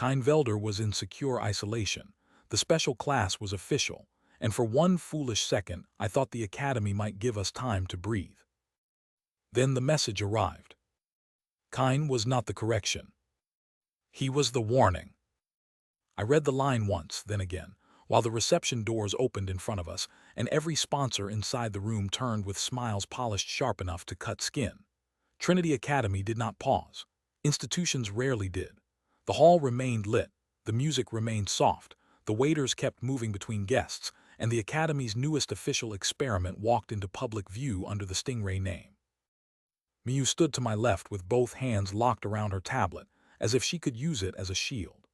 Keinvelder was in secure isolation. The special class was official, and for one foolish second I thought the academy might give us time to breathe. Then the message arrived. Kein was not the correction. He was the warning. I read the line once, then again, while the reception doors opened in front of us, and every sponsor inside the room turned with smiles polished sharp enough to cut skin. Trinity Academy did not pause. Institutions rarely did. The hall remained lit, the music remained soft, the waiters kept moving between guests, and the Academy's newest official experiment walked into public view under the Stingray name. Miyu stood to my left with both hands locked around her tablet, as if she could use it as a shield.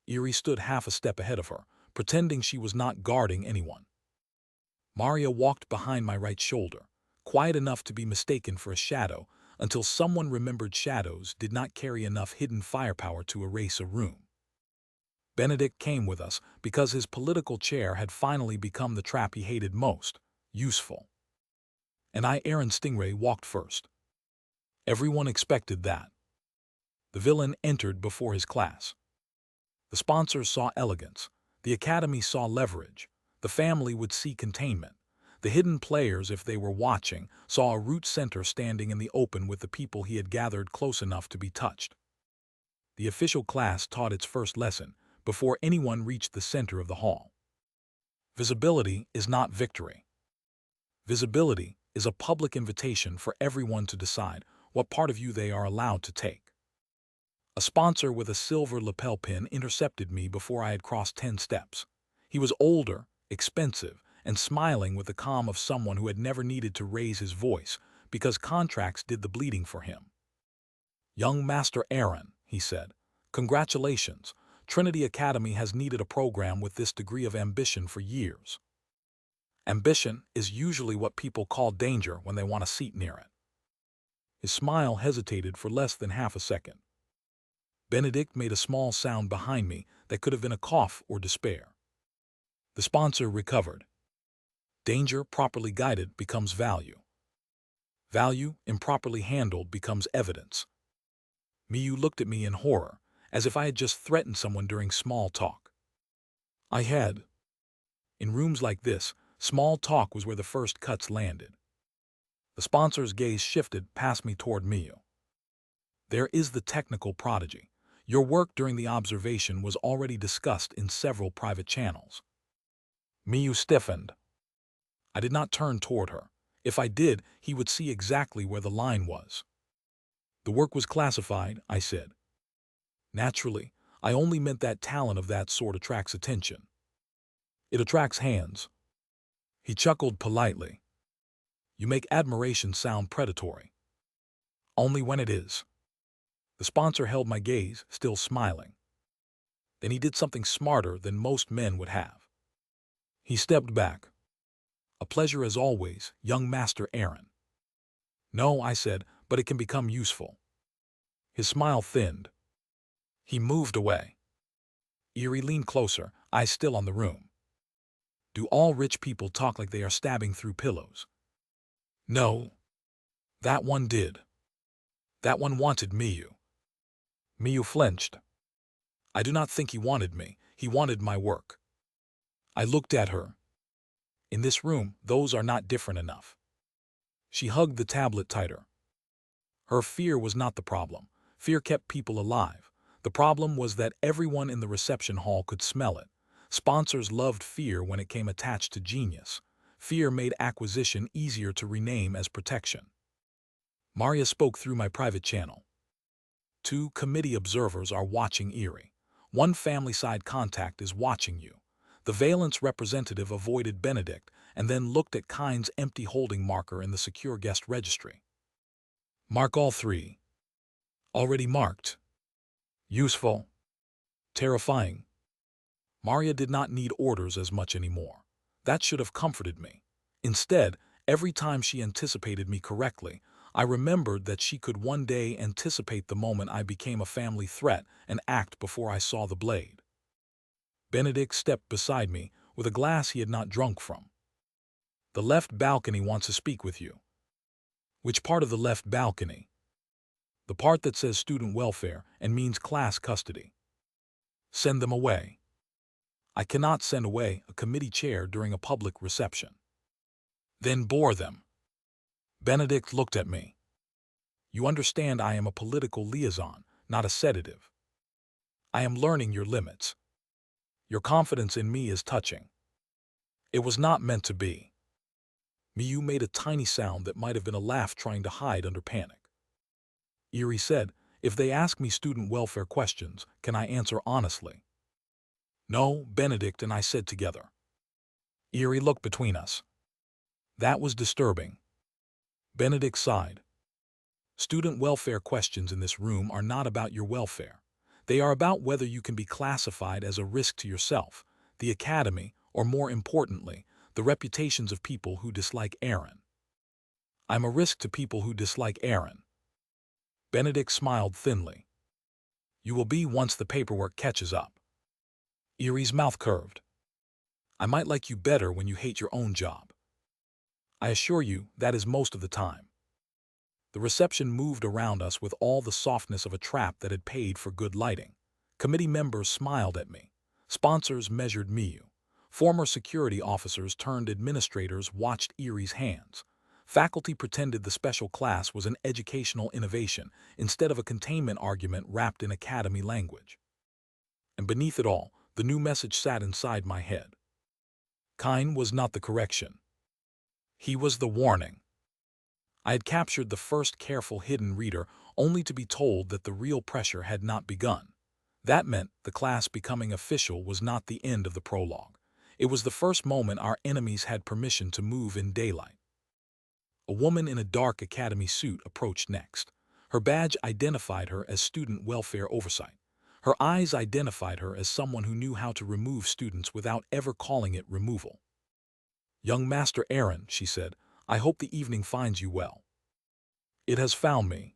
Eri stood half a step ahead of her, pretending she was not guarding anyone. Maria walked behind my right shoulder, quiet enough to be mistaken for a shadow, until someone remembered shadows did not carry enough hidden firepower to erase a room. Benedict came with us because his political chair had finally become the trap he hated most, useful. And I, Aaron Stingray, walked first. Everyone expected that. The villain entered before his class. The sponsors saw elegance. The academy saw leverage. The family would see containment. The hidden players, if they were watching, saw a root center standing in the open with the people he had gathered close enough to be touched. The official class taught its first lesson before anyone reached the center of the hall. Visibility is not victory. Visibility is a public invitation for everyone to decide what part of you they are allowed to take. A sponsor with a silver lapel pin intercepted me before I had crossed 10 steps. He was older, expensive, and smiling with the calm of someone who had never needed to raise his voice because contracts did the bleeding for him. "Young Master Aaron," he said, "congratulations. Trinity Academy has needed a program with this degree of ambition for years." Ambition is usually what people call danger when they want a seat near it. His smile hesitated for less than half a second. Benedict made a small sound behind me that could have been a cough or despair. The sponsor recovered. Danger properly guided becomes value. Value improperly handled becomes evidence. Miyu looked at me in horror, as if I had just threatened someone during small talk. I had. In rooms like this, small talk was where the first cuts landed. The sponsor's gaze shifted past me toward Miyu. "There is the technical prodigy. Your work during the observation was already discussed in several private channels." Miyu stiffened. I did not turn toward her. If I did, he would see exactly where the line was. "The work was classified," I said. "Naturally, I only meant that talent of that sort attracts attention. It attracts hands." He chuckled politely. "You make admiration sound predatory." "Only when it is." The sponsor held my gaze, still smiling. Then he did something smarter than most men would have. He stepped back. "A pleasure as always, young Master Aaron." "No," I said, "but it can become useful." His smile thinned. He moved away. Eri leaned closer, eyes still on the room. "Do all rich people talk like they are stabbing through pillows?" "No. That one did. That one wanted Miyu." Miyu flinched. "I do not think he wanted me. He wanted my work." I looked at her. In this room, those are not different enough. She hugged the tablet tighter. Her fear was not the problem. Fear kept people alive. The problem was that everyone in the reception hall could smell it. Sponsors loved fear when it came attached to genius. Fear made acquisition easier to rename as protection. Maria spoke through my private channel. "2 committee observers are watching Eri. 1 family-side contact is watching you." The Valence representative avoided Benedict and then looked at Kein's empty holding marker in the secure guest registry. "Mark all 3. "Already marked." "Useful." "Terrifying." Maria did not need orders as much anymore. That should have comforted me. Instead, every time she anticipated me correctly, I remembered that she could one day anticipate the moment I became a family threat and act before I saw the blade. Benedict stepped beside me with a glass he had not drunk from. "The left balcony wants to speak with you." "Which part of the left balcony?" "The part that says student welfare and means class custody." Send them away. I cannot send away a committee chair during a public reception. Then bore them. Benedict looked at me. You understand I am a political liaison, not a sedative. I am learning your limits. Your confidence in me is touching. It was not meant to be. Miyu made a tiny sound that might have been a laugh trying to hide under panic. Erie said, if they ask me student welfare questions, can I answer honestly? No, Benedict and I said together. Erie looked between us. That was disturbing. Benedict sighed. Student welfare questions in this room are not about your welfare. They are about whether you can be classified as a risk to yourself, the academy, or more importantly, the reputations of people who dislike Aaron. I'm a risk to people who dislike Aaron. Benedict smiled thinly. You will be once the paperwork catches up. Erie's mouth curved. I might like you better when you hate your own job. I assure you that is most of the time. The reception moved around us with all the softness of a trap that had paid for good lighting. Committee members smiled at me. Sponsors measured Miyu. Former security officers turned administrators watched Erie's hands. Faculty pretended the special class was an educational innovation instead of a containment argument wrapped in academy language. And beneath it all, the new message sat inside my head. Kine was not the correction. He was the warning. I had captured the first careful hidden reader only to be told that the real pressure had not begun. That meant the class becoming official was not the end of the prologue. It was the first moment our enemies had permission to move in daylight. A woman in a dark academy suit approached next. Her badge identified her as student welfare oversight. Her eyes identified her as someone who knew how to remove students without ever calling it removal. Young Master Aaron, she said, I hope the evening finds you well. It has found me.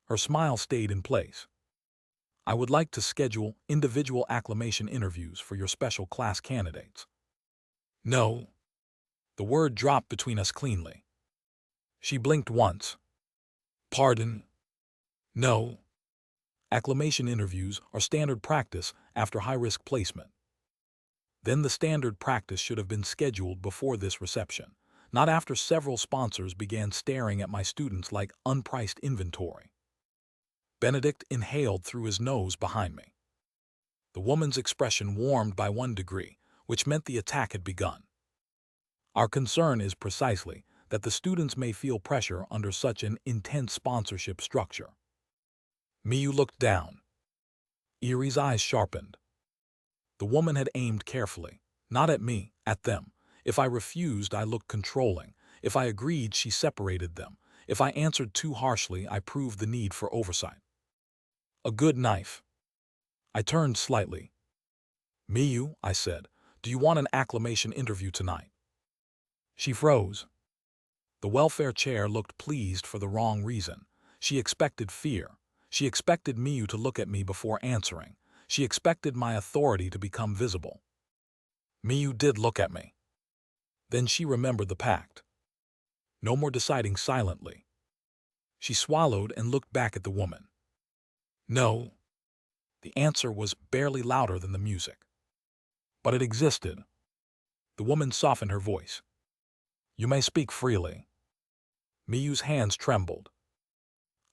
Her smile stayed in place. I would like to schedule individual acclamation interviews for your special class candidates. No. The word dropped between us cleanly. She blinked once. Pardon? No. Acclamation interviews are standard practice after high-risk placement. Then the standard practice should have been scheduled before this reception, not after several sponsors began staring at my students like unpriced inventory. Benedict inhaled through his nose behind me. The woman's expression warmed by 1 degree, which meant the attack had begun. Our concern is precisely that the students may feel pressure under such an intense sponsorship structure. Miyu looked down. Erie's eyes sharpened. The woman had aimed carefully, not at me, at them. If I refused, I looked controlling. If I agreed, she separated them. If I answered too harshly, I proved the need for oversight. A good knife. I turned slightly. Miyu, I said, do you want an acclamation interview tonight? She froze. The welfare chair looked pleased for the wrong reason. She expected fear. She expected Miyu to look at me before answering. She expected my authority to become visible. Miyu did look at me. Then she remembered the pact. No more deciding silently. She swallowed and looked back at the woman. No. The answer was barely louder than the music. But it existed. The woman softened her voice. You may speak freely. Miyu's hands trembled.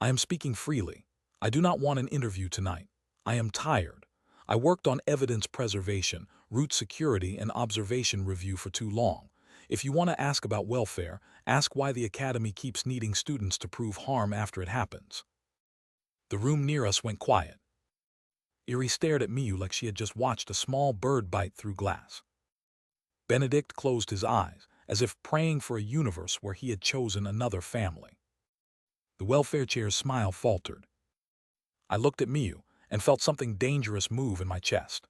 I am speaking freely. I do not want an interview tonight. I am tired. I worked on evidence preservation, route security, and observation review for too long. If you want to ask about welfare, ask why the academy keeps needing students to prove harm after it happens. The room near us went quiet. Erie stared at Miyu like she had just watched a small bird bite through glass. Benedict closed his eyes, as if praying for a universe where he had chosen another family. The welfare chair's smile faltered. I looked at Miyu and felt something dangerous move in my chest.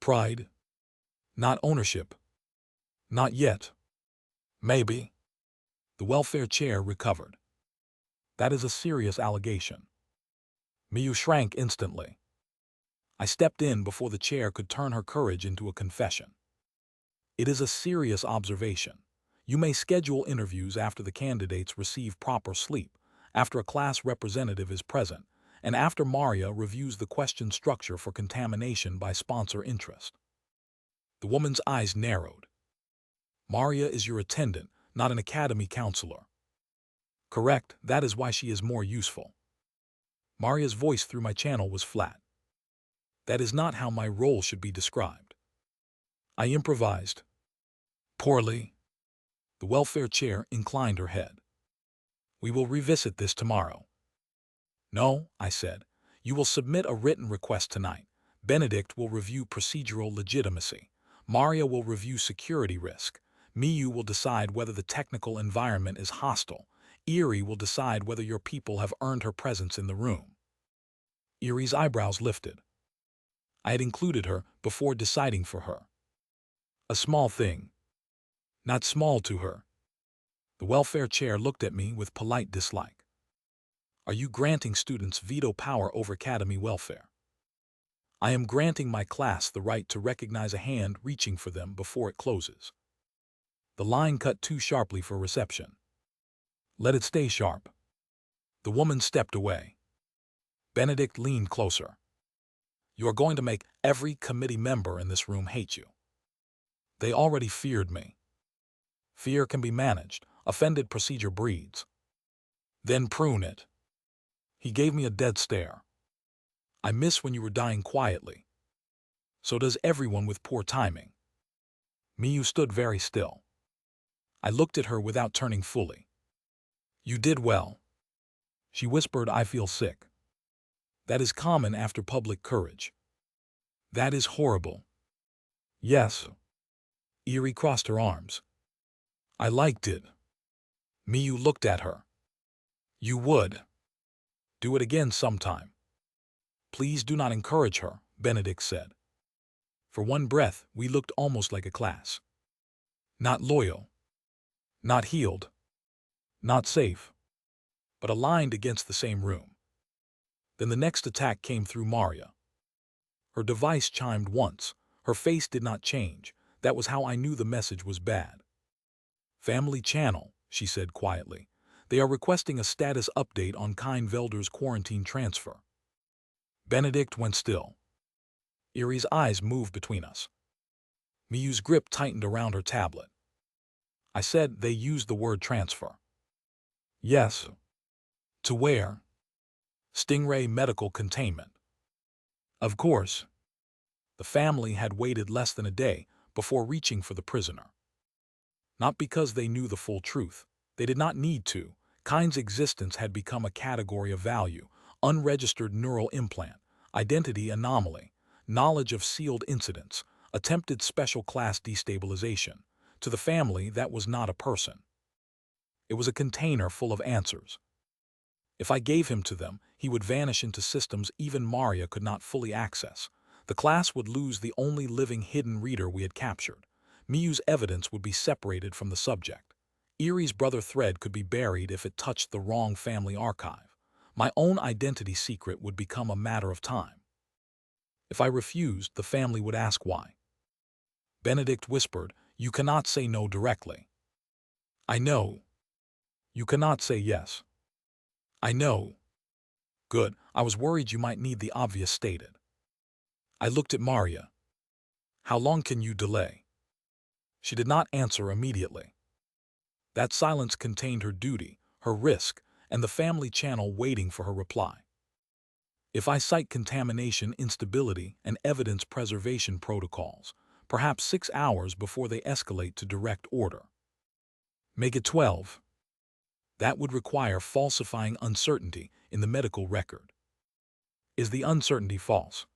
Pride. Not ownership. Not yet. Maybe. The welfare chair recovered. That is a serious allegation. Miyu shrank instantly. I stepped in before the chair could turn her courage into a confession. It is a serious observation. You may schedule interviews after the candidates receive proper sleep, after a class representative is present, and after Maria reviews the question structure for contamination by sponsor interest. The woman's eyes narrowed. Maria is your attendant, not an academy counselor. Correct, that is why she is more useful. Maria's voice through my channel was flat. That is not how my role should be described. I improvised. Poorly. The welfare chair inclined her head. We will revisit this tomorrow. No, I said. You will submit a written request tonight. Benedict will review procedural legitimacy. Maria will review security risk. Miyu will decide whether the technical environment is hostile. Erie will decide whether your people have earned her presence in the room. Erie's eyebrows lifted. I had included her before deciding for her. A small thing. Not small to her. The welfare chair looked at me with polite dislike. Are you granting students veto power over academy welfare? I am granting my class the right to recognize a hand reaching for them before it closes. The line cut too sharply for reception. Let it stay sharp. The woman stepped away. Benedict leaned closer. You are going to make every committee member in this room hate you. They already feared me. Fear can be managed. Offended procedure breeds. Then prune it. He gave me a dead stare. I miss when you were dying quietly. So does everyone with poor timing. Miyu stood very still. I looked at her without turning fully. You did well. She whispered, I feel sick. That is common after public courage. That is horrible. Yes. Erie crossed her arms. I liked it. Miyu looked at her. You would. Do it again sometime. Please do not encourage her, Benedict said. For one breath, we looked almost like a class. Not loyal. Not healed. Not safe. But aligned against the same room. Then the next attack came through Maria. Her device chimed once. Her face did not change. That was how I knew the message was bad. Family channel, she said quietly. They are requesting a status update on Velder's quarantine transfer. Benedict went still. Erie's eyes moved between us. Miyu's grip tightened around her tablet. I said they used the word transfer. Yes. To where? Stingray Medical Containment. Of course. The family had waited less than a day before reaching for the prisoner. Not because they knew the full truth. They did not need to. Kind's existence had become a category of value, unregistered neural implant, identity anomaly, knowledge of sealed incidents, attempted special class destabilization. To the family, that was not a person. It was a container full of answers. If I gave him to them, he would vanish into systems even Maria could not fully access. The class would lose the only living hidden reader we had captured. Miyu's evidence would be separated from the subject. Erie's brother thread could be buried if it touched the wrong family archive. My own identity secret would become a matter of time. If I refused, the family would ask why. Benedict whispered, You cannot say no directly. I know. You cannot say yes. I know. Good, I was worried you might need the obvious stated. I looked at Maria. How long can you delay? She did not answer immediately. That silence contained her duty, her risk, and the family channel waiting for her reply. If I cite contamination, instability, and evidence preservation protocols, perhaps 6 hours before they escalate to direct order. Make it 12. That would require falsifying uncertainty in the medical record. Is the uncertainty false?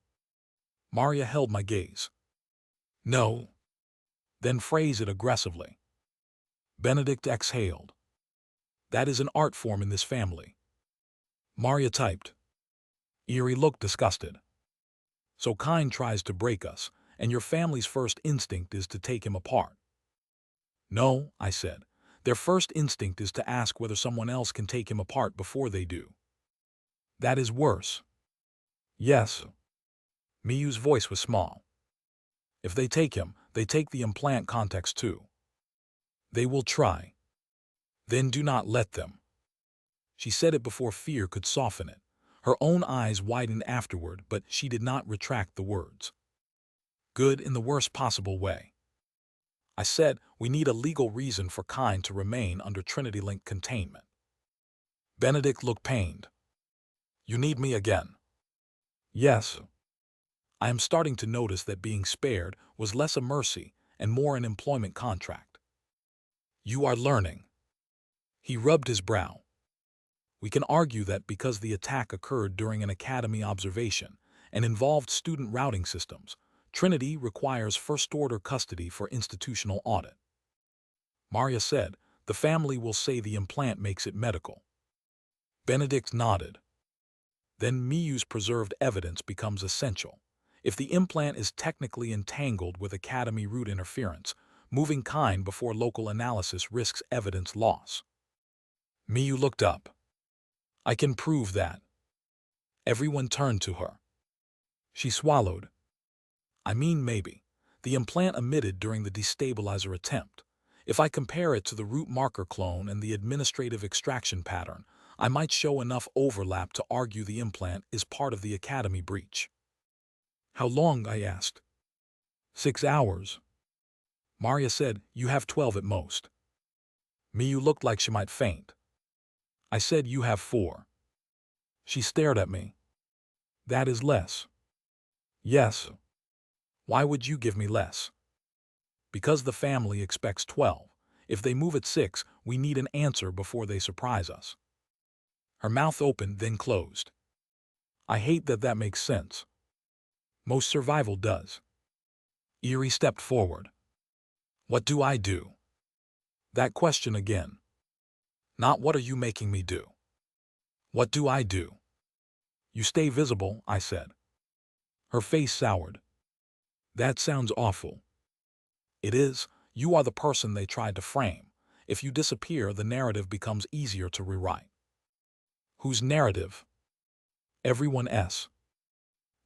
Maria held my gaze. No. Then phrase it aggressively. Benedict exhaled. That is an art form in this family. Maria typed. Erie looked disgusted. So Kind tries to break us, and your family's first instinct is to take him apart. No, I said. Their first instinct is to ask whether someone else can take him apart before they do. That is worse. Yes. Miyu's voice was small. If they take him, they take the implant context too. They will try. Then do not let them. She said it before fear could soften it. Her own eyes widened afterward, but she did not retract the words. Good in the worst possible way. I said, we need a legal reason for Kind to remain under Trinity-Link containment. Benedict looked pained. You need me again? Yes. I am starting to notice that being spared was less a mercy and more an employment contract. You are learning. He rubbed his brow. We can argue that because the attack occurred during an academy observation and involved student routing systems, Trinity requires first-order custody for institutional audit. Maria said, the family will say the implant makes it medical. Benedict nodded. Then Miyu's preserved evidence becomes essential. If the implant is technically entangled with academy root interference, moving Kind before local analysis risks evidence loss. Miyu looked up. I can prove that. Everyone turned to her. She swallowed. I mean maybe. The implant emitted during the destabilizer attempt. If I compare it to the root marker clone and the administrative extraction pattern, I might show enough overlap to argue the implant is part of the academy breach. How long? I asked. 6 hours. Maria said, you have 12 at most. Miyu looked like she might faint. I said, you have 4. She stared at me. That is less. Yes. Why would you give me less? Because the family expects 12. If they move at 6, we need an answer before they surprise us. Her mouth opened, then closed. I hate that makes sense. Most survival does. Eerie stepped forward. What do I do? That question again. Not what are you making me do? What do I do? You stay visible, I said. Her face soured. That sounds awful. It is. You are the person they tried to frame. If you disappear, the narrative becomes easier to rewrite. Whose narrative? Everyone's.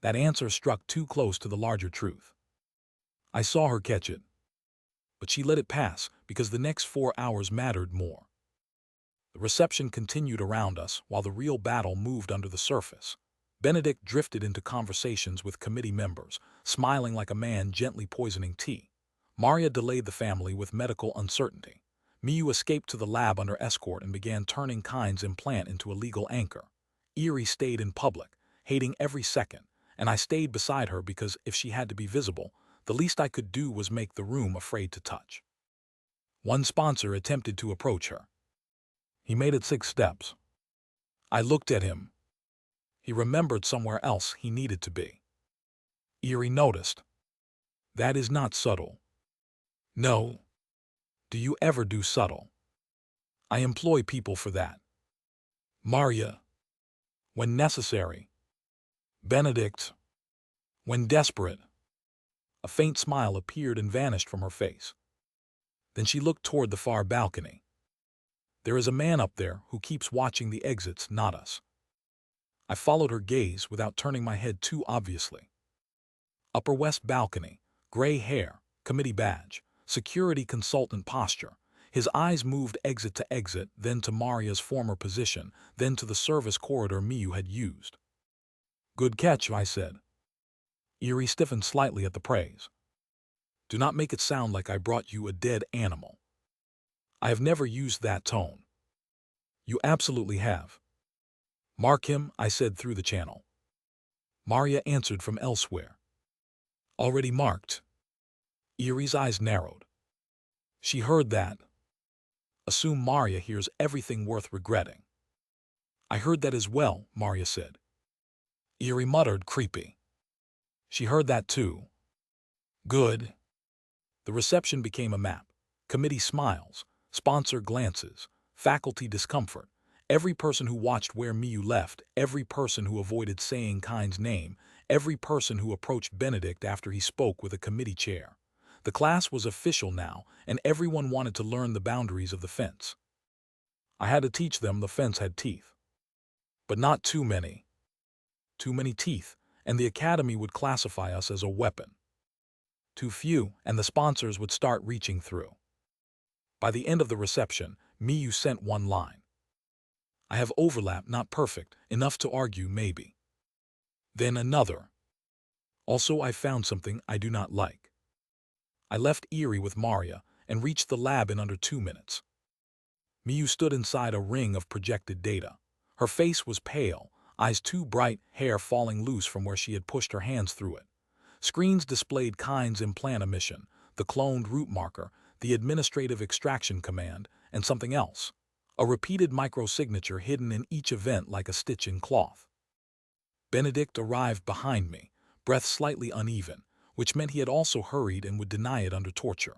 That answer struck too close to the larger truth. I saw her catch it. But she let it pass because the next 4 hours mattered more. The reception continued around us while the real battle moved under the surface. Benedict drifted into conversations with committee members, smiling like a man gently poisoning tea. Maria delayed the family with medical uncertainty. Miyu escaped to the lab under escort and began turning Kind's implant into a legal anchor. Eerie stayed in public, hating every second, and I stayed beside her because if she had to be visible, the least I could do was make the room afraid to touch. One sponsor attempted to approach her. He made it 6 steps. I looked at him. He remembered somewhere else he needed to be. Eerie noticed. That is not subtle. No. Do you ever do subtle? I employ people for that. Maria. When necessary. Benedict. When desperate. A faint smile appeared and vanished from her face. Then she looked toward the far balcony. There is a man up there who keeps watching the exits, not us. I followed her gaze without turning my head too obviously. Upper West balcony, gray hair, committee badge, security consultant posture. His eyes moved exit to exit, then to Maria's former position, then to the service corridor Miyu had used. Good catch, I said. Eerie stiffened slightly at the praise. Do not make it sound like I brought you a dead animal. I have never used that tone. You absolutely have. Mark him, I said through the channel. Maria answered from elsewhere. Already marked. Eerie's eyes narrowed. She heard that. Assume Maria hears everything worth regretting. I heard that as well, Maria said. Eerie muttered, creepy. She heard that too. Good. The reception became a map. Committee smiles, sponsor glances, faculty discomfort. Every person who watched where Miyu left, every person who avoided saying Kind's name, every person who approached Benedict after he spoke with a committee chair. The class was official now, and everyone wanted to learn the boundaries of the fence. I had to teach them the fence had teeth. But not too many. Too many teeth, and the academy would classify us as a weapon. Too few, and the sponsors would start reaching through. By the end of the reception, Miyu sent one line. I have overlap, not perfect, enough to argue maybe. Then another. Also, I found something I do not like. I left Erie with Maria and reached the lab in under 2 minutes. Miyu stood inside a ring of projected data. Her face was pale, eyes too bright, hair falling loose from where she had pushed her hands through it. Screens displayed Kine's implant emission, the cloned route marker, the administrative extraction command, and something else. A repeated microsignature hidden in each event like a stitch in cloth. Benedict arrived behind me, breath slightly uneven, which meant he had also hurried and would deny it under torture.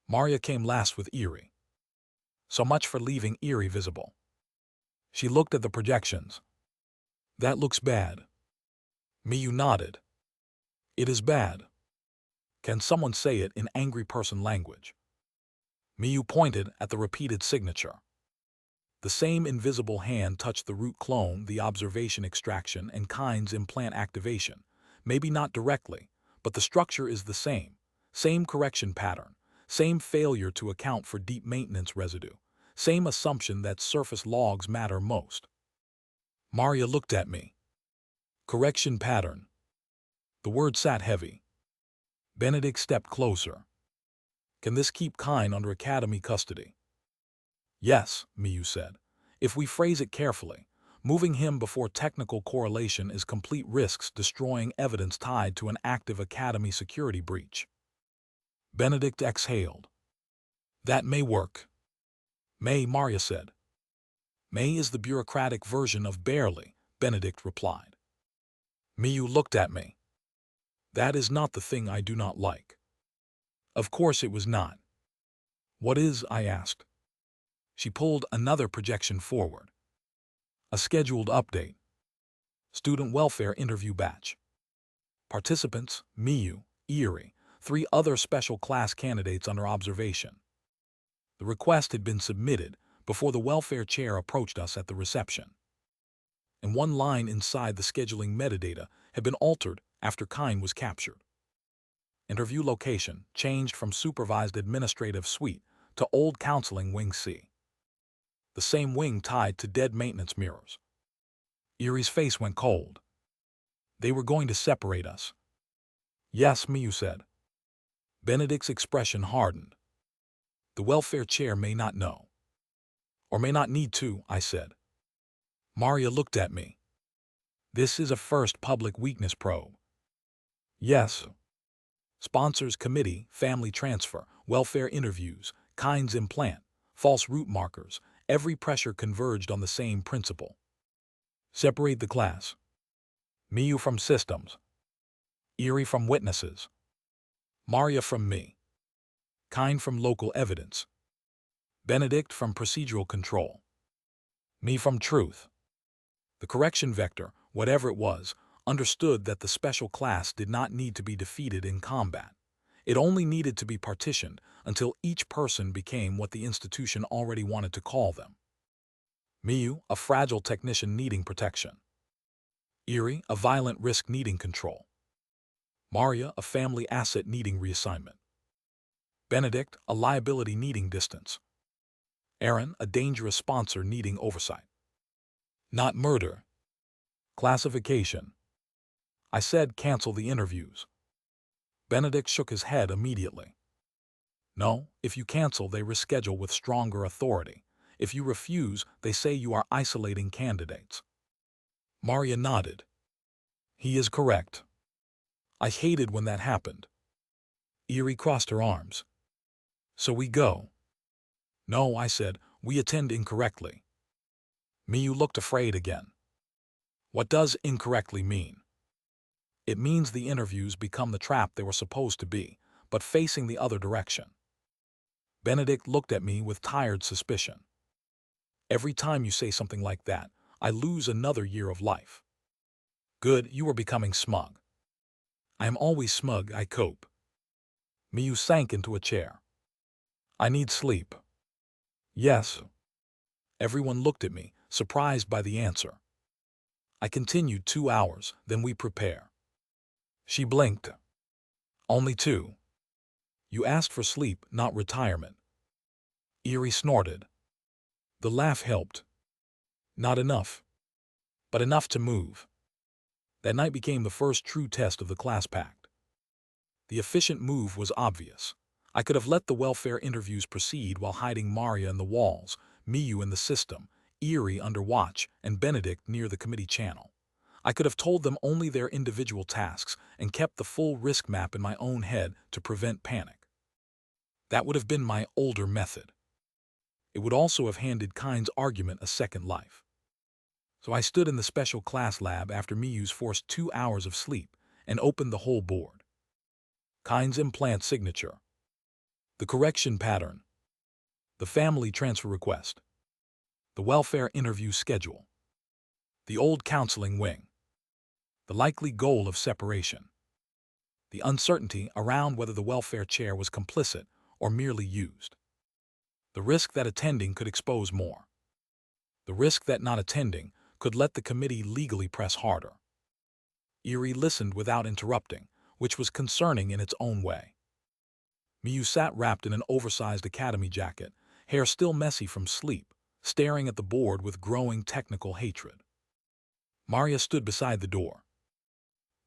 Maria came last with Erie. So much for leaving Erie visible. She looked at the projections. That looks bad. Miyu nodded. It is bad. Can someone say it in angry person language? Miyu pointed at the repeated signature. The same invisible hand touched the root clone, the observation extraction, and Kine's implant activation. Maybe not directly, but the structure is the same. Same correction pattern. Same failure to account for deep maintenance residue. Same assumption that surface logs matter most. Maria looked at me. Correction pattern. The word sat heavy. Benedict stepped closer. Can this keep Kine under Academy custody? Yes, Miyu said. If we phrase it carefully, moving him before technical correlation is complete risks destroying evidence tied to an active Academy security breach. Benedict exhaled. That may work. May, Maria said. May is the bureaucratic version of barely, Benedict replied. Miyu looked at me. That is not the thing I do not like. Of course it was not. What is, I asked. She pulled another projection forward. A scheduled update. Student welfare interview batch. Participants, Miyu, Erie, 3 other special class candidates under observation. The request had been submitted before the welfare chair approached us at the reception. And one line inside the scheduling metadata had been altered after Kine was captured. Interview location changed from supervised administrative suite to old counseling wing C. The same wing tied to dead maintenance mirrors. Erie's face went cold. They were going to separate us. Yes, Miyu said. Benedict's expression hardened. The welfare chair may not know. Or may not need to, I said. Maria looked at me. This is a first public weakness probe. Yes. Sponsors committee, family transfer, welfare interviews, Kine's implant, false route markers, every pressure converged on the same principle. Separate the class. Miyu from systems. Erie from witnesses. Maria from me. Kine from local evidence. Benedict from procedural control. Me from truth. The correction vector, whatever it was, understood that the special class did not need to be defeated in combat. It only needed to be partitioned until each person became what the institution already wanted to call them. Miyu, a fragile technician needing protection. Erie, a violent risk needing control. Maria, a family asset needing reassignment. Benedict, a liability needing distance. Aaron, a dangerous sponsor needing oversight. Not murder. Classification. I said cancel the interviews. Benedict shook his head immediately. No, if you cancel, they reschedule with stronger authority. If you refuse, they say you are isolating candidates. Maria nodded. He is correct. I hated when that happened. Erie crossed her arms. So we go. No, I said, we attend incorrectly. Miyu looked afraid again. What does incorrectly mean? It means the interviews become the trap they were supposed to be, but facing the other direction. Benedict looked at me with tired suspicion. Every time you say something like that, I lose another year of life. Good, you are becoming smug. I am always smug, I cope. Miyu sank into a chair. I need sleep. Yes. Everyone looked at me, surprised by the answer. I continued 2 hours, then we prepare. She blinked. Only 2. You asked for sleep, not retirement. Erie snorted. The laugh helped. Not enough, but enough to move. That night became the first true test of the class pact. The efficient move was obvious. I could have let the welfare interviews proceed while hiding Maria in the walls, Miyu in the system, Eerie under watch, and Benedict near the committee channel. I could have told them only their individual tasks and kept the full risk map in my own head to prevent panic. That would have been my older method. It would also have handed Kind's argument a second life. So I stood in the special class lab after Miyu's forced 2 hours of sleep and opened the whole board. Kind's implant signature, the correction pattern, the family transfer request, the welfare interview schedule, the old counseling wing, the likely goal of separation, the uncertainty around whether the welfare chair was complicit or merely used, the risk that attending could expose more, the risk that not attending could let the committee legally press harder. Eerie listened without interrupting, which was concerning in its own way. Miyu sat wrapped in an oversized academy jacket, hair still messy from sleep, staring at the board with growing technical hatred. Maria stood beside the door.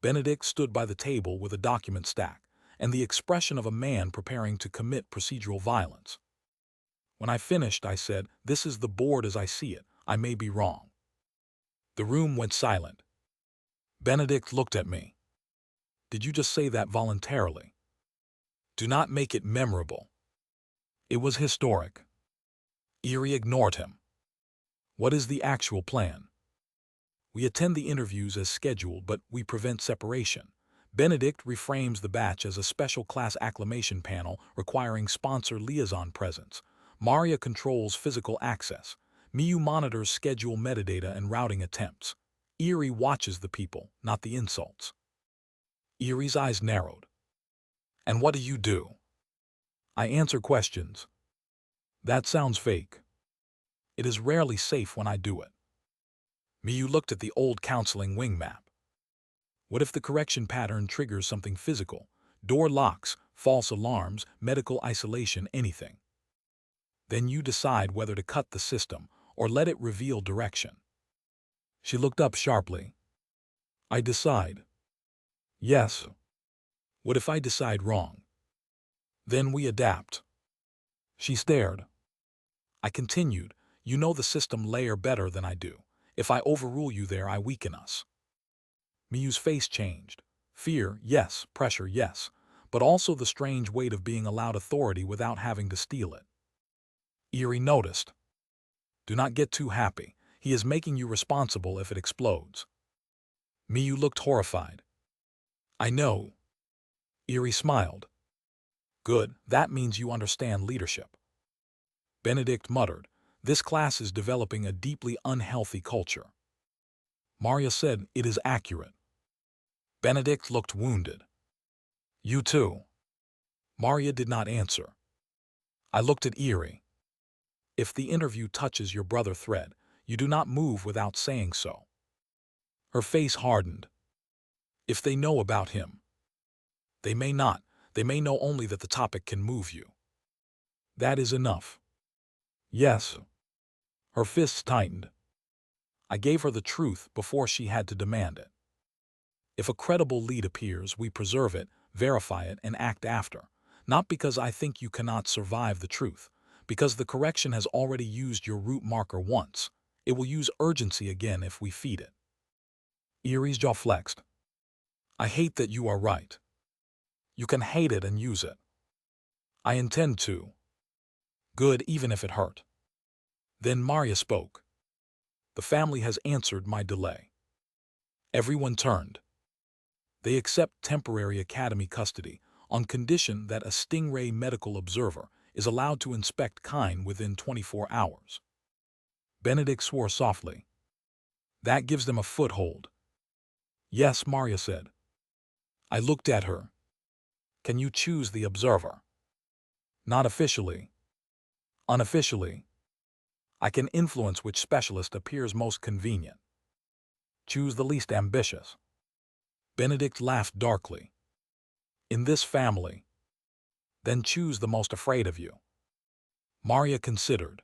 Benedict stood by the table with a document stack and the expression of a man preparing to commit procedural violence. When I finished, I said, "This is the board as I see it. I may be wrong." The room went silent. Benedict looked at me. "Did you just say that voluntarily? Do not make it memorable." It was historic. Eerie ignored him. "What is the actual plan?" "We attend the interviews as scheduled, but we prevent separation." Benedict reframes the batch as a special class acclimation panel requiring sponsor liaison presence. Maria controls physical access. Miyu monitors schedule metadata and routing attempts. Eerie watches the people, not the insults. Eerie's eyes narrowed. "And what do you do?" "I answer questions." "That sounds fake." "It is rarely safe when I do it." Miyu looked at the old counseling wing map. "What if the correction pattern triggers something physical? Door locks, false alarms, medical isolation, anything. Then you decide whether to cut the system or let it reveal direction." She looked up sharply. "I decide." "Yes." "What if I decide wrong?" "Then we adapt." She stared. I continued, "You know the system layer better than I do. If I overrule you there, I weaken us." Miyu's face changed. Fear, yes. Pressure, yes. But also the strange weight of being allowed authority without having to steal it. Eerie noticed. "Do not get too happy. He is making you responsible if it explodes." Miyu looked horrified. "I know." Eerie smiled. "Good, that means you understand leadership." Benedict muttered, "This class is developing a deeply unhealthy culture." Maria said, "It is accurate." Benedict looked wounded. "You too." Maria did not answer. I looked at Eerie. "If the interview touches your brother Thread, you do not move without saying so." Her face hardened. "If they know about him." "They may not. They may know only that the topic can move you." "That is enough." "Yes." Her fists tightened. I gave her the truth before she had to demand it. If a credible lead appears, we preserve it, verify it, and act after. Not because I think you cannot survive the truth, because the correction has already used your root marker once. It will use urgency again if we feed it. Eerie's jaw flexed. "I hate that you are right." "You can hate it and use it." "I intend to." "Good, even if it hurt." Then Maria spoke. "The family has answered my delay." Everyone turned. "They accept temporary academy custody on condition that a Stingray medical observer is allowed to inspect Kind within 24 hours. Benedict swore softly. "That gives them a foothold." "Yes," Maria said. I looked at her. "Can you choose the observer?" "Not officially." "Unofficially?" "I can influence which specialist appears most convenient." "Choose the least ambitious." Benedict laughed darkly. "In this family." "Then choose the most afraid of you." Maria considered.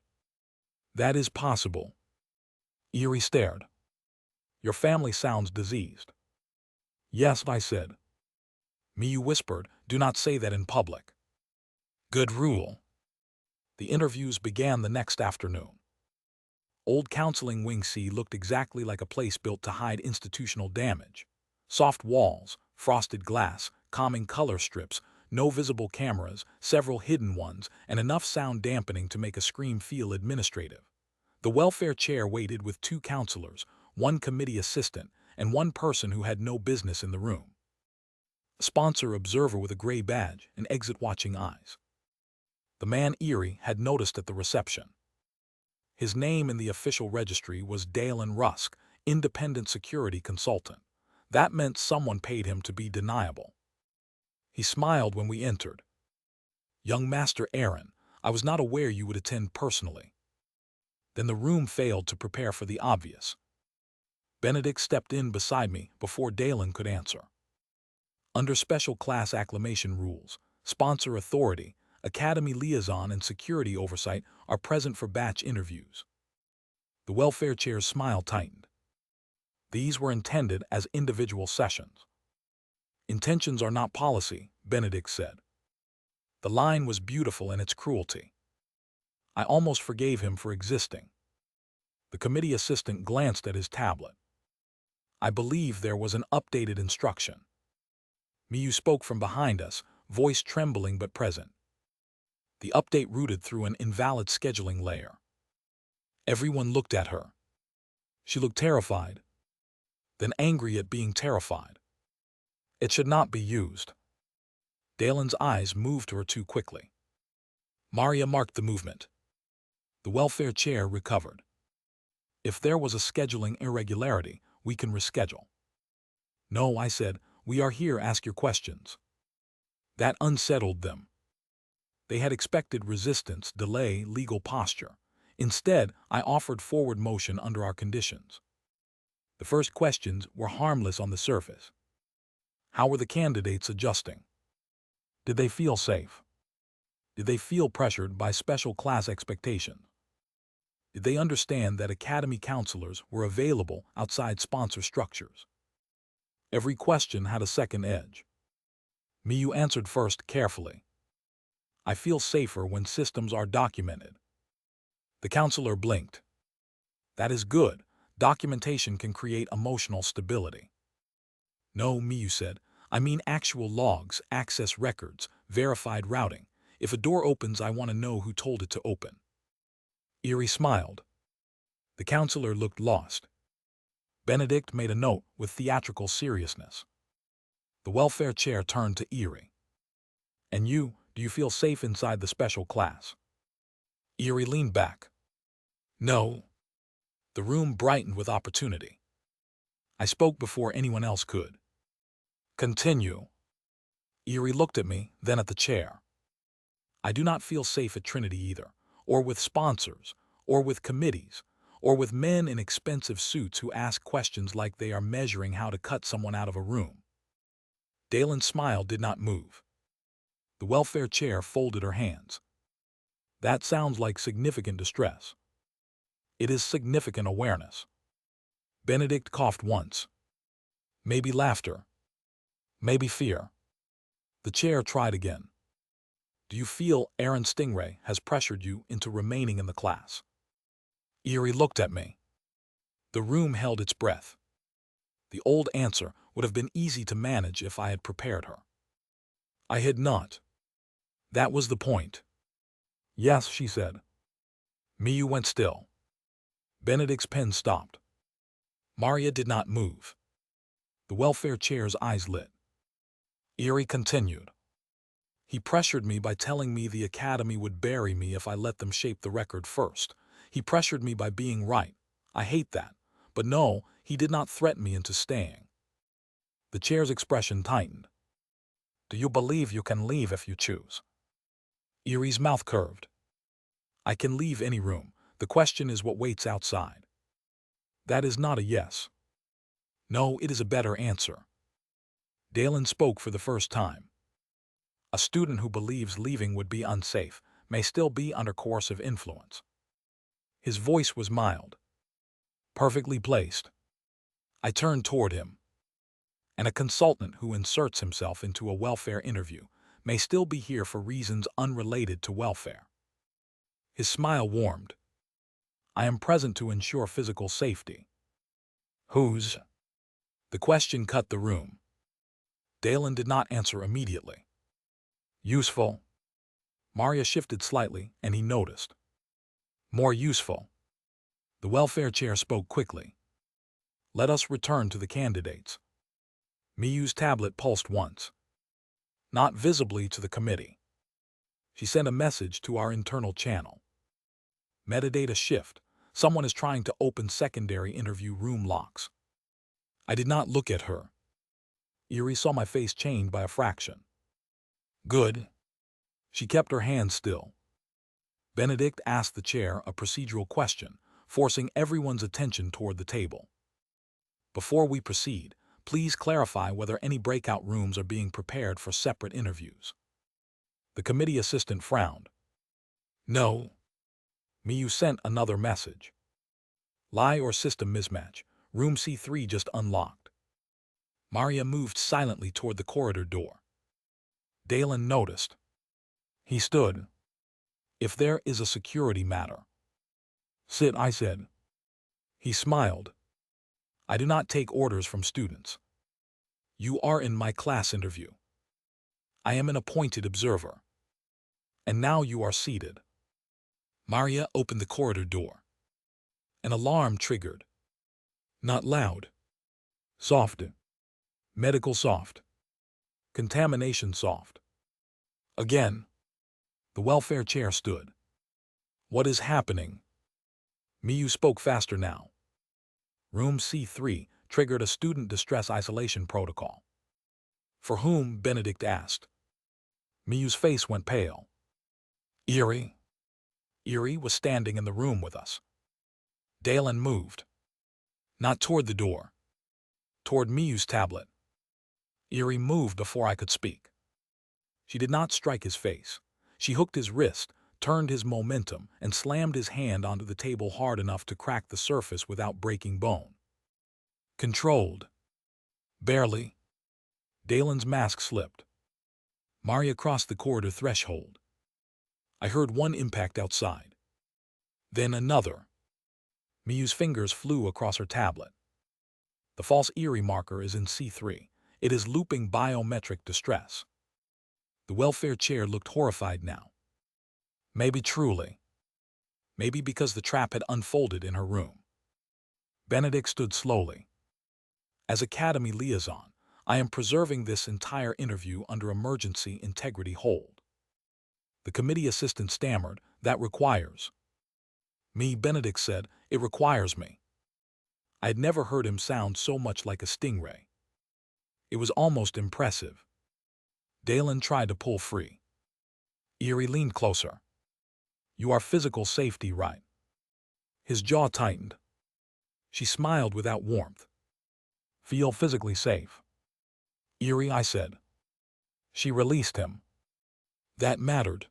"That is possible." Eerie stared. Your family sounds diseased. Yes, I said. Miyu whispered, do not say that in public. Good rule. The interviews began the next afternoon. Old counseling wing C looked exactly like a place built to hide institutional damage. Soft walls, frosted glass, calming color strips, no visible cameras, several hidden ones, and enough sound dampening to make a scream feel administrative. The welfare chair waited with 2 counselors, 1 committee assistant, and 1 person who had no business in the room. A sponsor observer with a gray badge and exit-watching eyes. The man Eerie had noticed at the reception. His name in the official registry was Dalen Rusk, independent security consultant. That meant someone paid him to be deniable. He smiled when we entered. Young Master Aaron, I was not aware you would attend personally. Then the room failed to prepare for the obvious. Benedict stepped in beside me before Dalen could answer. Under special class acclimation rules, sponsor authority, academy liaison and security oversight are present for batch interviews. The welfare chair's smile tightened. These were intended as individual sessions. Intentions are not policy, Benedict said. The line was beautiful in its cruelty. I almost forgave him for existing. The committee assistant glanced at his tablet. I believe there was an updated instruction. Miyu spoke from behind us, voice trembling but present. The update routed through an invalid scheduling layer. Everyone looked at her. She looked terrified, then angry at being terrified. It should not be used. Dalen's eyes moved to her too quickly. Maria marked the movement. The welfare chair recovered. If there was a scheduling irregularity, we can reschedule. No, I said, we are here, ask your questions. That unsettled them. They had expected resistance, delay, legal posture. Instead, I offered forward motion under our conditions. The first questions were harmless on the surface. How were the candidates adjusting? Did they feel safe? Did they feel pressured by special class expectations? Did they understand that academy counselors were available outside sponsor structures? Every question had a second edge. Miyu answered first carefully. I feel safer when systems are documented. The counselor blinked. That is good. Documentation can create emotional stability. No, Miyu said. I mean actual logs, access records, verified routing. If a door opens, I want to know who told it to open. Eerie smiled. The counselor looked lost. Benedict made a note with theatrical seriousness. The welfare chair turned to Eerie. And you, do you feel safe inside the special class? Eerie leaned back. No. The room brightened with opportunity. I spoke before anyone else could. Continue. Eerie looked at me, then at the chair. I do not feel safe at Trinity either, or with sponsors, or with committees, or with men in expensive suits who ask questions like they are measuring how to cut someone out of a room. Dalen's smile did not move. The welfare chair folded her hands. That sounds like significant distress. It is significant awareness. Benedict coughed once. Maybe laughter. Maybe fear. The chair tried again. Do you feel Aaron Stingray has pressured you into remaining in the class? Eerie looked at me. The room held its breath. The old answer would have been easy to manage if I had prepared her. I had not. That was the point. Yes, she said. Miyu went still. Benedict's pen stopped. Maria did not move. The welfare chair's eyes lit. Eerie continued. He pressured me by telling me the academy would bury me if I let them shape the record first. He pressured me by being right. I hate that. But no, he did not threaten me into staying. The chair's expression tightened. Do you believe you can leave if you choose? Eerie's mouth curved. I can leave any room. The question is what waits outside. That is not a yes. No, it is a better answer. Dalen spoke for the first time. A student who believes leaving would be unsafe may still be under coercive influence. His voice was mild. perfectly placed. I turned toward him. And a consultant who inserts himself into a welfare interview may still be here for reasons unrelated to welfare. His smile warmed. I am present to ensure physical safety. Whose? The question cut the room. Dalen did not answer immediately. Useful? Maria shifted slightly, and he noticed. More useful. The welfare chair spoke quickly. Let us return to the candidates. Miyu's tablet pulsed once. Not visibly to the committee. She sent a message to our internal channel. Metadata shift. Someone is trying to open secondary interview room locks. I did not look at her. Eerie saw my face changed by a fraction. Good. She kept her hand still. Benedict asked the chair a procedural question, forcing everyone's attention toward the table. Before we proceed, please clarify whether any breakout rooms are being prepared for separate interviews. The committee assistant frowned. No. Miyu sent another message. Lie or system mismatch. Room C3 just unlocked. Maria moved silently toward the corridor door. Dalen noticed. He stood. If there is a security matter. Sit, I said. He smiled. I do not take orders from students. You are in my class interview. I am an appointed observer. And now you are seated. Maria opened the corridor door. An alarm triggered. Not loud. Soft. Medical soft. Contamination soft. Again. The welfare chair stood. What is happening? Miyu spoke faster now. Room C3 triggered a student distress isolation protocol. For whom? Benedict asked. Miyu's face went pale. Eerie? Eerie was standing in the room with us. Dalen moved. Not toward the door. Toward Miyu's tablet. Eerie moved before I could speak. She did not strike his face. She hooked his wrist, turned his momentum, and slammed his hand onto the table hard enough to crack the surface without breaking bone. Controlled. Barely. Dalen's mask slipped. Maria crossed the corridor threshold. I heard one impact outside. Then another. Miyu's fingers flew across her tablet. The false Eerie marker is in C3. It is looping biometric distress. The welfare chair looked horrified now. Maybe truly. Maybe because the trap had unfolded in her room. Benedict stood slowly. As Academy liaison, I am preserving this entire interview under emergency integrity hold. The committee assistant stammered, that requires. Me, Benedict said, it requires me. I had never heard him sound so much like a stingray. It was almost impressive. Dalen tried to pull free. Eerie leaned closer. You are physical safety, right? His jaw tightened. She smiled without warmth. Feel physically safe. Eerie, I said. She released him. That mattered.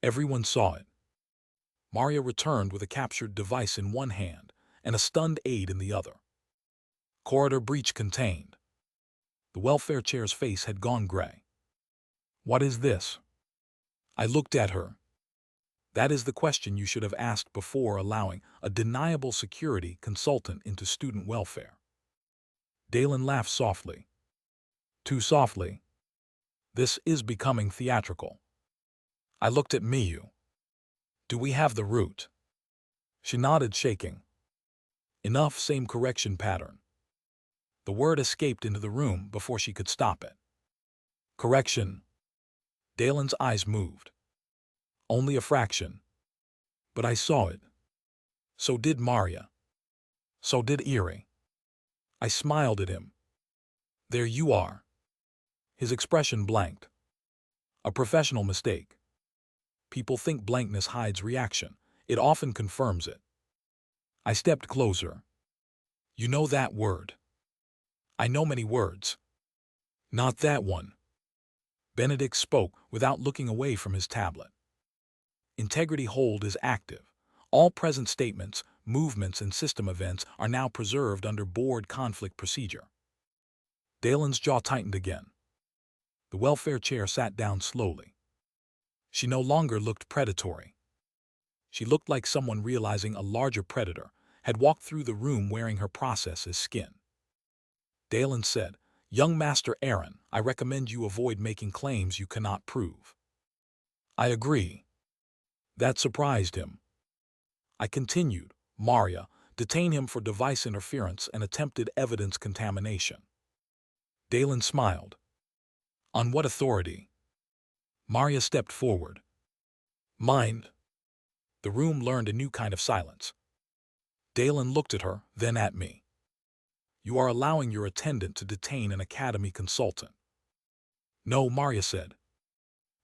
Everyone saw it. Maria returned with a captured device in one hand and a stunned aide in the other. Corridor breach contained. The welfare chair's face had gone gray. What is this? I looked at her. That is the question you should have asked before allowing a deniable security consultant into student welfare. Dalen laughed softly. Too softly. This is becoming theatrical. I looked at Miyu. Do we have the root? She nodded, shaking. Enough, same correction pattern. The word escaped into the room before she could stop it. Correction. Dalen's eyes moved. Only a fraction. But I saw it. So did Maria. So did Eerie. I smiled at him. There you are. His expression blanked. A professional mistake. People think blankness hides reaction. It often confirms it. I stepped closer. You know that word. I know many words. Not that one. Benedict spoke without looking away from his tablet. Integrity hold is active. All present statements movements, and system events are now preserved under board conflict procedure. Dalen's jaw tightened again. The welfare chair sat down slowly. She no longer looked predatory. She looked like someone realizing a larger predator had walked through the room wearing her process's skin. Dalen said, "Young Master Aaron, I recommend you avoid making claims you cannot prove." "I agree." That surprised him. I continued, "Maria, detain him for device interference and attempted evidence contamination." Dalen smiled. "On what authority?" Maria stepped forward. "Mind." The room learned a new kind of silence. Dalen looked at her, then at me. "You are allowing your attendant to detain an academy consultant." "No," Maria said.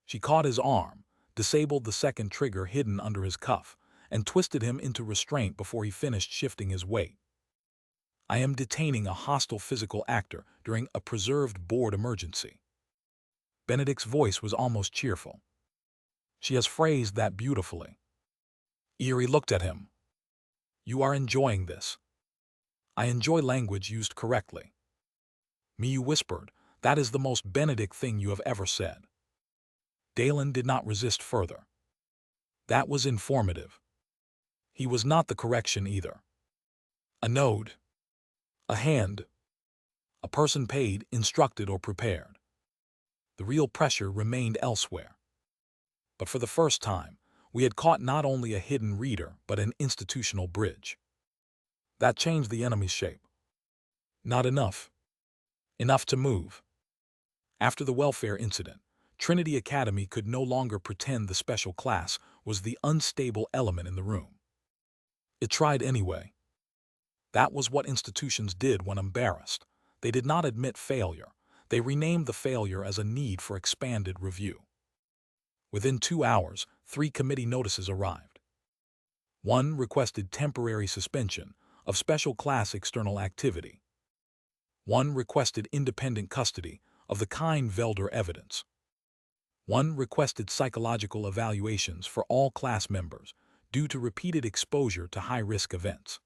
She caught his arm, disabled the second trigger hidden under his cuff, and twisted him into restraint before he finished shifting his weight. "I am detaining a hostile physical actor during a preserved board emergency." Benedict's voice was almost cheerful. "She has phrased that beautifully." Eerie looked at him. "You are enjoying this." "I enjoy language used correctly." Miyu whispered, "That is the most Benedict thing you have ever said." Dalen did not resist further. That was informative. He was not the correction either. A node. A hand. A person paid, instructed, or prepared. The real pressure remained elsewhere. But for the first time, we had caught not only a hidden reader, but an institutional bridge. That changed the enemy's shape. Not enough. Enough to move. After the welfare incident, Trinity Academy could no longer pretend the special class was the unstable element in the room. It tried anyway. That was what institutions did when embarrassed. They did not admit failure. They renamed the failure as a need for expanded review. Within 2 hours, 3 committee notices arrived. One requested temporary suspension of special class external activity. One requested independent custody of the kind Velder evidence. One requested psychological evaluations for all class members due to repeated exposure to high-risk events.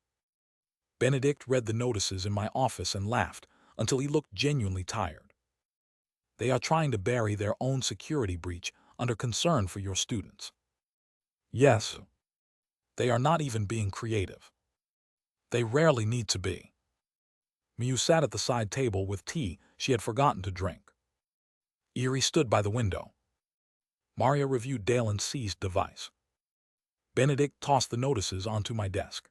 Benedict read the notices in my office and laughed until he looked genuinely tired. "They are trying to bury their own security breach under concern for your students." "Yes." "They are not even being creative." "They rarely need to be." Miyu sat at the side table with tea she had forgotten to drink. Eerie stood by the window. Maria reviewed Dalen's seized device. Benedict tossed the notices onto my desk.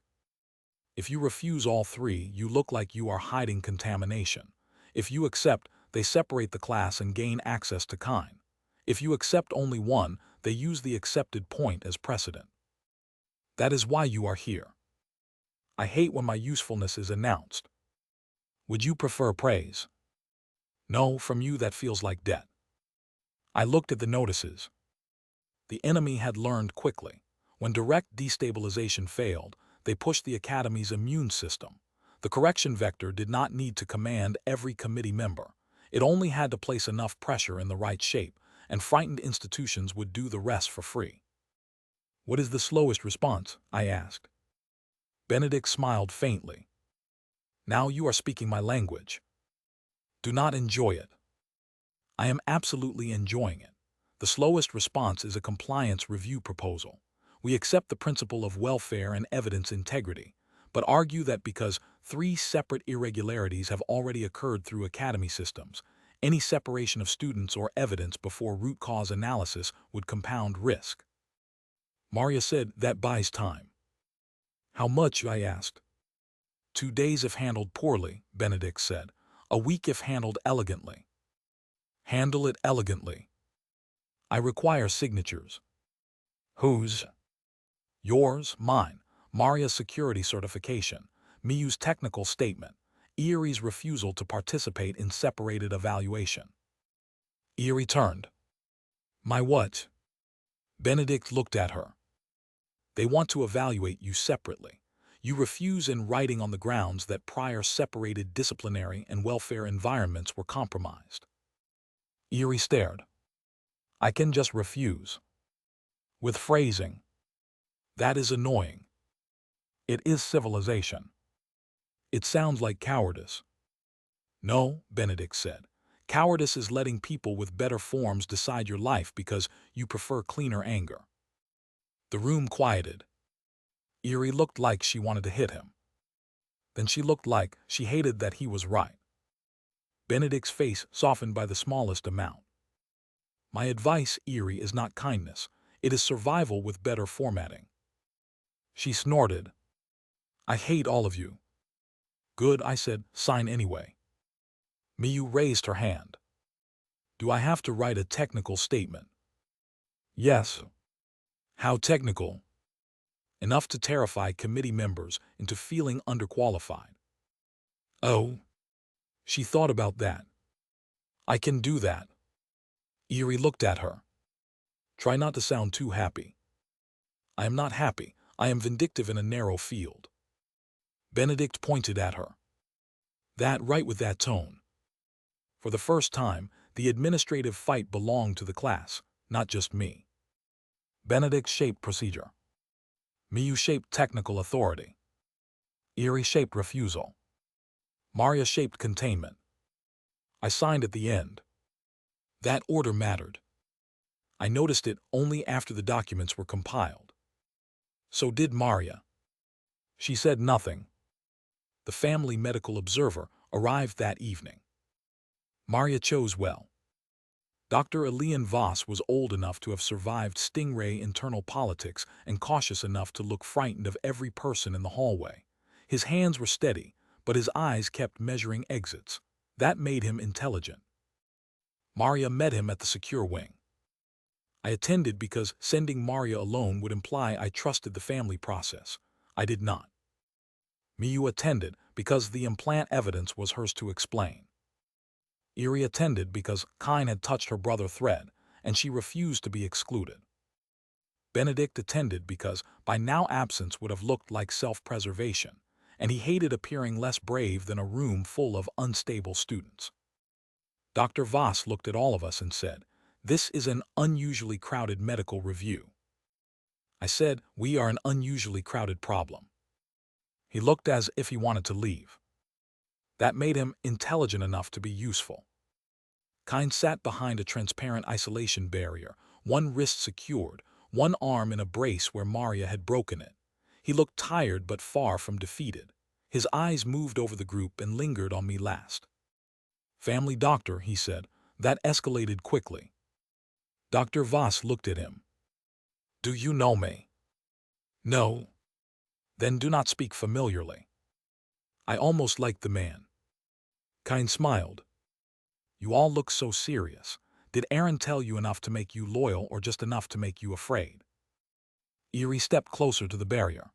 "If you refuse all 3, you look like you are hiding contamination. If you accept, they separate the class and gain access to kind. If you accept only one, they use the accepted point as precedent. That is why you are here. I hate when my usefulness is announced. Would you prefer praise?" "No, from you that feels like debt." I looked at the notices. The enemy had learned quickly. When direct destabilization failed, they pushed the Academy's immune system. The correction vector did not need to command every committee member. It only had to place enough pressure in the right shape, and frightened institutions would do the rest for free. "What is the slowest response?" I asked. Benedict smiled faintly. "Now you are speaking my language." "Do not enjoy it." "I am absolutely enjoying it. The slowest response is a compliance review proposal. We accept the principle of welfare and evidence integrity, but argue that because 3 separate irregularities have already occurred through academy systems, any separation of students or evidence before root cause analysis would compound risk." Maria said, "That buys time." "How much?" I asked. 2 days if handled poorly," Benedict said. "A week if handled elegantly." "Handle it elegantly." "I require signatures." "Whose?" "Yours, mine, Maria's security certification, Miyu's technical statement, Eerie's refusal to participate in separated evaluation." Eerie turned. "My what?" Benedict looked at her. "They want to evaluate you separately. You refuse in writing on the grounds that prior separated disciplinary and welfare environments were compromised." Eerie stared. "I can just refuse." "With phrasing." "That is annoying." It is civilization. It sounds like cowardice. No, Benedict said. Cowardice is letting people with better forms decide your life because you prefer cleaner anger. The room quieted. Eerie looked like she wanted to hit him. Then she looked like she hated that he was right. Benedict's face softened by the smallest amount. My advice, Eerie, is not kindness. It is survival with better formatting. She snorted. I hate all of you. Good, I said, sign anyway. Miyu raised her hand. Do I have to write a technical statement? Yes. How technical? Enough to terrify committee members into feeling underqualified. Oh. She thought about that. I can do that. Eerie looked at her. Try not to sound too happy. I am not happy. I am vindictive in a narrow field. Benedict pointed at her. That right with that tone. For the first time, the administrative fight belonged to the class, not just me. Benedict shaped procedure. Miyu shaped technical authority. Eerie shaped refusal. Maria shaped containment. I signed at the end. That order mattered. I noticed it only after the documents were compiled. So did Maria. She said nothing. The family medical observer arrived that evening. Maria chose well. Dr. Elian Voss was old enough to have survived Stingray internal politics and cautious enough to look frightened of every person in the hallway. His hands were steady, but his eyes kept measuring exits. That made him intelligent. Maria met him at the secure wing. I attended because sending Maria alone would imply I trusted the family process. I did not. Miyu attended because the implant evidence was hers to explain. Eerie attended because Kine had touched her brother Thread, and she refused to be excluded. Benedict attended because by now absence would have looked like self-preservation, and he hated appearing less brave than a room full of unstable students. Dr. Voss looked at all of us and said, "This is an unusually crowded medical review." I said, "We are an unusually crowded problem." He looked as if he wanted to leave. That made him intelligent enough to be useful. Kine sat behind a transparent isolation barrier, one wrist secured, one arm in a brace where Maria had broken it. He looked tired but far from defeated. His eyes moved over the group and lingered on me last. "Family doctor," he said. That escalated quickly. Dr. Voss looked at him. "Do you know me?" "No." "Then do not speak familiarly." I almost liked the man. Kine smiled. "You all look so serious. Did Aaron tell you enough to make you loyal or just enough to make you afraid?" Eerie stepped closer to the barrier.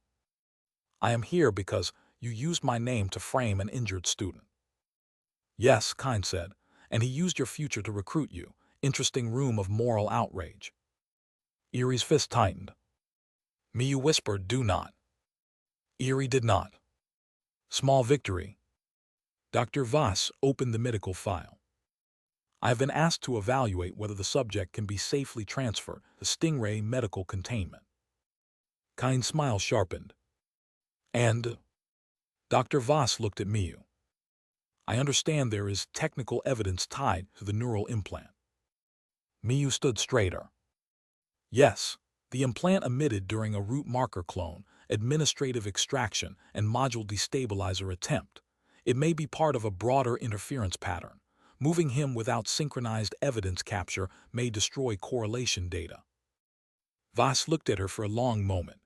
"I am here because you used my name to frame an injured student." "Yes," Kine said, "and he used your future to recruit you. Interesting room of moral outrage." Eerie's fist tightened. Miyu whispered, "Do not." Eerie did not. Small victory. Dr. Voss opened the medical file. I have been asked to evaluate whether the subject can be safely transferred to Stingray medical containment. Kine's smile sharpened. And? Dr. Voss looked at Miyu. I understand there is technical evidence tied to the neural implant. Miyu stood straighter. Yes, the implant emitted during a root marker clone, administrative extraction, and module destabilizer attempt. It may be part of a broader interference pattern. Moving him without synchronized evidence capture may destroy correlation data. Voss looked at her for a long moment.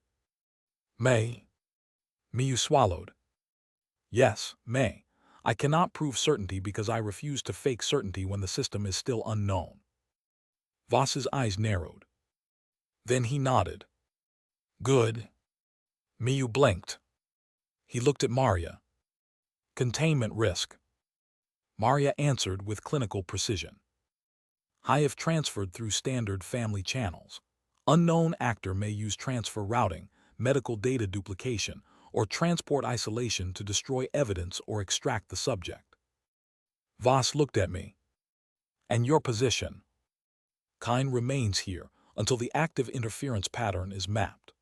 May? Miyu swallowed. Yes, may. I cannot prove certainty because I refuse to fake certainty when the system is still unknown. Voss's eyes narrowed. Then he nodded. Good. Miyu blinked. He looked at Maria. Containment risk. Maria answered with clinical precision. I have transferred through standard family channels. Unknown actor may use transfer routing, medical data duplication, or transport isolation to destroy evidence or extract the subject. Voss looked at me. And your position? Kine remains here until the active interference pattern is mapped.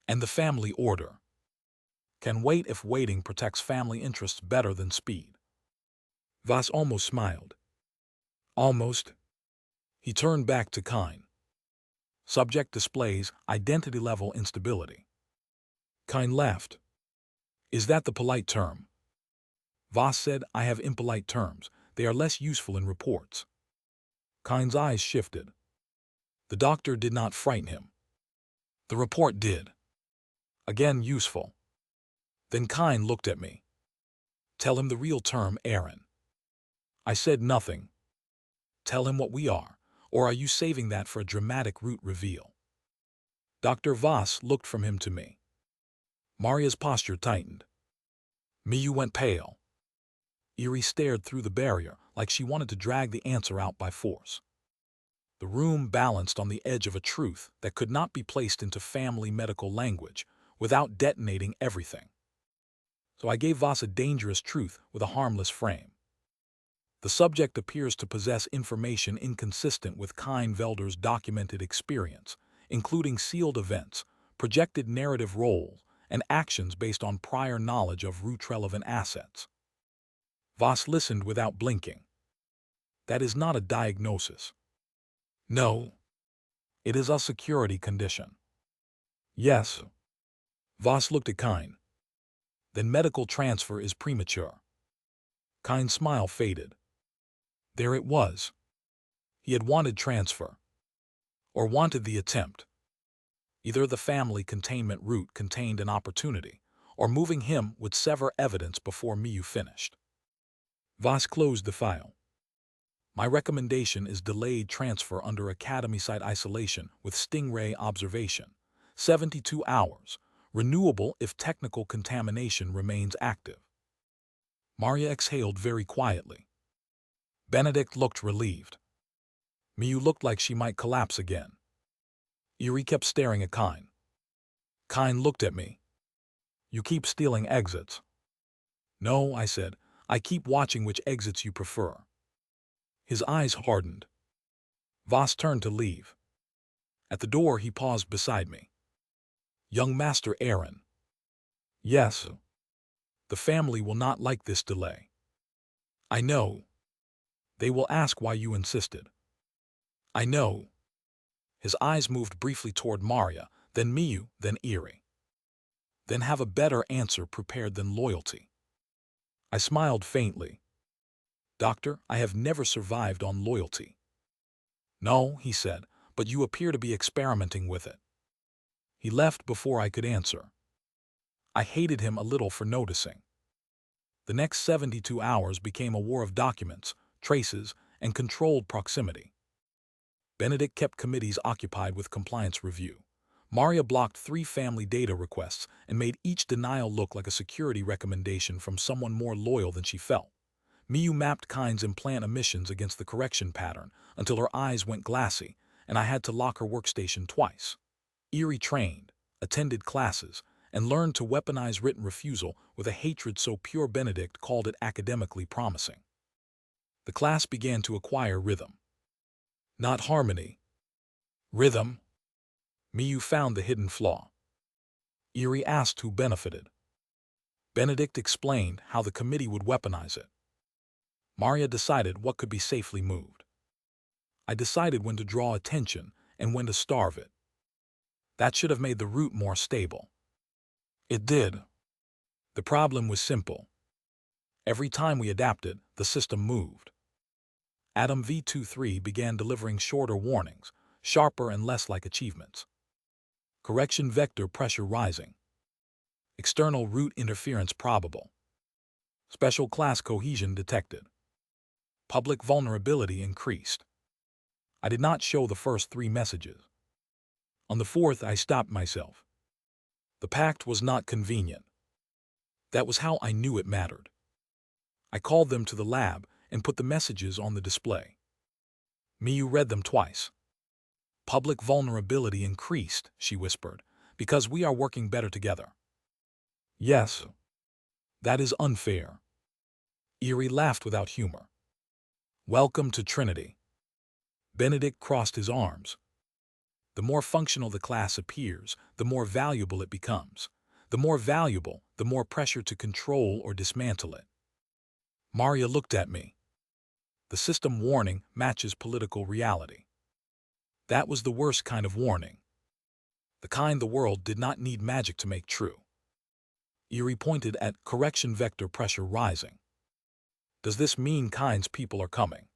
And the family order? Can wait if waiting protects family interests better than speed. Voss almost smiled. Almost. He turned back to Kine. Subject displays identity-level instability. Kine laughed. Is that the polite term? Voss said, I have impolite terms. They are less useful in reports. Kine's eyes shifted. The doctor did not frighten him. The report did. Again useful. Then Kine looked at me. Tell him the real term, Aaron. I said nothing. Tell him what we are, or are you saving that for a dramatic root reveal? Dr. Voss looked from him to me. Maria's posture tightened. Miyu went pale. Eerie stared through the barrier like she wanted to drag the answer out by force. The room balanced on the edge of a truth that could not be placed into family medical language without detonating everything. So I gave Voss a dangerous truth with a harmless frame. The subject appears to possess information inconsistent with Kine Velder's documented experience, including sealed events, projected narrative roles, and actions based on prior knowledge of route-relevant assets. Voss listened without blinking. That is not a diagnosis. No. It is a security condition. Yes. Voss looked at Kine. Then medical transfer is premature. Kine's smile faded. There it was. He had wanted transfer. Or wanted the attempt. Either the family containment route contained an opportunity, or moving him would sever evidence before Miyu finished. Voss closed the file. My recommendation is delayed transfer under Academy site isolation with stingray observation, 72 hours, renewable if technical contamination remains active. Maria exhaled very quietly. Benedict looked relieved. Miyu looked like she might collapse again. Eerie kept staring at Kine. Kine looked at me. You keep stealing exits. No, I said. I keep watching which exits you prefer. His eyes hardened. Voss turned to leave. At the door he paused beside me. Young Master Aaron. Yes. The family will not like this delay. I know. They will ask why you insisted. I know. His eyes moved briefly toward Maria, then Miyu, then Eerie. Then have a better answer prepared than loyalty. I smiled faintly. Doctor, I have never survived on loyalty. No, he said, but you appear to be experimenting with it. He left before I could answer. I hated him a little for noticing. The next 72 hours became a war of documents, traces, and controlled proximity. Benedict kept committees occupied with compliance review. Maria blocked 3 family data requests and made each denial look like a security recommendation from someone more loyal than she felt. Miyu mapped Kine's implant emissions against the correction pattern until her eyes went glassy, and I had to lock her workstation twice. Eerie trained, attended classes, and learned to weaponize written refusal with a hatred so pure Benedict called it academically promising. The class began to acquire rhythm. Not harmony. Rhythm. Miyu found the hidden flaw. Eerie asked who benefited. Benedict explained how the committee would weaponize it. Maria decided what could be safely moved. I decided when to draw attention and when to starve it. That should have made the route more stable. It did. The problem was simple. Every time we adapted, the system moved. Adam V23 began delivering shorter warnings, sharper and less like achievements. Correction vector pressure rising. External route interference probable. Special class cohesion detected. Public vulnerability increased. I did not show the first 3 messages. On the 4th, I stopped myself. The pact was not convenient. That was how I knew it mattered. I called them to the lab and put the messages on the display. Miyu read them twice. Public vulnerability increased, she whispered, because we are working better together. Yes. That is unfair. Eerie laughed without humor. Welcome to Trinity. Benedict crossed his arms. The more functional the class appears, the more valuable it becomes. The more valuable, the more pressure to control or dismantle it. Maria looked at me. The system warning matches political reality. That was the worst kind of warning. The kind the world did not need magic to make true. Erie pointed at correction vector pressure rising. Does this mean Kind's people are coming?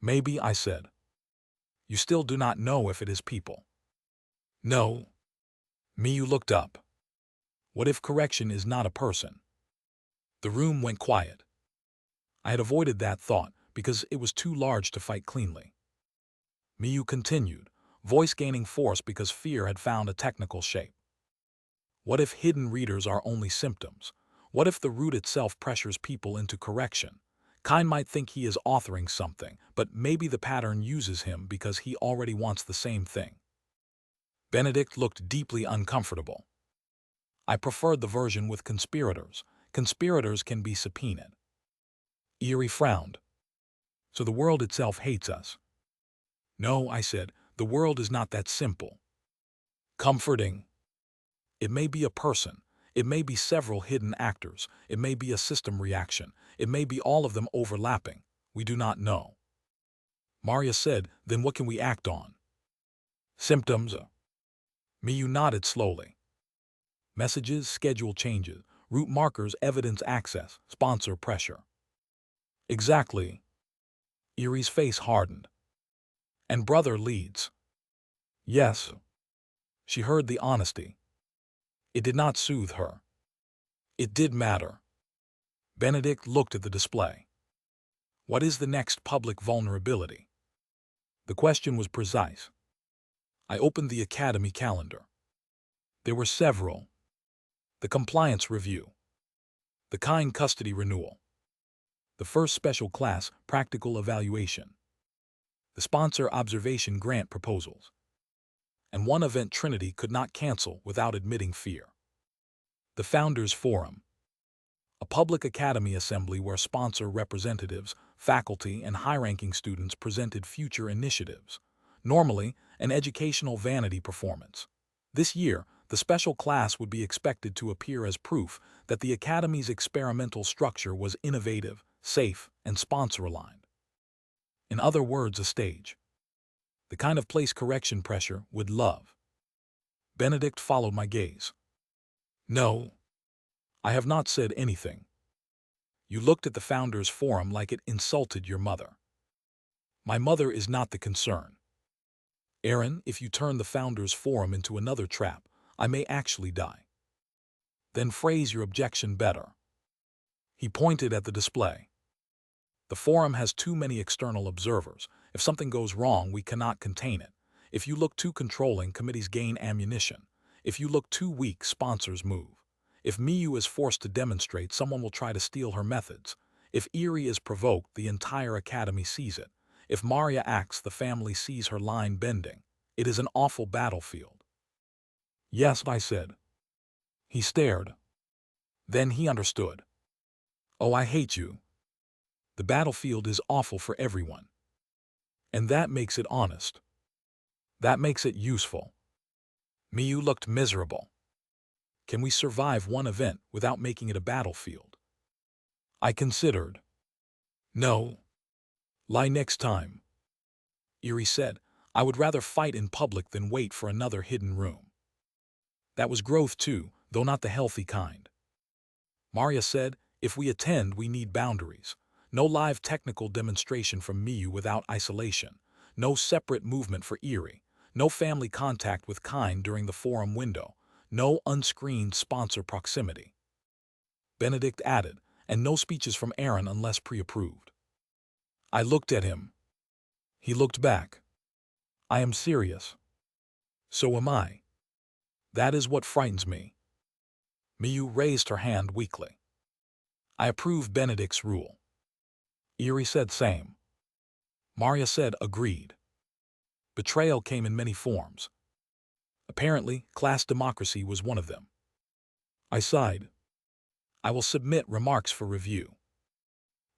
Maybe, I said. You still do not know if it is people. No. Miyu looked up. What if correction is not a person? The room went quiet. I had avoided that thought because it was too large to fight cleanly. Miyu continued, voice gaining force because fear had found a technical shape. What if hidden readers are only symptoms? What if the root itself pressures people into correction? Kind might think he is authoring something, but maybe the pattern uses him because he already wants the same thing. Benedict looked deeply uncomfortable. I preferred the version with conspirators. Conspirators can be subpoenaed. Erie frowned. So the world itself hates us. No, I said, the world is not that simple. Comforting. It may be a person. It may be several hidden actors. It may be a system reaction. It may be all of them overlapping. We do not know. Maria said, then what can we act on? Symptoms. Miyu nodded slowly. Messages, schedule changes, route markers, evidence access, sponsor pressure. Exactly. Erie's face hardened. And brother leads. Yes. She heard the honesty. It did not soothe her. It did matter. Benedict looked at the display. What is the next public vulnerability? The question was precise. I opened the Academy calendar. There were several. The compliance review. The Kind custody renewal. The first special class practical evaluation. The sponsor observation grant proposals. And one event Trinity could not cancel without admitting fear. The Founders Forum. A public academy assembly where sponsor representatives, faculty, and high-ranking students presented future initiatives. Normally, an educational vanity performance. This year, the special class would be expected to appear as proof that the Academy's experimental structure was innovative, safe, and sponsor-aligned. In other words, a stage. The kind of place correction pressure would love. Benedict followed my gaze. No. I have not said anything. You looked at the Founders Forum like it insulted your mother. My mother is not the concern. Aaron, if you turn the Founders Forum into another trap, I may actually die. Then phrase your objection better. He pointed at the display. The forum has too many external observers. If something goes wrong, we cannot contain it. If you look too controlling, committees gain ammunition. If you look too weak, sponsors move. If Miyu is forced to demonstrate, someone will try to steal her methods. If Erie is provoked, the entire academy sees it. If Maria acts, the family sees her line bending. It is an awful battlefield. Yes, I said. He stared. Then he understood. Oh, I hate you. The battlefield is awful for everyone. And that makes it honest. That makes it useful. Miyu looked miserable. Can we survive one event without making it a battlefield? I considered. No. Lie next time. Erie said, I would rather fight in public than wait for another hidden room. That was growth too, though not the healthy kind. Maria said, if we attend, we need boundaries. No live technical demonstration from Miyu without isolation. No separate movement for Erie. No family contact with Kind during the forum window. No unscreened sponsor proximity. Benedict added, and no speeches from Aaron unless pre-approved. I looked at him. He looked back. I am serious. So am I. That is what frightens me. Miyu raised her hand weakly. I approve Benedict's rule. Erie said same. Maria said agreed. Betrayal came in many forms. Apparently, class democracy was one of them. I sighed. I will submit remarks for review.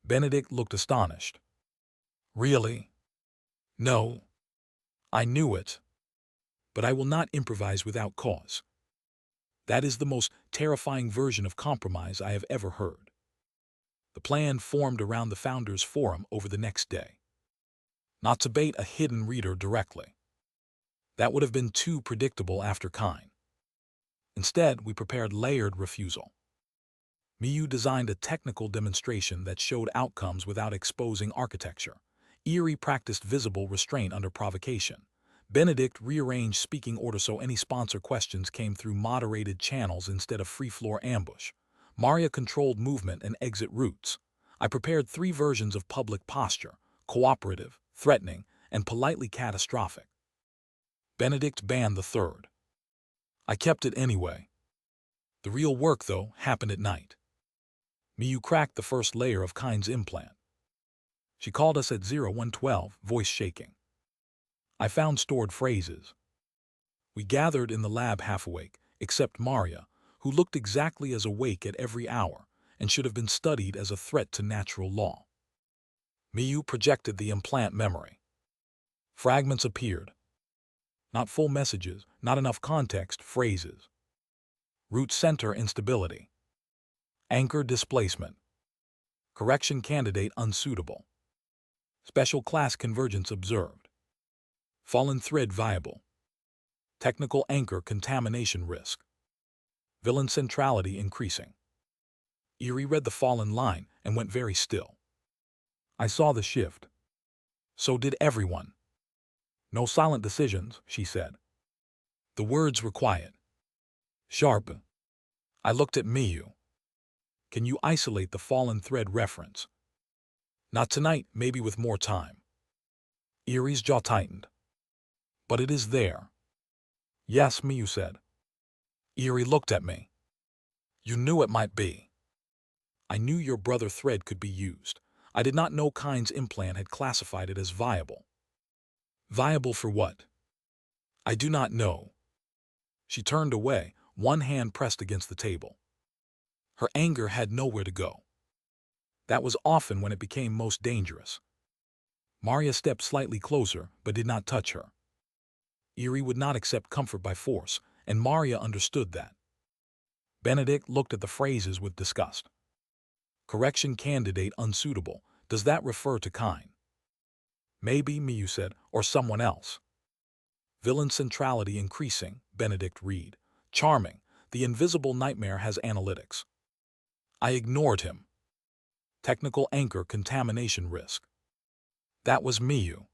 Benedict looked astonished. Really? No. I knew it. But I will not improvise without cause. That is the most terrifying version of compromise I have ever heard. The plan formed around the Founders Forum over the next day. Not to bait a hidden reader directly. That would have been too predictable after Kine. Instead, we prepared layered refusal. Miyu designed a technical demonstration that showed outcomes without exposing architecture. Eerie practiced visible restraint under provocation. Benedict rearranged speaking order so any sponsor questions came through moderated channels instead of free-floor ambush. Maria controlled movement and exit routes. I prepared 3 versions of public posture: cooperative, threatening, and politely catastrophic. Benedict banned the third. I kept it anyway. The real work, though, happened at night. Miyu cracked the first layer of Kine's implant. She called us at 0112, voice shaking. I found stored phrases. We gathered in the lab half awake, except Maria, who looked exactly as awake at every hour and should have been studied as a threat to natural law. Miyu projected the implant memory. Fragments appeared. Not full messages, not enough context, phrases. Root center instability. Anchor displacement. Correction candidate unsuitable. Special class convergence observed. Fallen thread viable. Technical anchor contamination risk. Villain centrality increasing. Eerie read the fallen line and went very still. I saw the shift. So did everyone. No silent decisions, she said. The words were quiet. Sharp. I looked at Miyu. Can you isolate the fallen thread reference? Not tonight, maybe with more time. Eerie's jaw tightened. But it is there. Yes, Miyu said. Eerie looked at me. You knew it might be. I knew your brother thread could be used. I did not know Kine's implant had classified it as viable. Viable for what? I do not know. She turned away, one hand pressed against the table. Her anger had nowhere to go. That was often when it became most dangerous. Maria stepped slightly closer, but did not touch her. Eerie would not accept comfort by force, and Maria understood that. Benedict looked at the phrases with disgust. Correction candidate unsuitable. Does that refer to Kine? Maybe, Miyu said, or someone else. Villain centrality increasing, Benedict read. Charming. The invisible nightmare has analytics. I ignored him. Technical anchor contamination risk. That was Miyu.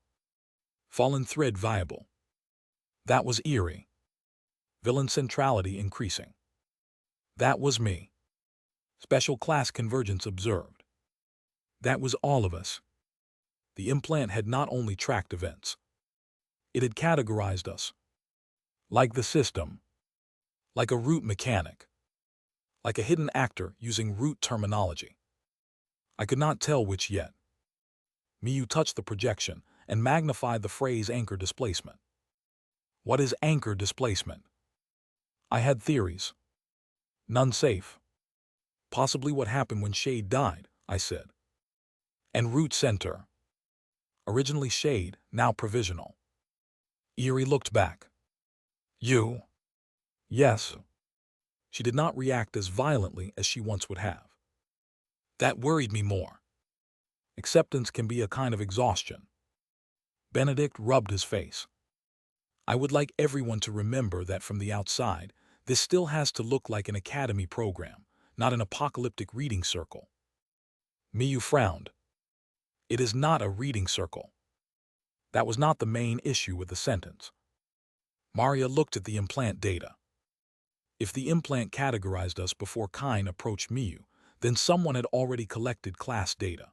Fallen thread viable. That was Eerie. Villain centrality increasing. That was me. Special class convergence observed. That was all of us. The implant had not only tracked events. It had categorized us. Like the system. Like a root mechanic. Like a hidden actor using root terminology. I could not tell which yet. Miyu touched the projection and magnified the phrase anchor displacement. What is anchor displacement? I had theories. None safe. Possibly what happened when Shade died, I said. And root center. Originally Shade, now provisional. Eerie looked back. You? Yes. She did not react as violently as she once would have. That worried me more. Acceptance can be a kind of exhaustion. Benedict rubbed his face. I would like everyone to remember that from the outside, this still has to look like an academy program, not an apocalyptic reading circle. Miyu frowned. It is not a reading circle. That was not the main issue with the sentence. Maria looked at the implant data. If the implant categorized us before Kine approached Miyu, then someone had already collected class data.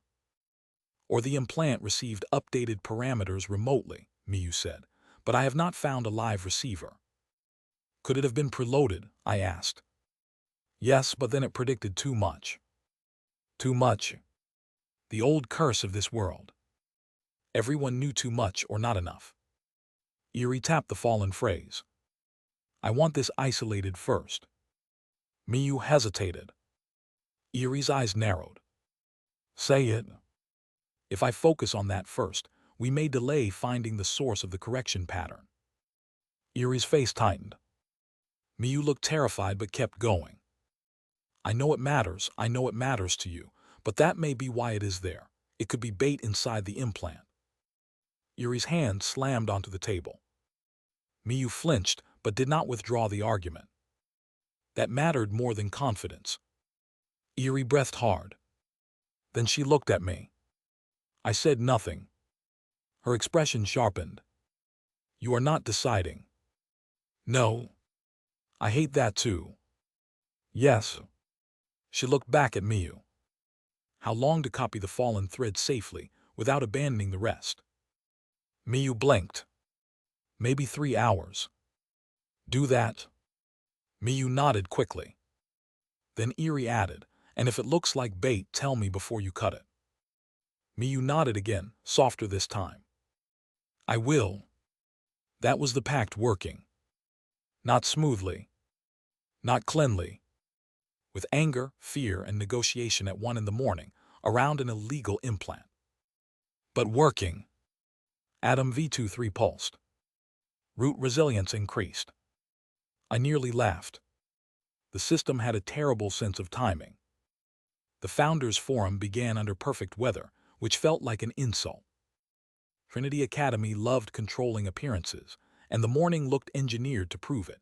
Or the implant received updated parameters remotely, Miyu said, but I have not found a live receiver. Could it have been preloaded? I asked. Yes, but then it predicted too much. Too much. The old curse of this world. Everyone knew too much or not enough. Eerie tapped the fallen phrase. I want this isolated first. Miyu hesitated. Eerie's eyes narrowed. Say it. If I focus on that first, we may delay finding the source of the correction pattern. Eerie's face tightened. Miyu looked terrified but kept going. I know it matters to you, but that may be why it is there. It could be bait inside the implant. Yuri's hand slammed onto the table. Miyu flinched but did not withdraw the argument. That mattered more than confidence. Yuri breathed hard. Then she looked at me. I said nothing. Her expression sharpened. You are not deciding. No. I hate that too. Yes. She looked back at Miyu. How long to copy the fallen thread safely without abandoning the rest? Miyu blinked. Maybe 3 hours. Do that? Miyu nodded quickly. Then Eri added, and if it looks like bait, tell me before you cut it. Miyu nodded again, softer this time. I will. That was the pact working. Not smoothly. Not cleanly. With anger, fear, and negotiation at 1 in the morning, around an illegal implant. But working. Atom V23 pulsed. Root resilience increased. I nearly laughed. The system had a terrible sense of timing. The Founders Forum began under perfect weather, which felt like an insult. Trinity Academy loved controlling appearances, and the morning looked engineered to prove it.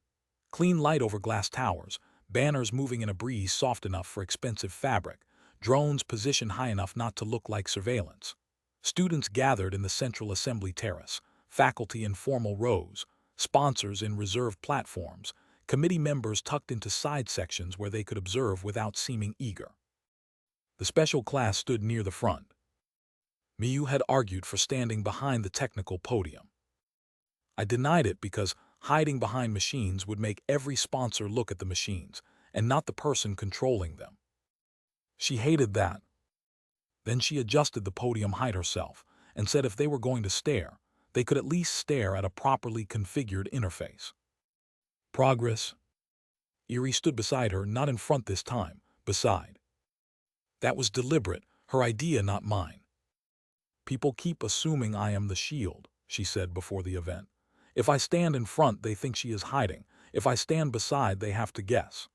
Clean light over glass towers, banners moving in a breeze soft enough for expensive fabric, drones positioned high enough not to look like surveillance. Students gathered in the central assembly terrace, faculty in formal rows, sponsors in reserved platforms, committee members tucked into side sections where they could observe without seeming eager. The special class stood near the front. Miyu had argued for standing behind the technical podium. I denied it because hiding behind machines would make every sponsor look at the machines, and not the person controlling them. She hated that. Then she adjusted the podium height herself, and said if they were going to stare, they could at least stare at a properly configured interface. Progress. Eri stood beside her, not in front this time, beside. That was deliberate, her idea, not mine. People keep assuming I am the shield, she said before the event. If I stand in front, they think she is hiding. If I stand beside, they have to guess.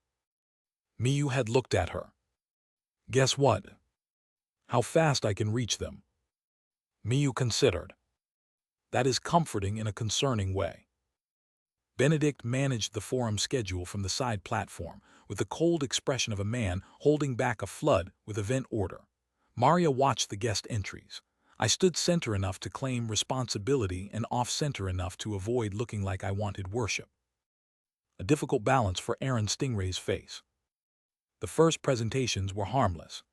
Miyu had looked at her. Guess what? How fast I can reach them. Miyu considered. That is comforting in a concerning way. Benedict managed the forum schedule from the side platform, with the cold expression of a man holding back a flood with event order. Maria watched the guest entries. I stood center enough to claim responsibility and off-center enough to avoid looking like I wanted worship. A difficult balance for Aaron Stingray's face. The first presentations were harmless.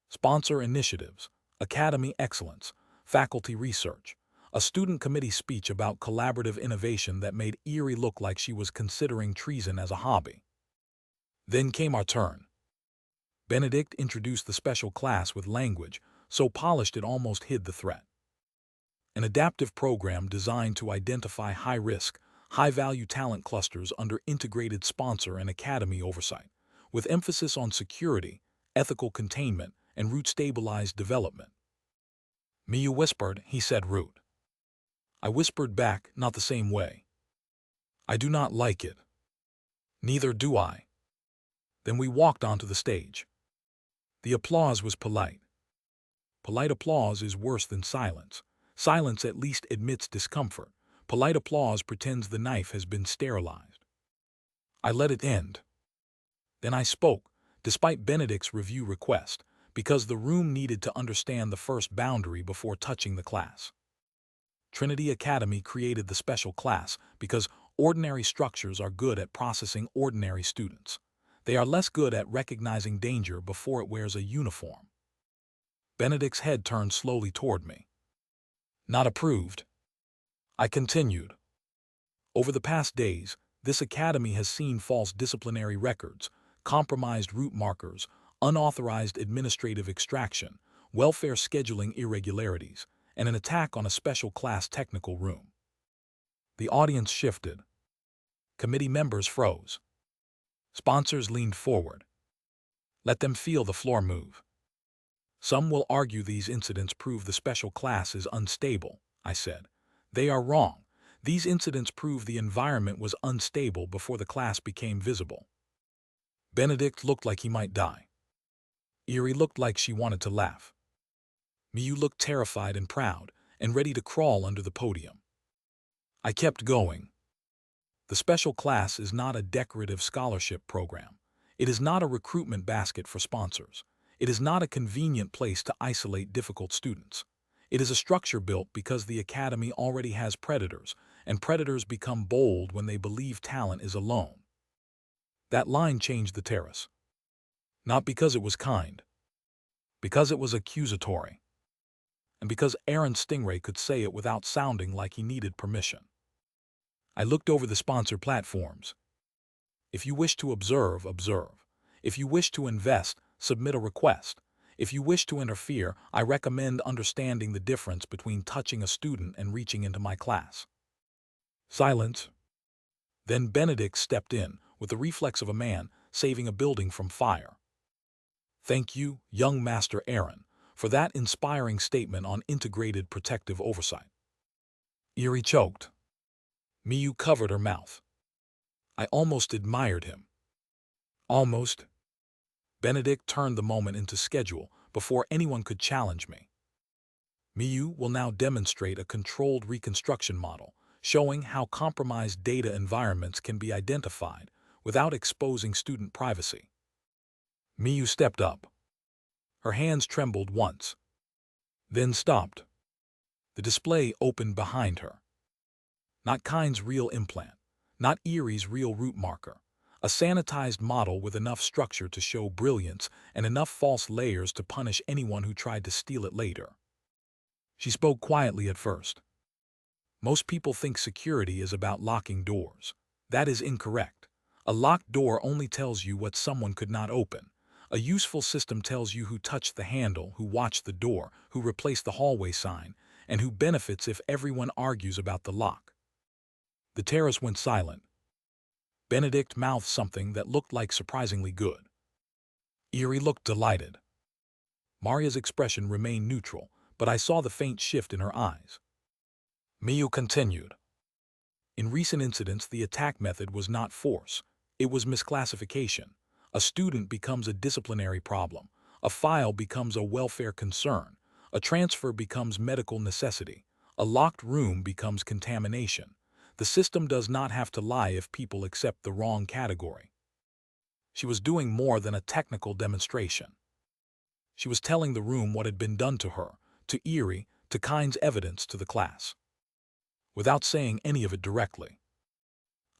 Sponsor initiatives, academy excellence, faculty research, a student committee speech about collaborative innovation that made Eri look like she was considering treason as a hobby. Then came our turn. Benedict introduced the special class with language so polished it almost hid the threat. An adaptive program designed to identify high-risk, high-value talent clusters under integrated sponsor and academy oversight, with emphasis on security, ethical containment, and root-stabilized development. Miyu whispered, he said root. I whispered back, not the same way. I do not like it. Neither do I. Then we walked onto the stage. The applause was polite. Polite applause is worse than silence. Silence at least admits discomfort. Polite applause pretends the knife has been sterilized. I let it end. Then I spoke, despite Benedict's review request, because the room needed to understand the first boundary before touching the class. Trinity Academy created the special class because ordinary structures are good at processing ordinary students. They are less good at recognizing danger before it wears a uniform. Benedict's head turned slowly toward me. Not approved. I continued. Over the past days, this academy has seen false disciplinary records, compromised route markers, unauthorized administrative extraction, welfare scheduling irregularities, and an attack on a special class technical room. The audience shifted. Committee members froze. Sponsors leaned forward. Let them feel the floor move. Some will argue these incidents prove the special class is unstable, I said. They are wrong. These incidents prove the environment was unstable before the class became visible. Benedict looked like he might die. Eerie looked like she wanted to laugh. Miyu looked terrified and proud, and ready to crawl under the podium. I kept going. The special class is not a decorative scholarship program. It is not a recruitment basket for sponsors. It is not a convenient place to isolate difficult students. It is a structure built because the academy already has predators, and predators become bold when they believe talent is alone. That line changed the terrace. Not because it was kind, because it was accusatory, and because Aaron Stingray could say it without sounding like he needed permission. I looked over the sponsor platforms. If you wish to observe, observe. If you wish to invest, submit a request. If you wish to interfere, I recommend understanding the difference between touching a student and reaching into my class. Silence. Then Benedict stepped in, with the reflex of a man saving a building from fire. Thank you, young Master Aaron, for that inspiring statement on integrated protective oversight. Eerie choked. Miyu covered her mouth. I almost admired him. Almost. Benedict turned the moment into schedule before anyone could challenge me. Miyu will now demonstrate a controlled reconstruction model, showing how compromised data environments can be identified without exposing student privacy. Miyu stepped up. Her hands trembled once, then stopped. The display opened behind her. Not Kind's real implant, not Erie's real root marker. A sanitized model with enough structure to show brilliance and enough false layers to punish anyone who tried to steal it later. She spoke quietly at first. Most people think security is about locking doors. That is incorrect. A locked door only tells you what someone could not open. A useful system tells you who touched the handle, who watched the door, who replaced the hallway sign, and who benefits if everyone argues about the lock. The terrace went silent. Benedict mouthed something that looked like surprisingly good. Eerie looked delighted. Maria's expression remained neutral, but I saw the faint shift in her eyes. Miyu continued. In recent incidents, the attack method was not force. It was misclassification. A student becomes a disciplinary problem. A file becomes a welfare concern. A transfer becomes medical necessity. A locked room becomes contamination. The system does not have to lie if people accept the wrong category. She was doing more than a technical demonstration. She was telling the room what had been done to her, to Eerie, to Kind's evidence to the class. Without saying any of it directly.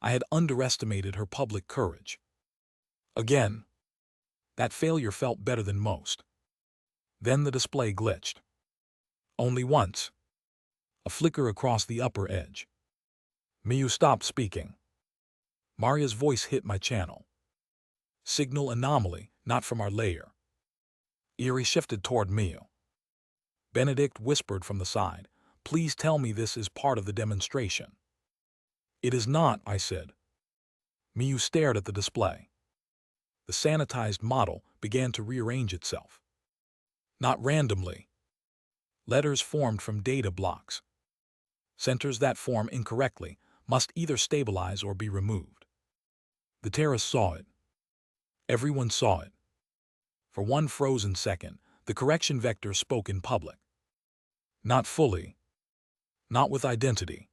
I had underestimated her public courage. Again, that failure felt better than most. Then the display glitched. Only once. A flicker across the upper edge. Miyu stopped speaking. Maria's voice hit my channel. Signal anomaly, not from our layer. Eerie shifted toward Miyu. Benedict whispered from the side, "Please tell me this is part of the demonstration." "It is not," I said. Miyu stared at the display. The sanitized model began to rearrange itself. Not randomly. Letters formed from data blocks. Centers that form incorrectly must either stabilize or be removed. The terrace saw it. Everyone saw it. For one frozen second, the correction vector spoke in public. Not fully. Not with identity.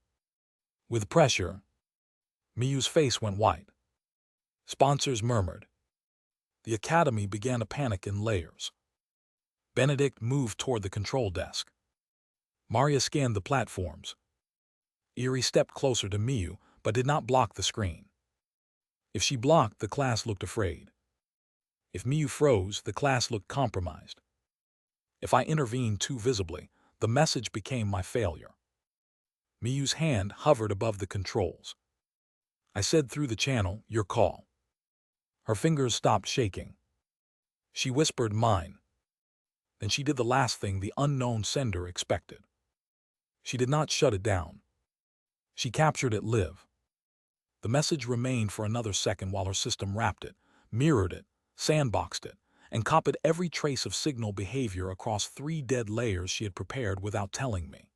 With pressure. Miyu's face went white. Sponsors murmured. The academy began to panic in layers. Benedict moved toward the control desk. Maria scanned the platforms. Eerie stepped closer to Miyu, but did not block the screen. If she blocked, the class looked afraid. If Miyu froze, the class looked compromised. If I intervened too visibly, the message became my failure. Miyu's hand hovered above the controls. I said through the channel, "Your call." Her fingers stopped shaking. She whispered, "Mine." Then she did the last thing the unknown sender expected. She did not shut it down. She captured it live. The message remained for another second while her system wrapped it, mirrored it, sandboxed it, and copied every trace of signal behavior across 3 dead layers she had prepared without telling me.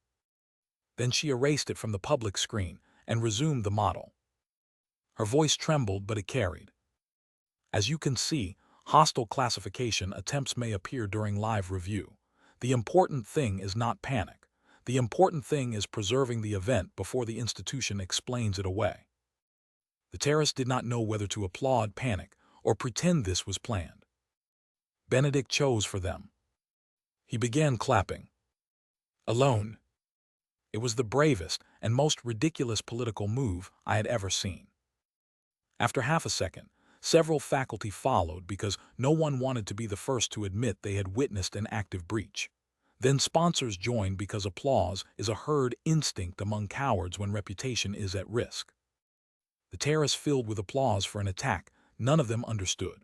Then she erased it from the public screen, and resumed the model. Her voice trembled, but it carried. As you can see, hostile classification attempts may appear during live review. The important thing is not panic. The important thing is preserving the event before the institution explains it away. The terrorists did not know whether to applaud panic or pretend this was planned. Benedict chose for them. He began clapping. Alone. It was the bravest and most ridiculous political move I had ever seen. After half a second, several faculty followed because no one wanted to be the first to admit they had witnessed an active breach. Then sponsors joined because applause is a herd instinct among cowards when reputation is at risk. The terrace filled with applause for an attack none of them understood.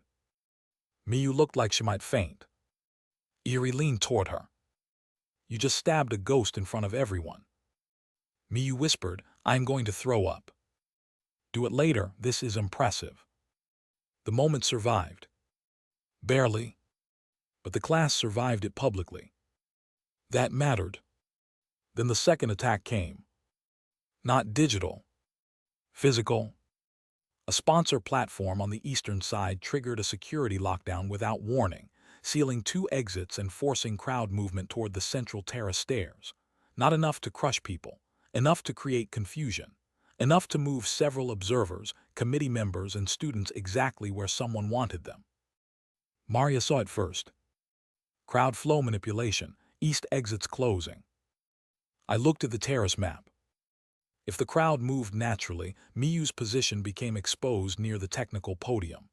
Miyu looked like she might faint. Eerie leaned toward her. You just stabbed a ghost in front of everyone. Miyu whispered, I'm going to throw up. Do it later, this is impressive. The moment survived. Barely. But the class survived it publicly. That mattered. Then the second attack came. Not digital. Physical. A sponsor platform on the eastern side triggered a security lockdown without warning, sealing 2 exits and forcing crowd movement toward the central terrace stairs. Not enough to crush people, enough to create confusion, enough to move several observers, committee members, and students exactly where someone wanted them. Maria saw it first. Crowd flow manipulation, east exits closing. I looked at the terrace map. If the crowd moved naturally, Miyu's position became exposed near the technical podium.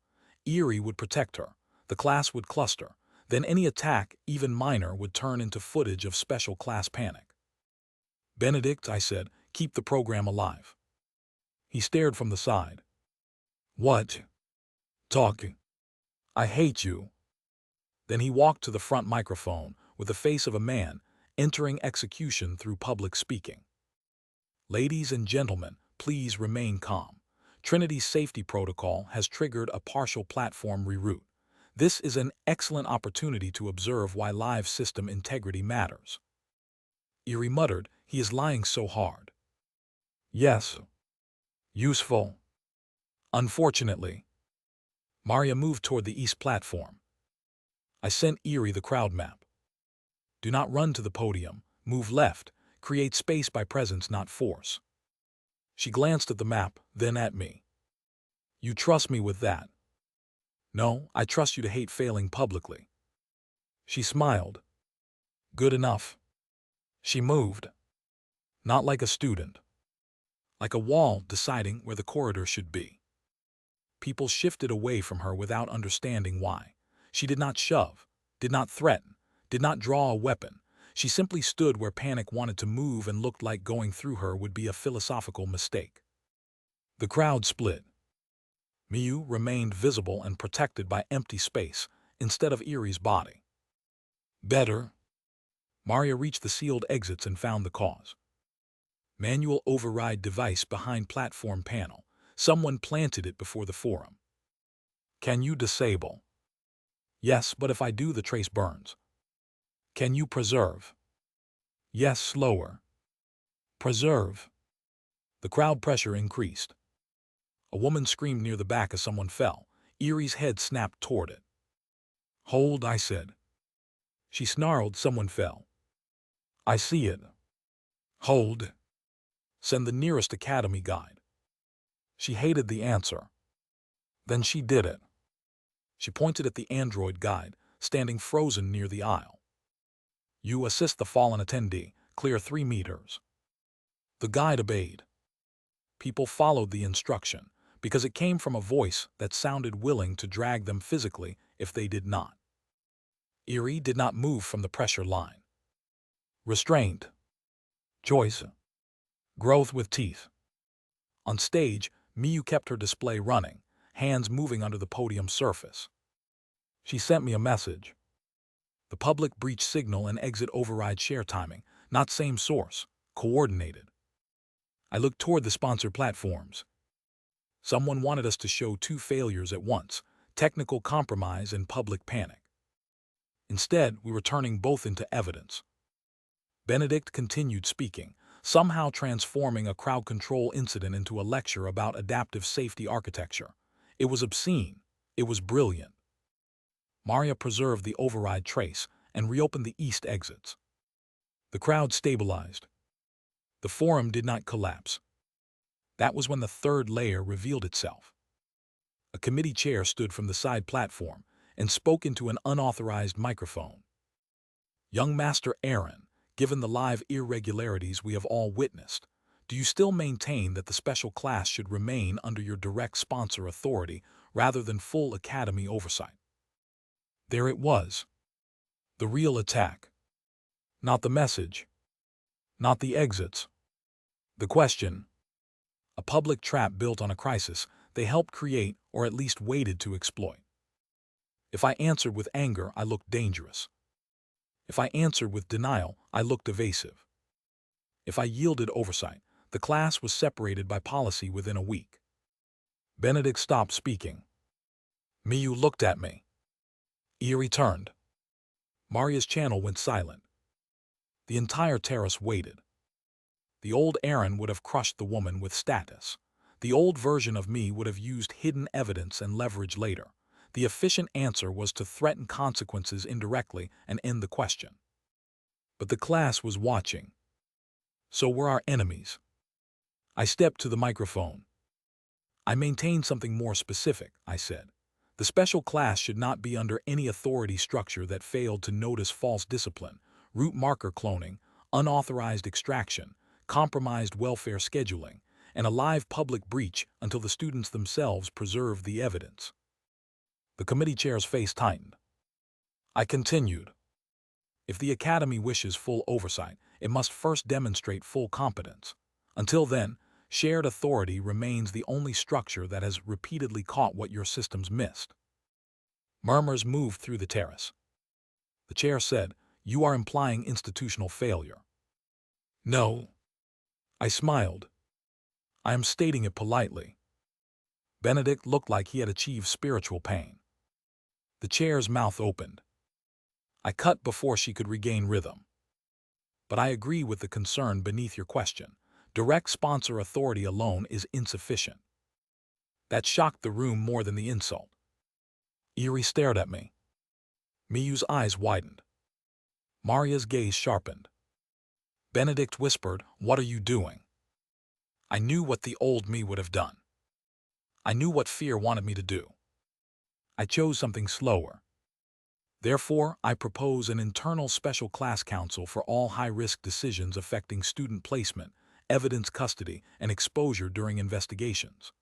Eerie would protect her. The class would cluster. Then any attack, even minor, would turn into footage of special class panic. Benedict, I said, keep the program alive. He stared from the side. What? Talking. I hate you. Then he walked to the front microphone with the face of a man entering execution through public speaking. Ladies and gentlemen, please remain calm. Trinity's safety protocol has triggered a partial platform reroute. This is an excellent opportunity to observe why live system integrity matters. Eerie muttered, he is lying so hard. Yes. Useful. Unfortunately. Maria moved toward the east platform. I sent Eerie the crowd map. Do not run to the podium. Move left. Create space by presence, not force. She glanced at the map, then at me. You trust me with that? No, I trust you to hate failing publicly. She smiled. Good enough. She moved. Not like a student. Like a wall deciding where the corridor should be. People shifted away from her without understanding why. She did not shove, did not threaten, did not draw a weapon. She simply stood where panic wanted to move and looked like going through her would be a philosophical mistake. The crowd split. Miyu remained visible and protected by empty space instead of Eerie's body. Better. Maria reached the sealed exits and found the cause. Manual override device behind platform panel. Someone planted it before the forum. Can you disable? Yes, but if I do, the trace burns. Can you preserve? Yes, slower. Preserve. The crowd pressure increased. A woman screamed near the back as someone fell. Eerie's head snapped toward it. Hold, I said. She snarled, someone fell. I see it. Hold. Send the nearest academy guide. She hated the answer. Then she did it. She pointed at the android guide, standing frozen near the aisle. You assist the fallen attendee, clear 3 meters. The guide obeyed. People followed the instruction, because it came from a voice that sounded willing to drag them physically if they did not. Eerie did not move from the pressure line. Restraint. Choice. Growth with teeth. On stage, Miyu kept her display running, hands moving under the podium surface. She sent me a message. The public breach signal and exit override share timing, not same source, coordinated. I looked toward the sponsor platforms. Someone wanted us to show 2 failures at once, technical compromise and public panic. Instead, we were turning both into evidence. Benedict continued speaking. somehow transforming a crowd control incident into a lecture about adaptive safety architecture. It was obscene. It was brilliant. Maria preserved the override trace and reopened the east exits. The crowd stabilized. The forum did not collapse. That was when the third layer revealed itself. A committee chair stood from the side platform and spoke into an unauthorized microphone. Young Master Aaron, given the live irregularities we have all witnessed, do you still maintain that the special class should remain under your direct sponsor authority rather than full academy oversight? There it was. The real attack. Not the message. Not the exits. The question. A public trap built on a crisis they helped create or at least waited to exploit. If I answered with anger, I looked dangerous. If I answered with denial, I looked evasive. If I yielded oversight, the class was separated by policy within a week. Benedict stopped speaking. Miyu looked at me. Eerie turned. Maria's channel went silent. The entire terrace waited. The old Aaron would have crushed the woman with status. The old version of me would have used hidden evidence and leverage later. The efficient answer was to threaten consequences indirectly and end the question. But the class was watching. So were our enemies. I stepped to the microphone. I maintain something more specific, I said. The special class should not be under any authority structure that failed to notice false discipline, root marker cloning, unauthorized extraction, compromised welfare scheduling, and a live public breach until the students themselves preserved the evidence. The committee chair's face tightened. I continued. If the academy wishes full oversight, it must first demonstrate full competence. Until then, shared authority remains the only structure that has repeatedly caught what your systems missed. Murmurs moved through the terrace. The chair said, "You are implying institutional failure." No. I smiled. I am stating it politely. Benedict looked like he had achieved spiritual pain. The chair's mouth opened. I cut before she could regain rhythm. But I agree with the concern beneath your question. Direct sponsor authority alone is insufficient. That shocked the room more than the insult. Eerie stared at me. Miyu's eyes widened. Maria's gaze sharpened. Benedict whispered, "What are you doing?" I knew what the old me would have done. I knew what fear wanted me to do. I chose something slower. Therefore, I propose an internal special class council for all high-risk decisions affecting student placement, evidence custody, and exposure during investigations.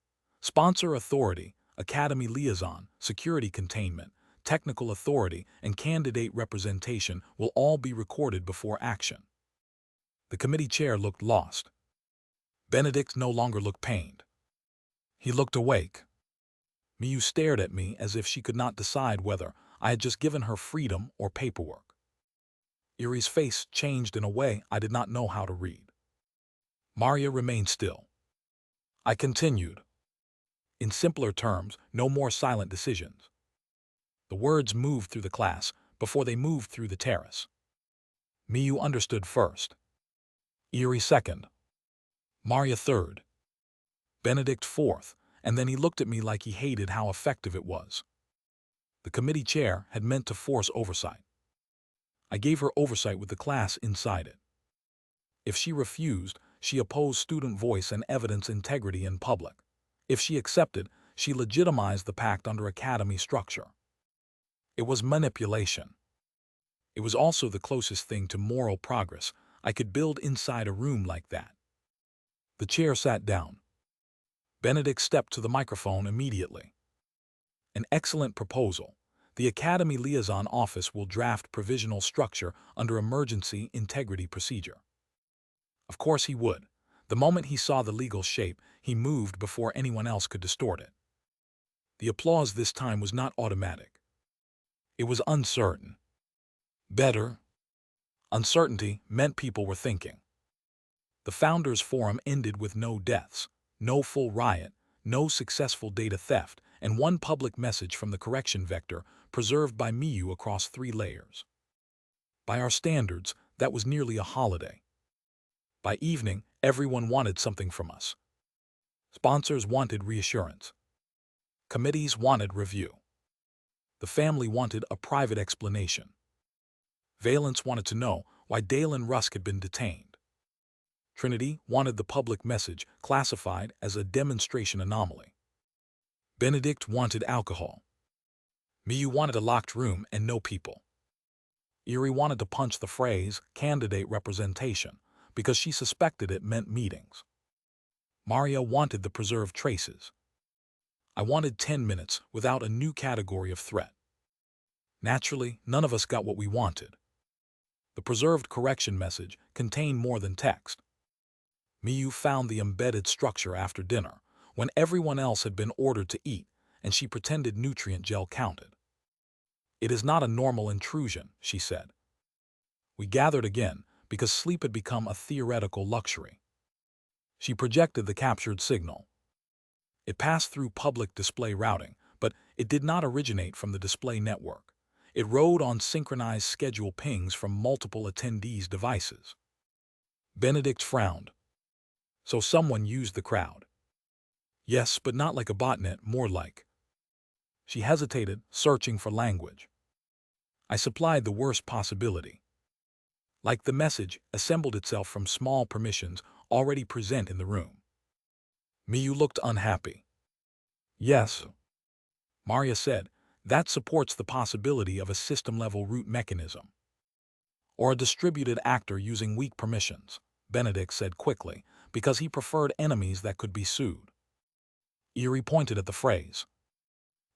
Sponsor authority, academy liaison, security containment, technical authority, and candidate representation will all be recorded before action. The committee chair looked lost. Benedict no longer looked pained. He looked awake. Miyu stared at me as if she could not decide whether I had just given her freedom or paperwork. Erie's face changed in a way I did not know how to read. Maria remained still. I continued. In simpler terms, no more silent decisions. The words moved through the class before they moved through the terrace. Miyu understood first. Erie second. Maria third. Benedict fourth, and then he looked at me like he hated how effective it was. The committee chair had meant to force oversight. I gave her oversight with the class inside it. If she refused, she opposed student voice and evidence integrity in public. If she accepted, she legitimized the pact under academy structure. It was manipulation. It was also the closest thing to moral progress I could build inside a room like that. The chair sat down. Benedict stepped to the microphone immediately. An excellent proposal. The Academy Liaison Office will draft provisional structure under emergency integrity procedure. Of course he would. The moment he saw the legal shape, he moved before anyone else could distort it. The applause this time was not automatic. It was uncertain. Better. Uncertainty meant people were thinking. The Founders Forum ended with no deaths, no full riot, no successful data theft, and one public message from the correction vector preserved by Miyu across 3 layers. By our standards, that was nearly a holiday. By evening, everyone wanted something from us. Sponsors wanted reassurance. Committees wanted review. The family wanted a private explanation. Valence wanted to know why Dalen Rusk had been detained. Trinity wanted the public message classified as a demonstration anomaly. Benedict wanted alcohol. Miyu wanted a locked room and no people. Erie wanted to punch the phrase candidate representation because she suspected it meant meetings. Maria wanted the preserved traces. I wanted 10 minutes without a new category of threat. Naturally, none of us got what we wanted. The preserved correction message contained more than text. Miyu found the embedded structure after dinner, when everyone else had been ordered to eat, and she pretended nutrient gel counted. It is not a normal intrusion, she said. We gathered again because sleep had become a theoretical luxury. She projected the captured signal. It passed through public display routing, but it did not originate from the display network. It rode on synchronized schedule pings from multiple attendees' devices. Benedict frowned. So someone used the crowd. Yes, but not like a botnet, more like. She hesitated, searching for language. I supplied the worst possibility. Like the message assembled itself from small permissions already present in the room. Miyu looked unhappy. Yes, Maria said, that supports the possibility of a system-level root mechanism. Or a distributed actor using weak permissions, Benedict said quickly, because he preferred enemies that could be sued. Erie pointed at the phrase.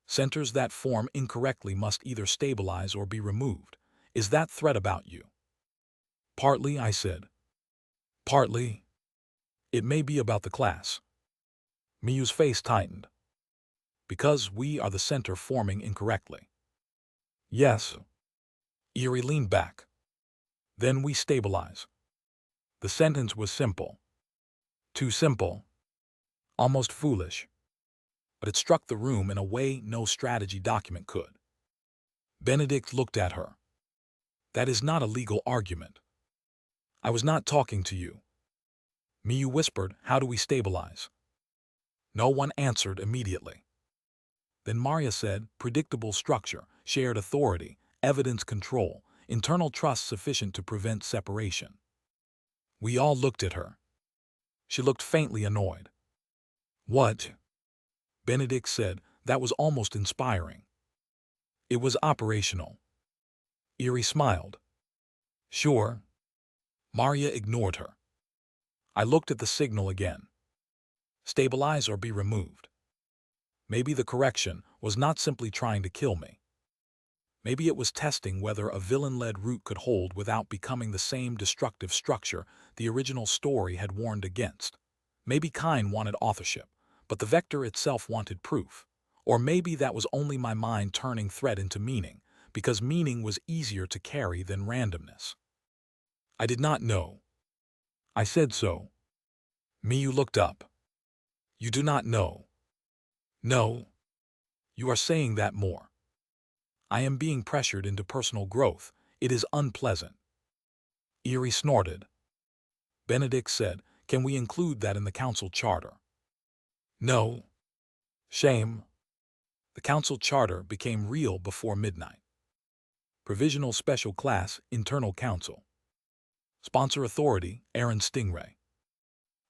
Centers that form incorrectly must either stabilize or be removed. Is that threat about you? Partly, I said. Partly. It may be about the class. Miyu's face tightened. Because we are the center forming incorrectly. Yes. Erie leaned back. Then we stabilize. The sentence was simple. Too simple. Almost foolish. But it struck the room in a way no strategy document could. Benedict looked at her. That is not a legal argument. I was not talking to you. Miyu whispered, how do we stabilize? No one answered immediately. Then Maria said, predictable structure, shared authority, evidence control, internal trust sufficient to prevent separation. We all looked at her. She looked faintly annoyed. What? Benedict said, that was almost inspiring. It was operational. Erie smiled. Sure. Maria ignored her. I looked at the signal again. Stabilize or be removed. Maybe the correction was not simply trying to kill me. Maybe it was testing whether a villain-led root could hold without becoming the same destructive structure the original story had warned against. Maybe Kine wanted authorship, but the vector itself wanted proof. Or maybe that was only my mind turning threat into meaning, because meaning was easier to carry than randomness. I did not know. I said so. Miyu looked up. You do not know. No. You are saying that more. I am being pressured into personal growth. It is unpleasant. Erie snorted. Benedict said, can we include that in the council charter? No. Shame. The council charter became real before midnight. Provisional Special Class, Internal Council. Sponsor Authority, Aaron Stingray.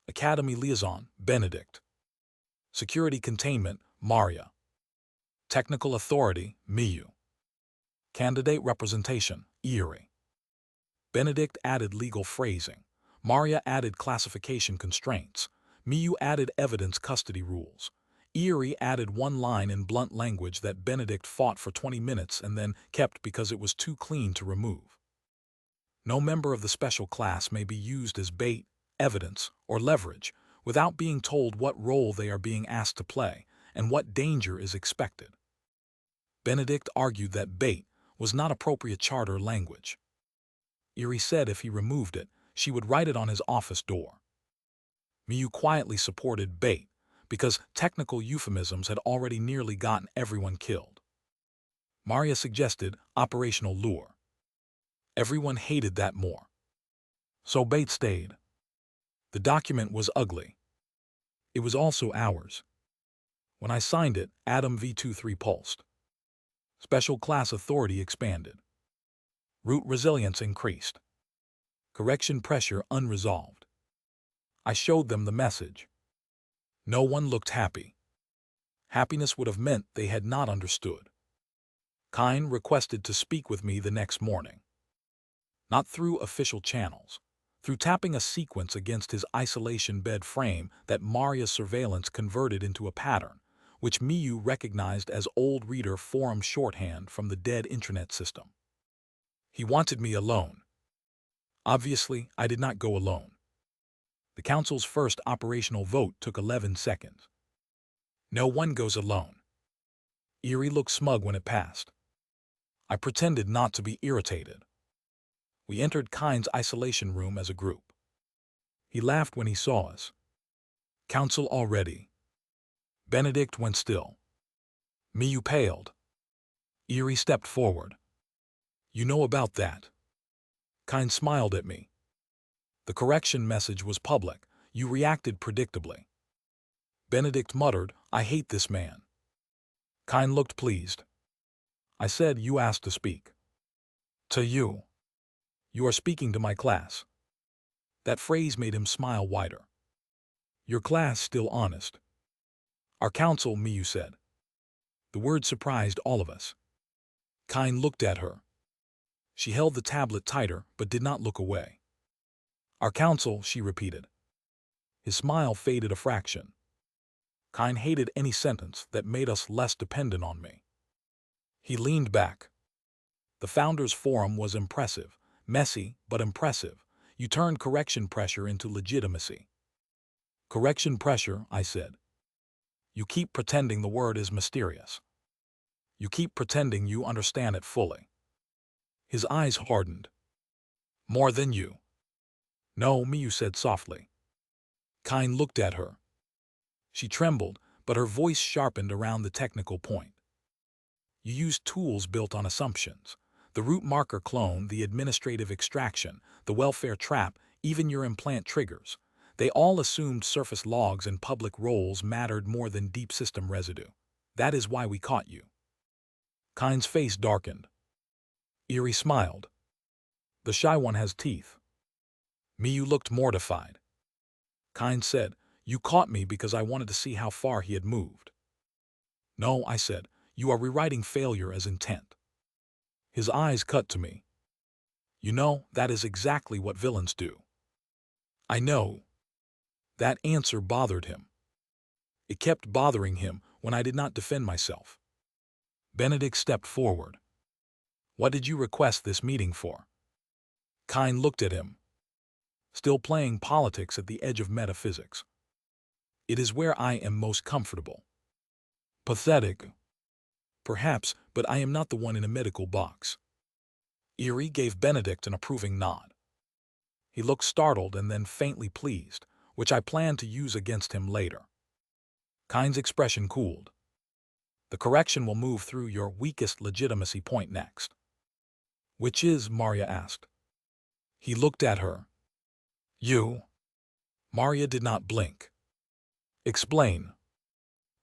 Academy Liaison, Benedict. Security Containment, Maria. Technical Authority, Miyu. Candidate Representation, Erie. Benedict added legal phrasing. Maria added classification constraints. Miyu added evidence custody rules. Erie added one line in blunt language that Benedict fought for 20 minutes and then kept because it was too clean to remove. No member of the special class may be used as bait, evidence, or leverage without being told what role they are being asked to play and what danger is expected. Benedict argued that bait was not appropriate charter language. Erie said if he removed it, she would write it on his office door. Miyu quietly supported bait because technical euphemisms had already nearly gotten everyone killed. Maria suggested operational lure. Everyone hated that more. So bait stayed. The document was ugly. It was also ours. When I signed it, Adam V23 pulsed. Special class authority expanded. Root resilience increased. Correction pressure unresolved. I showed them the message. No one looked happy. Happiness would have meant they had not understood. Kine requested to speak with me the next morning. Not through official channels, through tapping a sequence against his isolation bed frame that Maria's surveillance converted into a pattern, which Miyu recognized as old reader forum shorthand from the dead intranet system. He wanted me alone. Obviously, I did not go alone. The council's first operational vote took 11 seconds. No one goes alone. Eerie looked smug when it passed. I pretended not to be irritated. We entered Kine's isolation room as a group. He laughed when he saw us. Council already. Benedict went still. Miyu paled. Eerie stepped forward. You know about that. Kine smiled at me. The correction message was public. You reacted predictably. Benedict muttered, I hate this man. Kine looked pleased. I said, you asked to speak. To you. You are speaking to my class. That phrase made him smile wider. Your class still honest. Our council, Miyu said. The word surprised all of us. Kine looked at her. She held the tablet tighter, but did not look away. Our council, she repeated. His smile faded a fraction. Kine hated any sentence that made us less dependent on me. He leaned back. The Founders Forum was impressive, messy, but impressive. You turned correction pressure into legitimacy. Correction pressure, I said. You keep pretending the word is mysterious. You keep pretending you understand it fully. His eyes hardened. More than you. No, Miyu said softly. Kine looked at her. She trembled, but her voice sharpened around the technical point. You use tools built on assumptions. The root marker clone, the administrative extraction, the welfare trap, even your implant triggers. They all assumed surface logs and public roles mattered more than deep system residue. That is why we caught you. Kine's face darkened. Eerie smiled. The shy one has teeth. Miyu looked mortified. Kine said, you caught me because I wanted to see how far he had moved. No, I said, you are rewriting failure as intent. His eyes cut to me. You know, that is exactly what villains do. I know. That answer bothered him. It kept bothering him when I did not defend myself. Benedict stepped forward. What did you request this meeting for? Kine looked at him. Still playing politics at the edge of metaphysics. It is where I am most comfortable. Pathetic. Perhaps, but I am not the one in a medical box. Eerie gave Benedict an approving nod. He looked startled and then faintly pleased, which I planned to use against him later. Kine's expression cooled. The correction will move through your weakest legitimacy point next. Which is, Maria asked. He looked at her. You. Maria did not blink. Explain.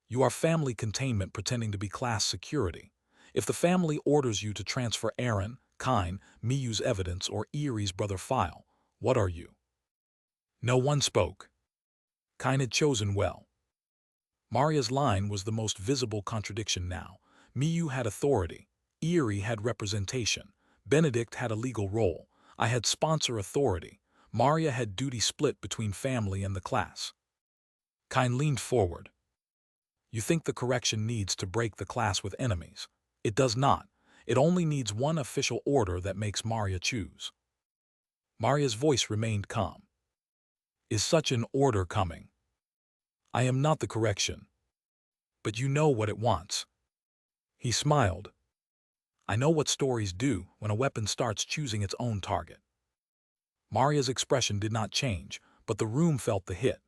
You are family containment pretending to be class security. If the family orders you to transfer Aaron, Kine, Miyu's evidence, or Eerie's brother file, what are you? No one spoke. Kine had chosen well. Maria's line was the most visible contradiction now. Miyu had authority. Eerie had representation. Benedict had a legal role. I had sponsor authority. Maria had duty split between family and the class. Kine leaned forward. You think the correction needs to break the class with enemies. It does not. It only needs one official order that makes Maria choose. Maria's voice remained calm. Is such an order coming? I am not the correction. But you know what it wants. He smiled. I know what stories do when a weapon starts choosing its own target. Maria's expression did not change, but the room felt the hit.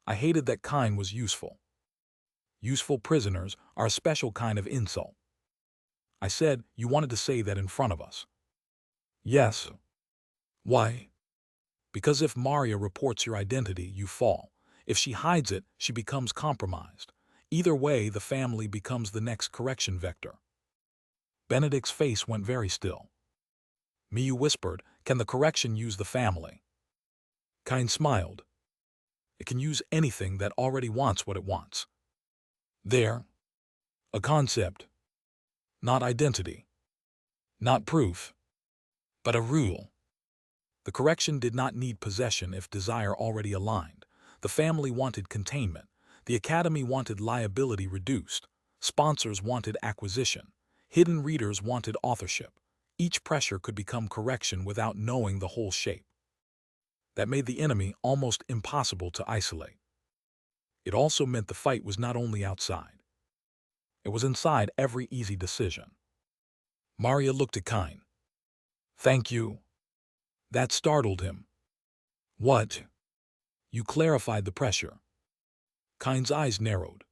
I hated that Kine was useful. Useful prisoners are a special kind of insult. I said, you wanted to say that in front of us. Yes. Why? Because if Maria reports your identity, you fall. If she hides it, she becomes compromised. Either way, the family becomes the next correction vector. Benedict's face went very still. Miyu whispered, "Can the correction use the family?" Kine smiled. "It can use anything that already wants what it wants." There. A concept. Not identity. Not proof. But a rule. The correction did not need possession if desire already aligned. The family wanted containment. The academy wanted liability reduced. Sponsors wanted acquisition. Hidden readers wanted authorship. Each pressure could become correction without knowing the whole shape. That made the enemy almost impossible to isolate. It also meant the fight was not only outside. It was inside every easy decision. Maria looked at Kine. "Thank you." That startled him. "What?" "You clarified the pressure." Kine's eyes narrowed.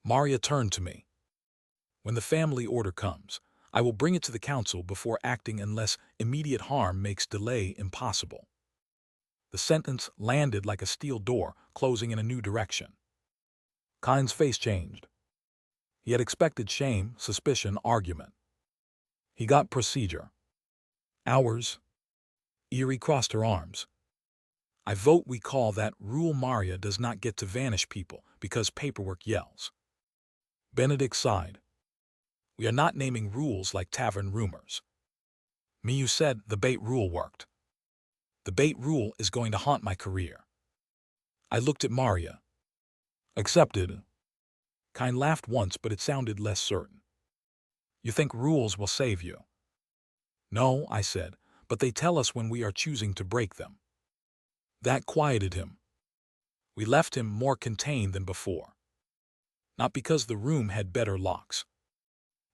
Maria turned to me. "When the family order comes, I will bring it to the council before acting unless immediate harm makes delay impossible." The sentence landed like a steel door closing in a new direction. Kine's face changed. He had expected shame, suspicion, argument. He got procedure. "Ours?" Eerie crossed her arms. "I vote we call that rule. Maria does not get to vanish people because paperwork yells." Benedict sighed. "We are not naming rules like tavern rumors." Miyu said the bait rule worked. "The bait rule is going to haunt my career." I looked at Maria. "Accepted." Kine laughed once, but it sounded less certain. "You think rules will save you?" "No," I said, "but they tell us when we are choosing to break them." That quieted him. We left him more contained than before. Not because the room had better locks.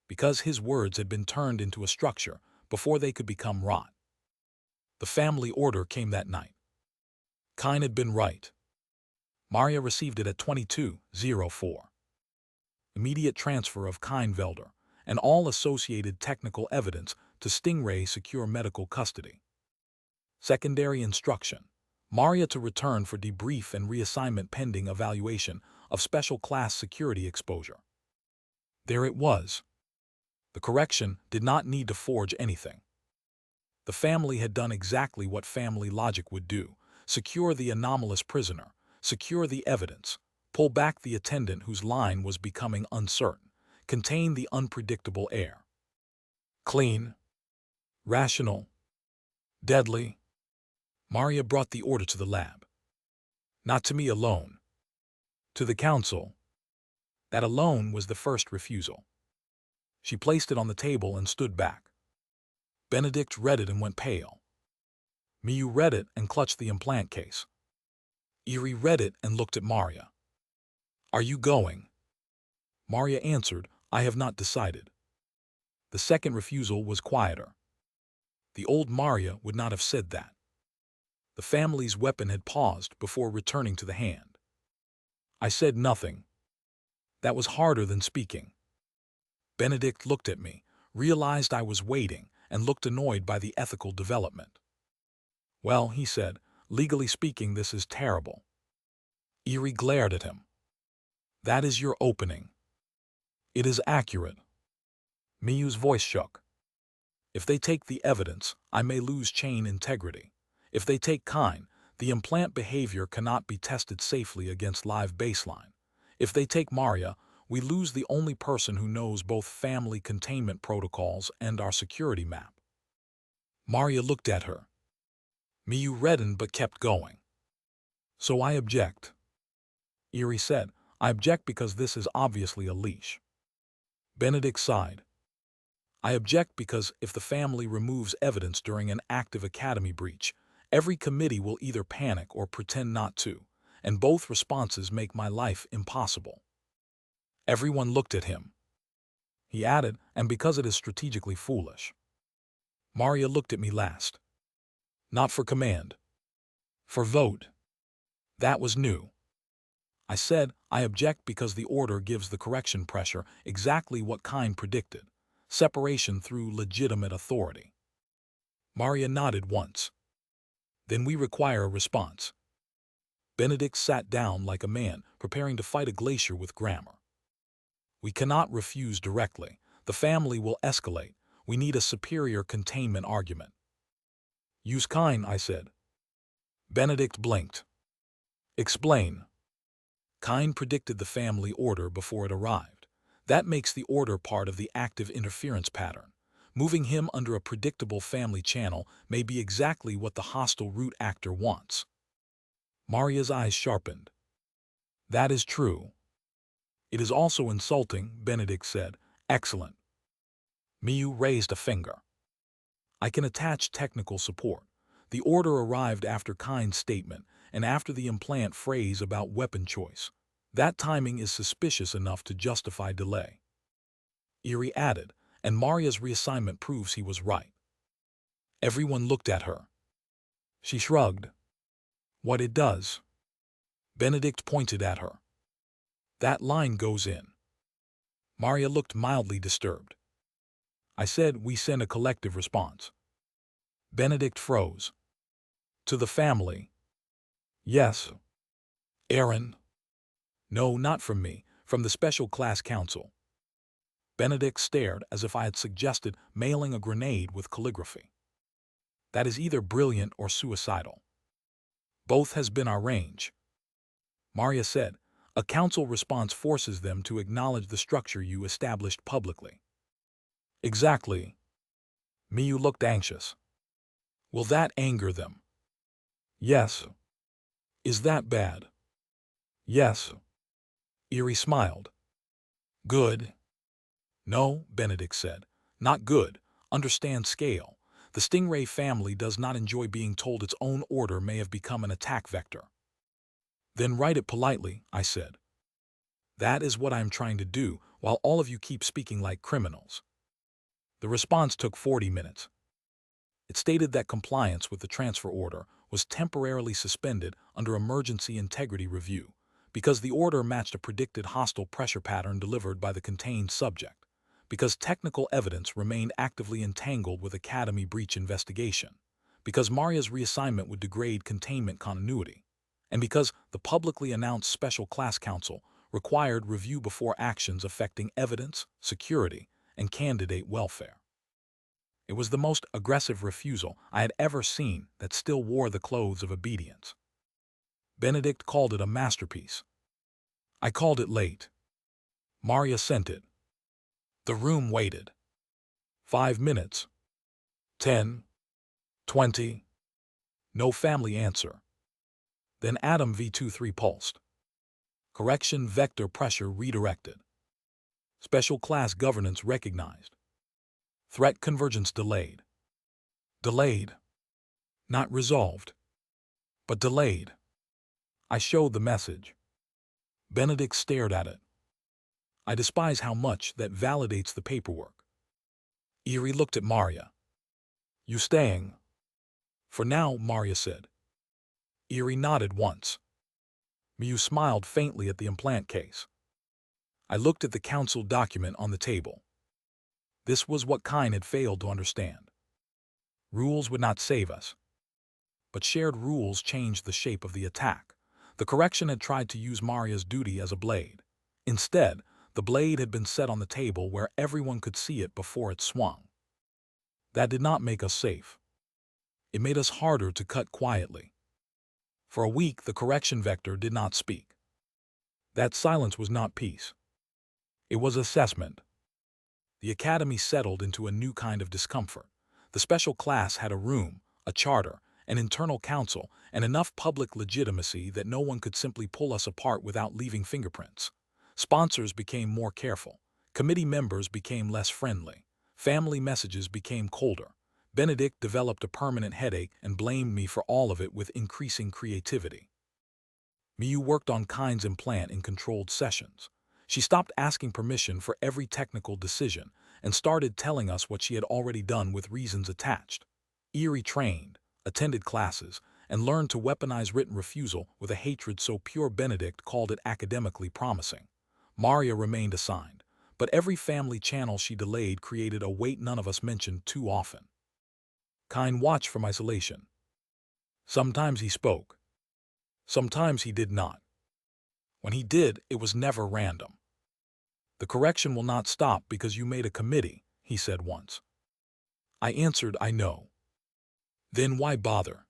Because his words had been turned into a structure before they could become rot. The family order came that night. Kine had been right. Maria received it at 22:04. Immediate transfer of Kinevelder and all associated technical evidence to Stingray Secure Medical Custody. Secondary instruction. Maria to return for debrief and reassignment pending evaluation of special class security exposure. There it was. The correction did not need to forge anything. The family had done exactly what family logic would do: secure the anomalous prisoner, secure the evidence, pull back the attendant whose line was becoming uncertain, contain the unpredictable heir. Clean. Rational. Deadly. Maria brought the order to the lab. Not to me alone. To the council. That alone was the first refusal. She placed it on the table and stood back. Benedict read it and went pale. Miyu read it and clutched the implant case. Eerie read it and looked at Maria. "Are you going?" Maria answered, "I have not decided." The second refusal was quieter. The old Maria would not have said that. The family's weapon had paused before returning to the hand. I said nothing. That was harder than speaking. Benedict looked at me, realized I was waiting, and looked annoyed by the ethical development. "Well," he said, "legally speaking, this is terrible." Eerie glared at him. "That is your opening." "It is accurate." Miyu's voice shook. "If they take the evidence, I may lose chain integrity. If they take Kine, the implant behavior cannot be tested safely against live baseline. If they take Maria, we lose the only person who knows both family containment protocols and our security map." Maria looked at her. Miyu reddened but kept going. "So I object." Eerie said, "I object because this is obviously a leash." Benedict sighed. "I object because if the family removes evidence during an active academy breach, every committee will either panic or pretend not to, and both responses make my life impossible." Everyone looked at him. He added, "And because it is strategically foolish." Maria looked at me last. "Not for command. For vote." That was new. I said, "I object because the order gives the correction pressure exactly what Kine predicted: separation through legitimate authority." Maria nodded once. Then we require a response. Benedict sat down like a man preparing to fight a glacier with grammar. We cannot refuse directly. The family will escalate. We need a superior containment argument. Use kind, I said. Benedict blinked. Explain. Kind predicted the family order before it arrived. That makes the order part of the active interference pattern. Moving him under a predictable family channel may be exactly what the hostile root actor wants. Maria's eyes sharpened. That is true. It is also insulting, Benedict said. Excellent. Miyu raised a finger. I can attach technical support. The order arrived after Kind's statement and after the implant phrase about weapon choice. That timing is suspicious enough to justify delay. Erie added, and Maria's reassignment proves he was right. Everyone looked at her. She shrugged. What it does? Benedict pointed at her. That line goes in. Maria looked mildly disturbed. I said we send a collective response. Benedict froze. To the family? Yes. Aaron? No, not from me, from the Special Class Council. Benedict stared as if I had suggested mailing a grenade with calligraphy. That is either brilliant or suicidal. Both has been our range. Maria said, a council response forces them to acknowledge the structure you established publicly. Exactly. Miyu looked anxious. Will that anger them? Yes. Is that bad? Yes. Erie smiled. Good. No, Benedict said. Not good. Understand scale. The Stingray family does not enjoy being told its own order may have become an attack vector. Then write it politely, I said. That is what I am trying to do, while all of you keep speaking like criminals. The response took 40 minutes. It stated that compliance with the transfer order was temporarily suspended under emergency integrity review because the order matched a predicted hostile pressure pattern delivered by the contained subject, because technical evidence remained actively entangled with Academy breach investigation, because Maria's reassignment would degrade containment continuity, and because the publicly announced Special Class Council required review before actions affecting evidence, security, and candidate welfare. It was the most aggressive refusal I had ever seen that still wore the clothes of obedience. Benedict called it a masterpiece. I called it late. Maria sent it. The room waited. 5 minutes. 10. 20. No family answer. Then Atom V23 pulsed. Correction vector pressure redirected. Special class governance recognized. Threat convergence delayed. Delayed. Not resolved. But delayed. I showed the message. Benedict stared at it. I despise how much that validates the paperwork. Erie looked at Maria. You staying? For now, Maria said. Erie nodded once. Miyu smiled faintly at the implant case. I looked at the council document on the table. This was what Kine had failed to understand. Rules would not save us. But shared rules changed the shape of the attack. The correction had tried to use Maria's duty as a blade. Instead, the blade had been set on the table where everyone could see it before it swung. That did not make us safe. It made us harder to cut quietly. For a week, the correction vector did not speak. That silence was not peace. It was assessment. The Academy settled into a new kind of discomfort. The special class had a room, a charter, an internal council, and enough public legitimacy that no one could simply pull us apart without leaving fingerprints. Sponsors became more careful. Committee members became less friendly. Family messages became colder. Benedict developed a permanent headache and blamed me for all of it with increasing creativity. Miyu worked on Kine's implant in controlled sessions. She stopped asking permission for every technical decision and started telling us what she had already done with reasons attached. Erie trained, attended classes, and learned to weaponize written refusal with a hatred so pure Benedict called it academically promising. Maria remained assigned, but every family channel she delayed created a weight none of us mentioned too often. Kine watched from isolation. Sometimes he spoke. Sometimes he did not. When he did, it was never random. "The correction will not stop because you made a committee," he said once. I answered, "I know." "Then why bother?"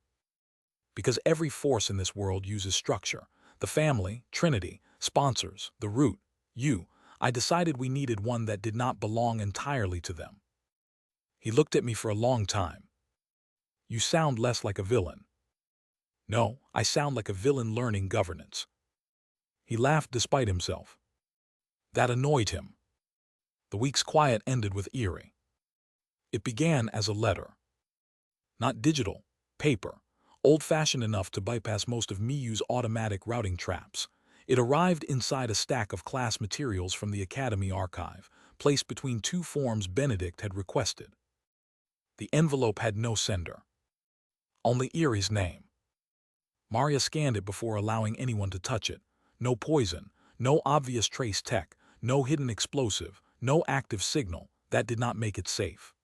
"Because every force in this world uses structure. The family, Trinity, sponsors, the root, you. I decided we needed one that did not belong entirely to them." He looked at me for a long time. "You sound less like a villain." "No, I sound like a villain learning governance." He laughed despite himself. That annoyed him. The week's quiet ended with Erie. It began as a letter. Not digital, paper, old-fashioned enough to bypass most of MIU's automatic routing traps. It arrived inside a stack of class materials from the Academy archive, placed between two forms Benedict had requested. The envelope had no sender. Only Erie's name. Maria scanned it before allowing anyone to touch it. No poison, no obvious trace tech, no hidden explosive, no active signal. That did not make it safe.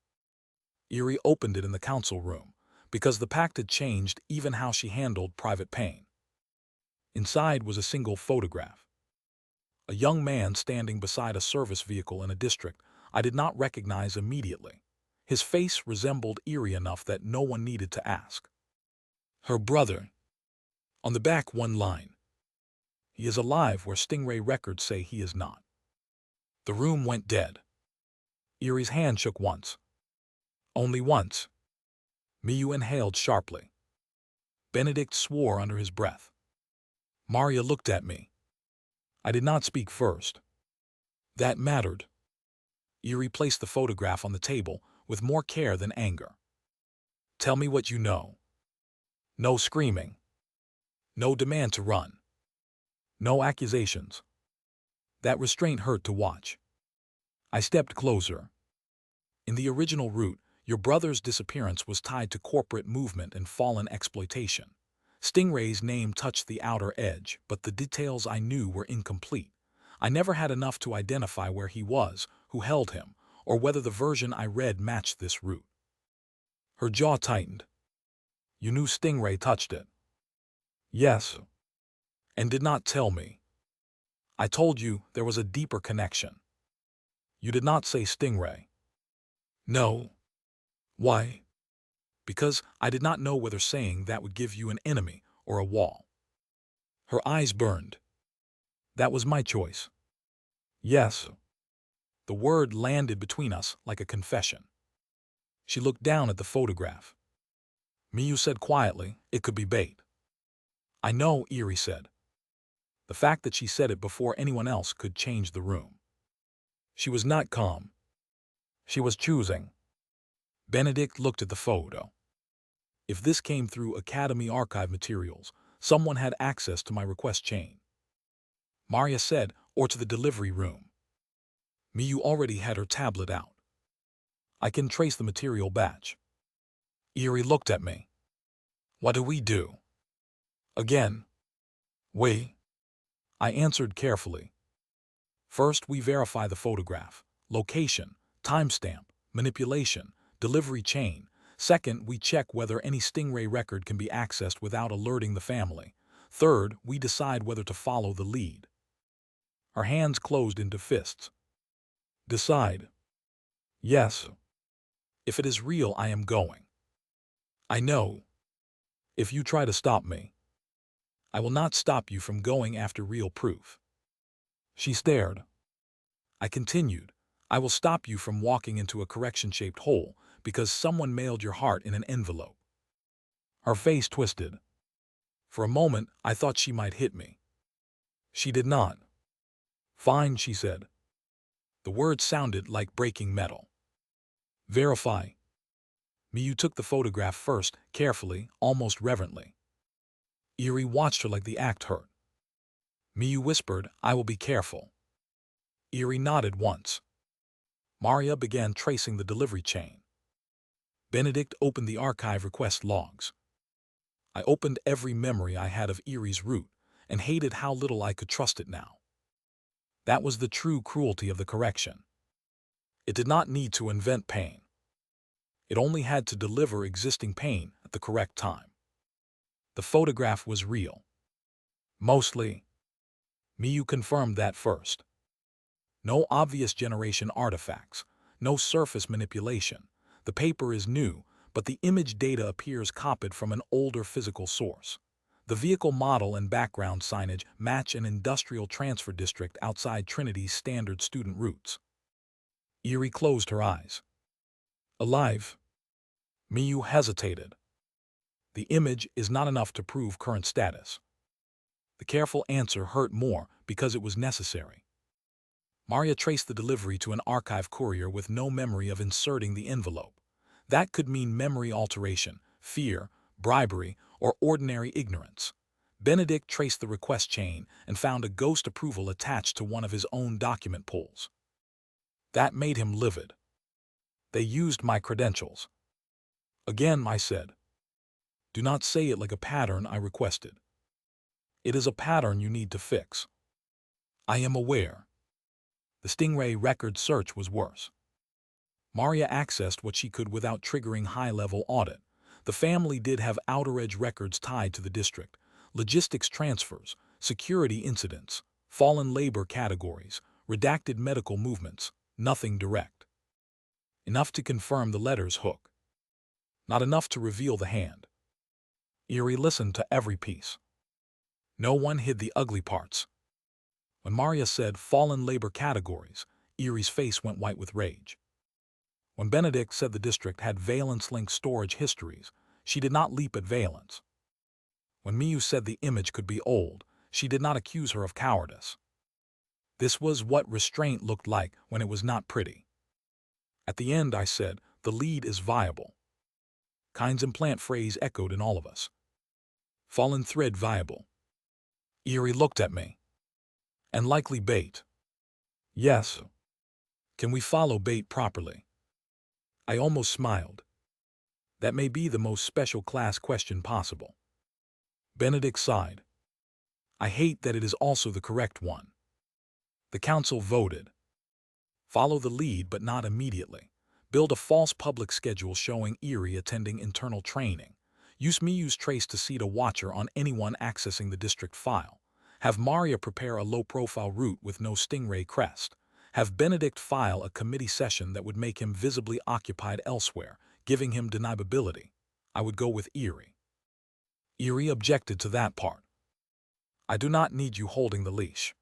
Erie opened it in the council room, because the pact had changed even how she handled private pain. Inside was a single photograph. A young man standing beside a service vehicle in a district I did not recognize immediately. His face resembled Erie enough that no one needed to ask. "Her brother." On the back, one line. "He is alive where Stingray records say he is not." The room went dead. Erie's hand shook once. Only once. MIU inhaled sharply. Benedict swore under his breath. Maria looked at me. I did not speak first. That mattered. Erie placed the photograph on the table with more care than anger. "Tell me what you know." No screaming. No demand to run. No accusations. That restraint hurt to watch. I stepped closer. "In the original route, your brother's disappearance was tied to corporate movement and fallen exploitation. Stingray's name touched the outer edge, but the details I knew were incomplete. I never had enough to identify where he was, who held him, or whether the version I read matched this route." Her jaw tightened. "You knew Stingray touched it?" "Yes." "And did not tell me." "I told you there was a deeper connection." "You did not say Stingray." "No." "Why?" "Because I did not know whether saying that would give you an enemy or a wall." Her eyes burned. "That was my choice." "Yes." The word landed between us like a confession. She looked down at the photograph. MIU said quietly, "It could be bait." "I know," Erie said. The fact that she said it before anyone else could change the room. She was not calm. She was choosing. Benedict looked at the photo. If this came through Academy archive materials, someone had access to my request chain. Maria said, or to the delivery room. MIU already had her tablet out. "I can trace the material batch." Erie looked at me. "What do we do?" "Again." "We." I answered carefully. "First, we verify the photograph, location, timestamp, manipulation, delivery chain. Second, we check whether any Stingray record can be accessed without alerting the family. Third, we decide whether to follow the lead." Our hands closed into fists. "Decide." "Yes." "If it is real, I am going." "I know." "If you try to stop me." "I will not stop you from going after real proof." She stared. I continued, "I will stop you from walking into a correction-shaped hole because someone mailed your heart in an envelope." Her face twisted. For a moment, I thought she might hit me. She did not. "Fine," she said. The words sounded like breaking metal. "Verify." MIU took the photograph first, carefully, almost reverently. Erie watched her like the act hurt. MIU whispered, "I will be careful." Erie nodded once. Maria began tracing the delivery chain. Benedict opened the archive request logs. I opened every memory I had of Erie's route and hated how little I could trust it now. That was the true cruelty of the correction. It did not need to invent pain. It only had to deliver existing pain at the correct time. The photograph was real. Mostly. Miyu confirmed that first. No obvious generation artifacts, no surface manipulation. The paper is new, but the image data appears copied from an older physical source. The vehicle model and background signage match an industrial transfer district outside Trinity's standard student routes. Eerie closed her eyes. Alive? Miyu hesitated. The image is not enough to prove current status. The careful answer hurt more because it was necessary. Maria traced the delivery to an archive courier with no memory of inserting the envelope. That could mean memory alteration, fear, bribery, or ordinary ignorance. Benedict traced the request chain and found a ghost approval attached to one of his own document pulls. That made him livid. They used my credentials. Again, I said. Do not say it like a pattern, I requested. It is a pattern you need to fix. I am aware. The Stingray record search was worse. Maria accessed what she could without triggering high-level audit. The family did have outer-edge records tied to the district, logistics transfers, security incidents, fallen labor categories, redacted medical movements, nothing direct. Enough to confirm the letter's hook. Not enough to reveal the hand. Eerie listened to every piece. No one hid the ugly parts. When Maria said fallen labor categories, Eerie's face went white with rage. When Benedict said the district had valence-linked storage histories, she did not leap at valence. When Miyu said the image could be old, she did not accuse her of cowardice. This was what restraint looked like when it was not pretty. At the end, I said, the lead is viable. Kind's implant phrase echoed in all of us. Fallen thread viable. Eerie looked at me. And likely bait. Yes. Can we follow bait properly? I almost smiled. That may be the most special class question possible. Benedict sighed. I hate that it is also the correct one. The council voted. Follow the lead but not immediately. Build a false public schedule showing Eerie attending internal training. Use Miyu's trace to seat a watcher on anyone accessing the district file. Have Maria prepare a low-profile route with no Stingray crest. Have Benedict file a committee session that would make him visibly occupied elsewhere, giving him deniability. I would go with Eerie. Eerie objected to that part. I do not need you holding the leash.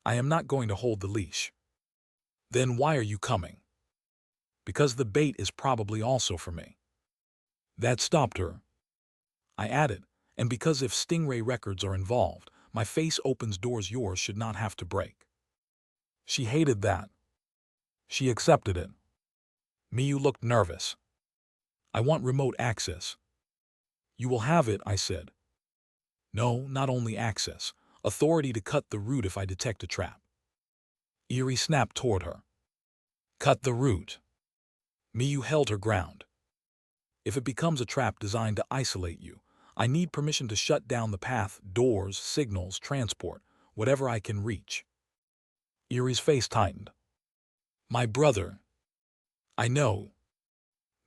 I am not going to hold the leash. Then why are you coming? Because the bait is probably also for me. That stopped her. I added, and because if Stingray records are involved, my face opens doors yours should not have to break. She hated that. She accepted it. Miyu looked nervous. I want remote access. You will have it, I said. No, not only access. Authority to cut the route if I detect a trap. Eerie snapped toward her. Cut the route. Miyu held her ground. If it becomes a trap designed to isolate you, I need permission to shut down the path, doors, signals, transport, whatever I can reach. Eerie's face tightened. My brother. I know.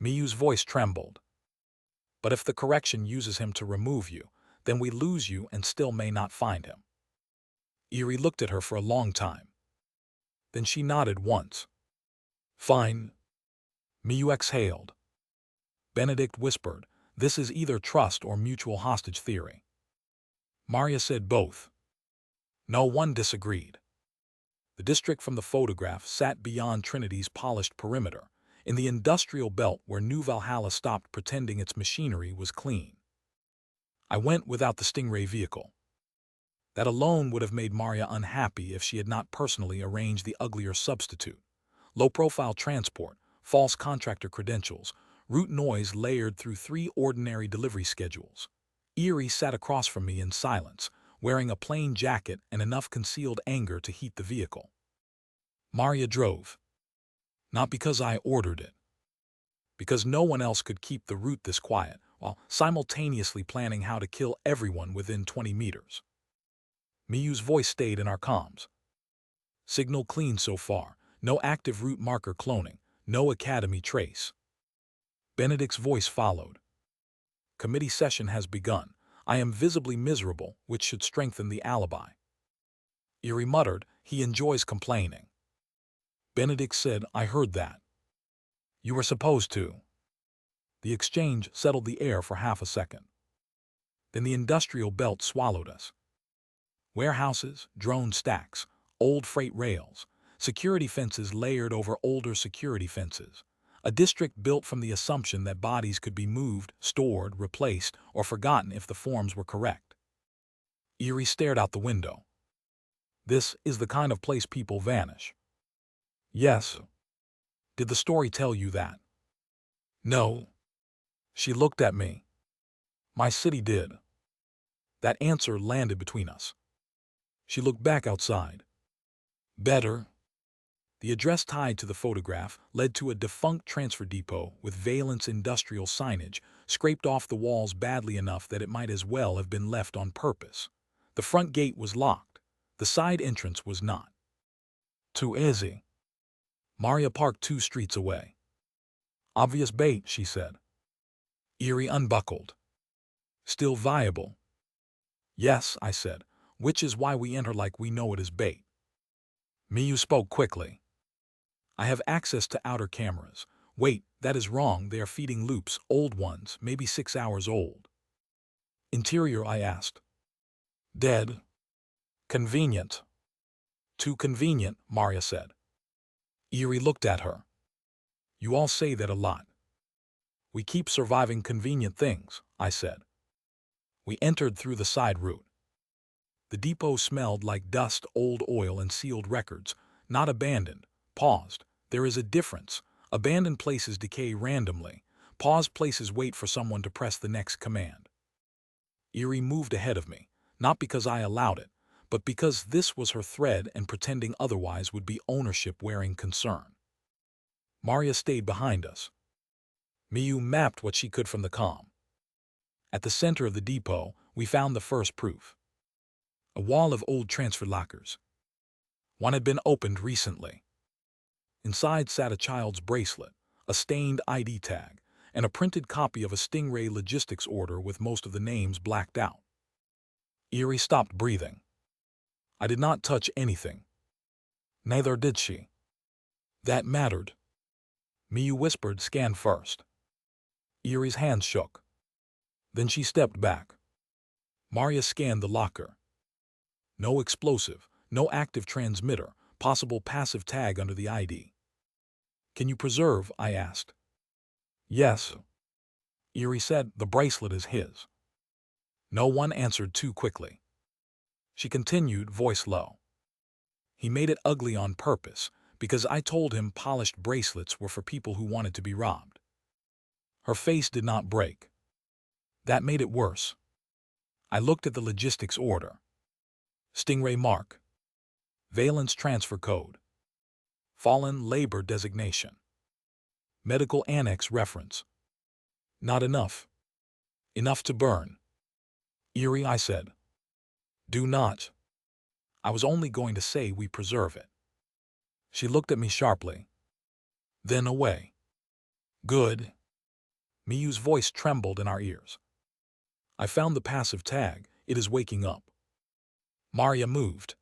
Miyu's voice trembled. But if the correction uses him to remove you, then we lose you and still may not find him. Eerie looked at her for a long time. Then she nodded once. Fine. Miyu exhaled. Benedict whispered, this is either trust or mutual hostage theory. Maria said both. No one disagreed. The district from the photograph sat beyond Trinity's polished perimeter, in the industrial belt where New Valhalla stopped pretending its machinery was clean. I went without the Stingray vehicle. That alone would have made Maria unhappy if she had not personally arranged the uglier substitute. Low-profile transport, false contractor credentials, route noise layered through 3 ordinary delivery schedules. Eerie sat across from me in silence, wearing a plain jacket and enough concealed anger to heat the vehicle. Maria drove. Not because I ordered it. Because no one else could keep the route this quiet, while simultaneously planning how to kill everyone within 20 meters. Miyu's voice stayed in our comms. Signal clean so far, no active route marker cloning, no academy trace. Benedict's voice followed. Committee session has begun. I am visibly miserable, which should strengthen the alibi. Erie muttered, he enjoys complaining. Benedict said, I heard that. You were supposed to. The exchange settled the air for half a second. Then the industrial belt swallowed us. Warehouses, drone stacks, old freight rails, security fences layered over older security fences. A district built from the assumption that bodies could be moved, stored, replaced, or forgotten if the forms were correct. Erie stared out the window. This is the kind of place people vanish. Yes. Did the story tell you that? No. She looked at me. My city did. That answer landed between us. She looked back outside. Better. The address tied to the photograph led to a defunct transfer depot with Valence industrial signage scraped off the walls badly enough that it might as well have been left on purpose. The front gate was locked. The side entrance was not. Too easy. Maria parked 2 streets away. Obvious bait, she said. Erie unbuckled. Still viable. Yes, I said, which is why we enter like we know it is bait. Miyu spoke quickly. I have access to outer cameras. Wait, that is wrong, they are feeding loops, old ones, maybe 6 hours old. Interior, I asked. Dead. Convenient. Too convenient, Maria said. Erie looked at her. You all say that a lot. We keep surviving convenient things, I said. We entered through the side route. The depot smelled like dust, old oil, and sealed records, not abandoned. Paused. There is a difference. Abandoned places decay randomly. Paused places wait for someone to press the next command. Erie moved ahead of me, not because I allowed it, but because this was her thread and pretending otherwise would be ownership-wearing concern. Maria stayed behind us. Miyu mapped what she could from the comm. At the center of the depot, we found the first proof. A wall of old transfer lockers. One had been opened recently. Inside sat a child's bracelet, a stained ID tag, and a printed copy of a Stingray logistics order with most of the names blacked out. Erie stopped breathing. I did not touch anything. Neither did she. That mattered. Miyu whispered, scan first. Erie's hands shook. Then she stepped back. Maria scanned the locker. No explosive, no active transmitter, possible passive tag under the ID. Can you preserve? I asked. Yes. Erie said, the bracelet is his. No one answered too quickly. She continued, voice low. He made it ugly on purpose, because I told him polished bracelets were for people who wanted to be robbed. Her face did not break. That made it worse. I looked at the logistics order. Stingray mark. Valence transfer code. Fallen labor designation. Medical annex reference. Not enough. Enough to burn. Erie, I said. Do not. I was only going to say we preserve it. She looked at me sharply. Then away. Good. Miyu's voice trembled in our ears. I found the passive tag. It is waking up. Maria moved.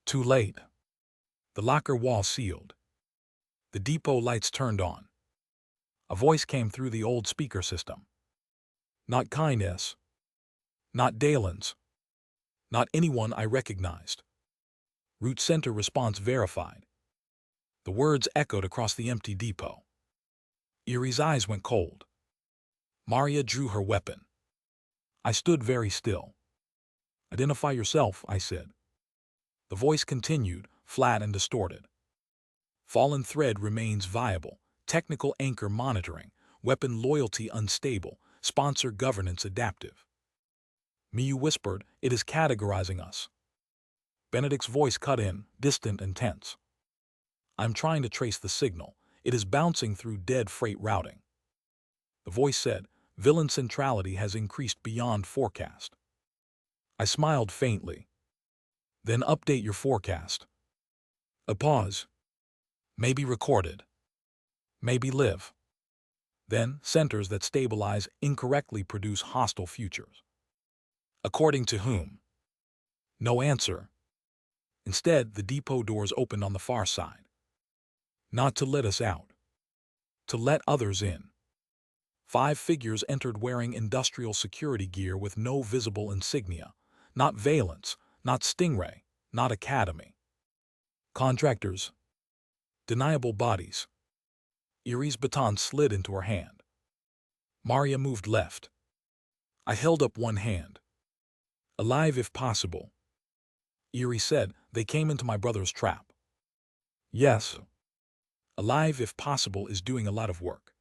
Too late. The locker wall sealed. The depot lights turned on. A voice came through the old speaker system. Not kindness. Not Dalen's. Not anyone I recognized. Root Center response verified. The words echoed across the empty depot. Erie's eyes went cold. Maria drew her weapon. I stood very still. Identify yourself, I said. The voice continued, flat and distorted. Fallen thread remains viable, technical anchor monitoring, weapon loyalty unstable, sponsor governance adaptive. Miyu whispered, it is categorizing us. Benedict's voice cut in, distant and tense. I'm trying to trace the signal. It is bouncing through dead freight routing. The voice said, villain centrality has increased beyond forecast. I smiled faintly. Then update your forecast. A pause. Maybe recorded. Maybe live. Then, centers that stabilize incorrectly produce hostile futures. According to whom? No answer. Instead, the depot doors opened on the far side. Not to let us out. To let others in. 5 figures entered wearing industrial security gear with no visible insignia. Not Valence, not Stingray, not Academy. Contractors. Deniable bodies. Erie's baton slid into her hand. Maria moved left. I held up one hand. Alive if possible. Erie said, they came into my brother's trap. Yes. Alive if possible is doing a lot of work.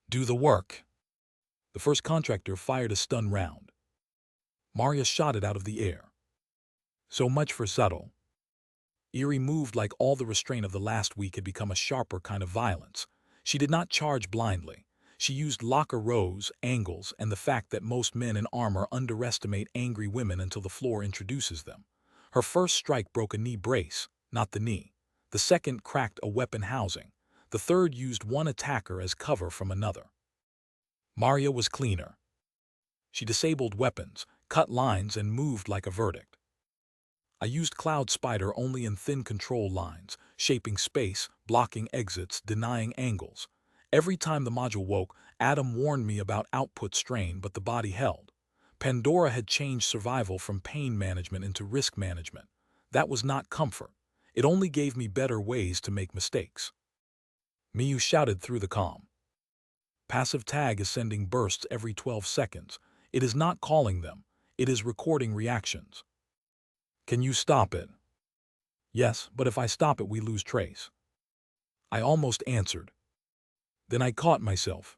Do the work. The first contractor fired a stun round. Maria shot it out of the air. So much for subtle. Erie moved like all the restraint of the last week had become a sharper kind of violence. She did not charge blindly. She used locker rows, angles, and the fact that most men in armor underestimate angry women until the floor introduces them. Her first strike broke a knee brace, not the knee. The second cracked a weapon housing. The third used one attacker as cover from another. Maria was cleaner. She disabled weapons, cut lines, and moved like a verdict. I used Cloud Spider only in thin control lines, shaping space, blocking exits, denying angles. Every time the module woke, Adam warned me about output strain, but the body held. Pandora had changed survival from pain management into risk management. That was not comfort. It only gave me better ways to make mistakes. Miyu shouted through the comm. Passive tag is sending bursts every 12 seconds. It is not calling them. It is recording reactions. Can you stop it? Yes, but if I stop it, we lose trace. I almost answered. Then I caught myself.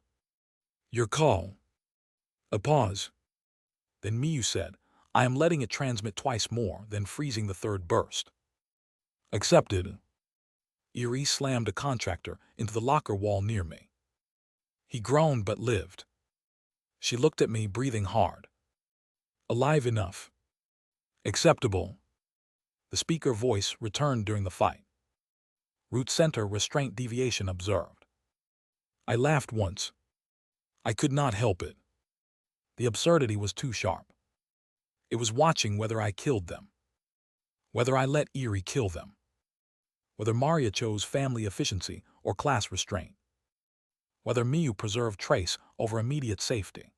Your call. A pause. Then Miyu said, I am letting it transmit twice more, then freezing the third burst. Accepted. Erie slammed a contractor into the locker wall near me. He groaned but lived. She looked at me, breathing hard. Alive enough. Acceptable. The speaker voice returned during the fight. Root center restraint deviation observed. I laughed once. I could not help it. The absurdity was too sharp. It was watching whether I killed them. Whether I let Erie kill them. Whether Maria chose family efficiency or class restraint. Whether Miyu preserved trace over immediate safety.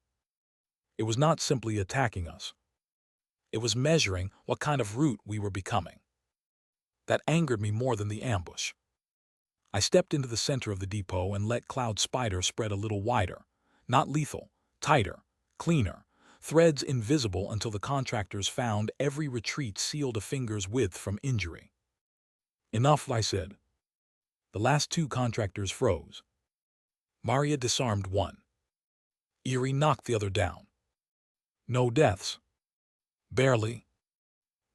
It was not simply attacking us. It was measuring what kind of root we were becoming. That angered me more than the ambush. I stepped into the center of the depot and let Cloud Spider spread a little wider. Not lethal, tighter, cleaner. Threads invisible until the contractors found every retreat sealed a finger's width from injury. Enough, I said. The last 2 contractors froze. Maria disarmed one. Erie knocked the other down. No deaths. Barely.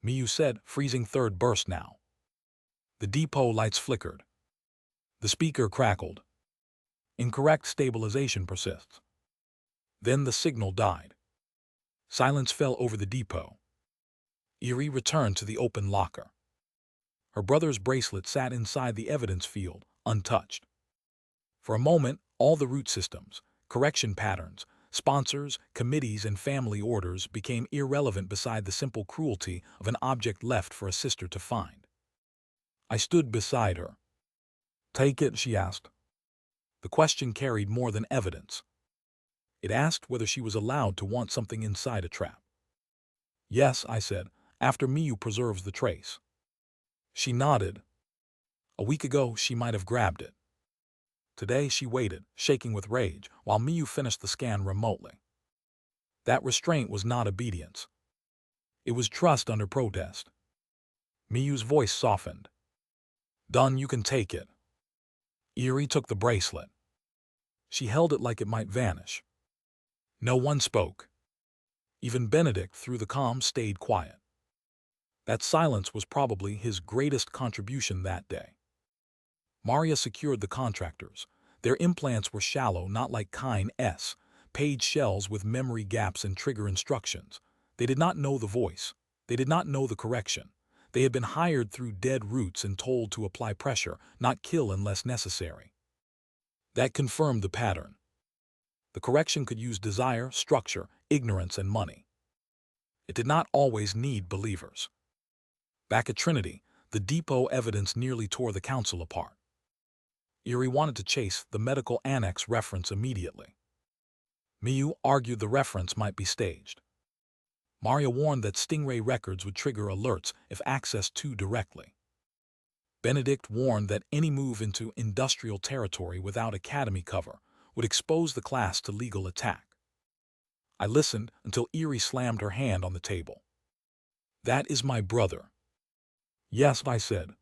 Miyu said, freezing third burst now. The depot lights flickered. The speaker crackled. Incorrect stabilization persists. Then the signal died. Silence fell over the depot. Erie returned to the open locker. Her brother's bracelet sat inside the evidence field, untouched. For a moment, all the root systems, correction patterns, sponsors, committees, and family orders became irrelevant beside the simple cruelty of an object left for a sister to find. I stood beside her. Take it, she asked. The question carried more than evidence. It asked whether she was allowed to want something inside a trap. Yes, I said, after Miyu preserves the trace. She nodded. A week ago, she might have grabbed it. Today, she waited, shaking with rage, while Miyu finished the scan remotely. That restraint was not obedience. It was trust under protest. Miyu's voice softened. Done, you can take it. Erie took the bracelet. She held it like it might vanish. No one spoke. Even Benedict, through the comm, stayed quiet. That silence was probably his greatest contribution that day. Maria secured the contractors. Their implants were shallow, not like Kine-S, page shells with memory gaps and trigger instructions. They did not know the voice. They did not know the correction. They had been hired through dead roots and told to apply pressure, not kill unless necessary. That confirmed the pattern. The correction could use desire, structure, ignorance, and money. It did not always need believers. Back at Trinity, the depot evidence nearly tore the council apart. Erie wanted to chase the medical annex reference immediately. Miyu argued the reference might be staged. Maria warned that Stingray records would trigger alerts if accessed too directly. Benedict warned that any move into industrial territory without academy cover would expose the class to legal attack. I listened until Erie slammed her hand on the table. "That is my brother." "Yes," I said.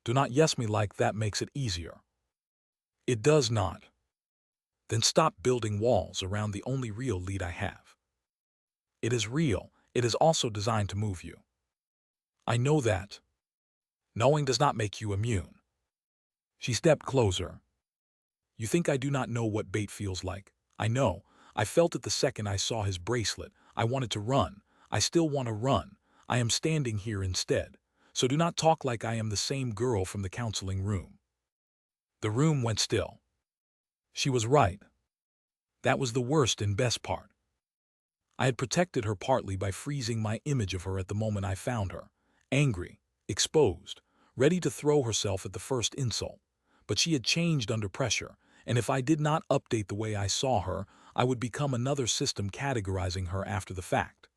"Do not yes me like that makes it easier." "It does not." "Then stop building walls around the only real lead I have." "It is real. It is also designed to move you." "I know that." "Knowing does not make you immune." She stepped closer. "You think I do not know what bait feels like? I know. I felt it the second I saw his bracelet. I wanted to run. I still want to run. I am standing here instead. So do not talk like I am the same girl from the counseling room." The room went still. She was right. That was the worst and best part. I had protected her partly by freezing my image of her at the moment I found her, angry, exposed, ready to throw herself at the first insult. But she had changed under pressure, and if I did not update the way I saw her, I would become another system categorizing her after the fact.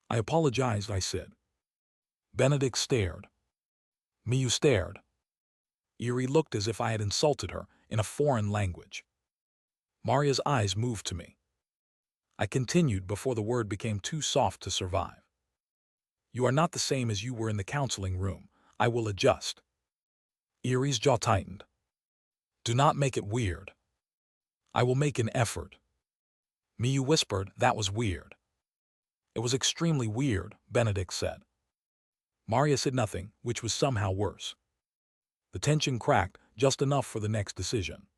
"I apologized," I said. Benedict stared. Miyu stared. Erie looked as if I had insulted her in a foreign language. Maria's eyes moved to me. I continued before the word became too soft to survive. "You are not the same as you were in the counseling room. I will adjust." Erie's jaw tightened. "Do not make it weird." "I will make an effort." Miyu whispered, "That was weird." "It was extremely weird," Benedict said. Maria said nothing, which was somehow worse. The tension cracked just enough for the next decision.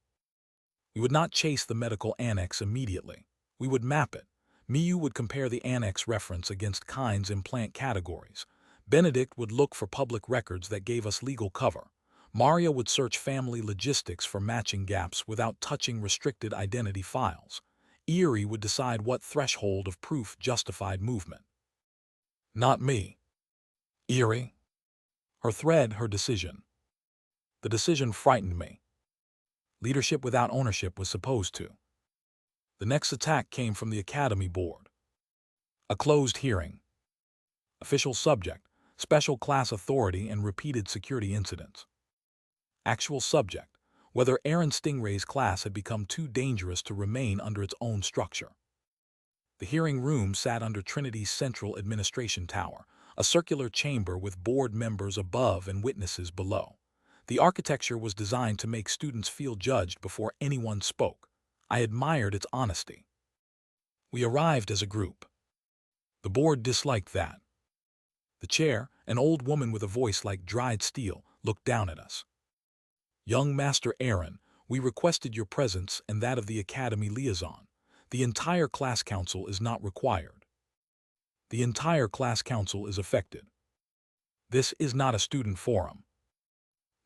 We would not chase the medical annex immediately. We would map it. Miyu would compare the annex reference against Kind's implant categories. Benedict would look for public records that gave us legal cover. Maria would search family logistics for matching gaps without touching restricted identity files. Erie would decide what threshold of proof justified movement. Not me. Erie. Her thread, her decision. The decision frightened me. Leadership without ownership was supposed to. The next attack came from the Academy Board. A closed hearing. Official subject, special class authority and repeated security incidents. Actual subject, whether Aaron Stingray's class had become too dangerous to remain under its own structure. The hearing room sat under Trinity's central administration tower, a circular chamber with board members above and witnesses below. The architecture was designed to make students feel judged before anyone spoke. I admired its honesty. We arrived as a group. The board disliked that. The chair, an old woman with a voice like dried steel, looked down at us. "Young Master Aaron, we requested your presence and that of the Academy liaison. The entire class council is not required." "The entire class council is affected. This is not a student forum."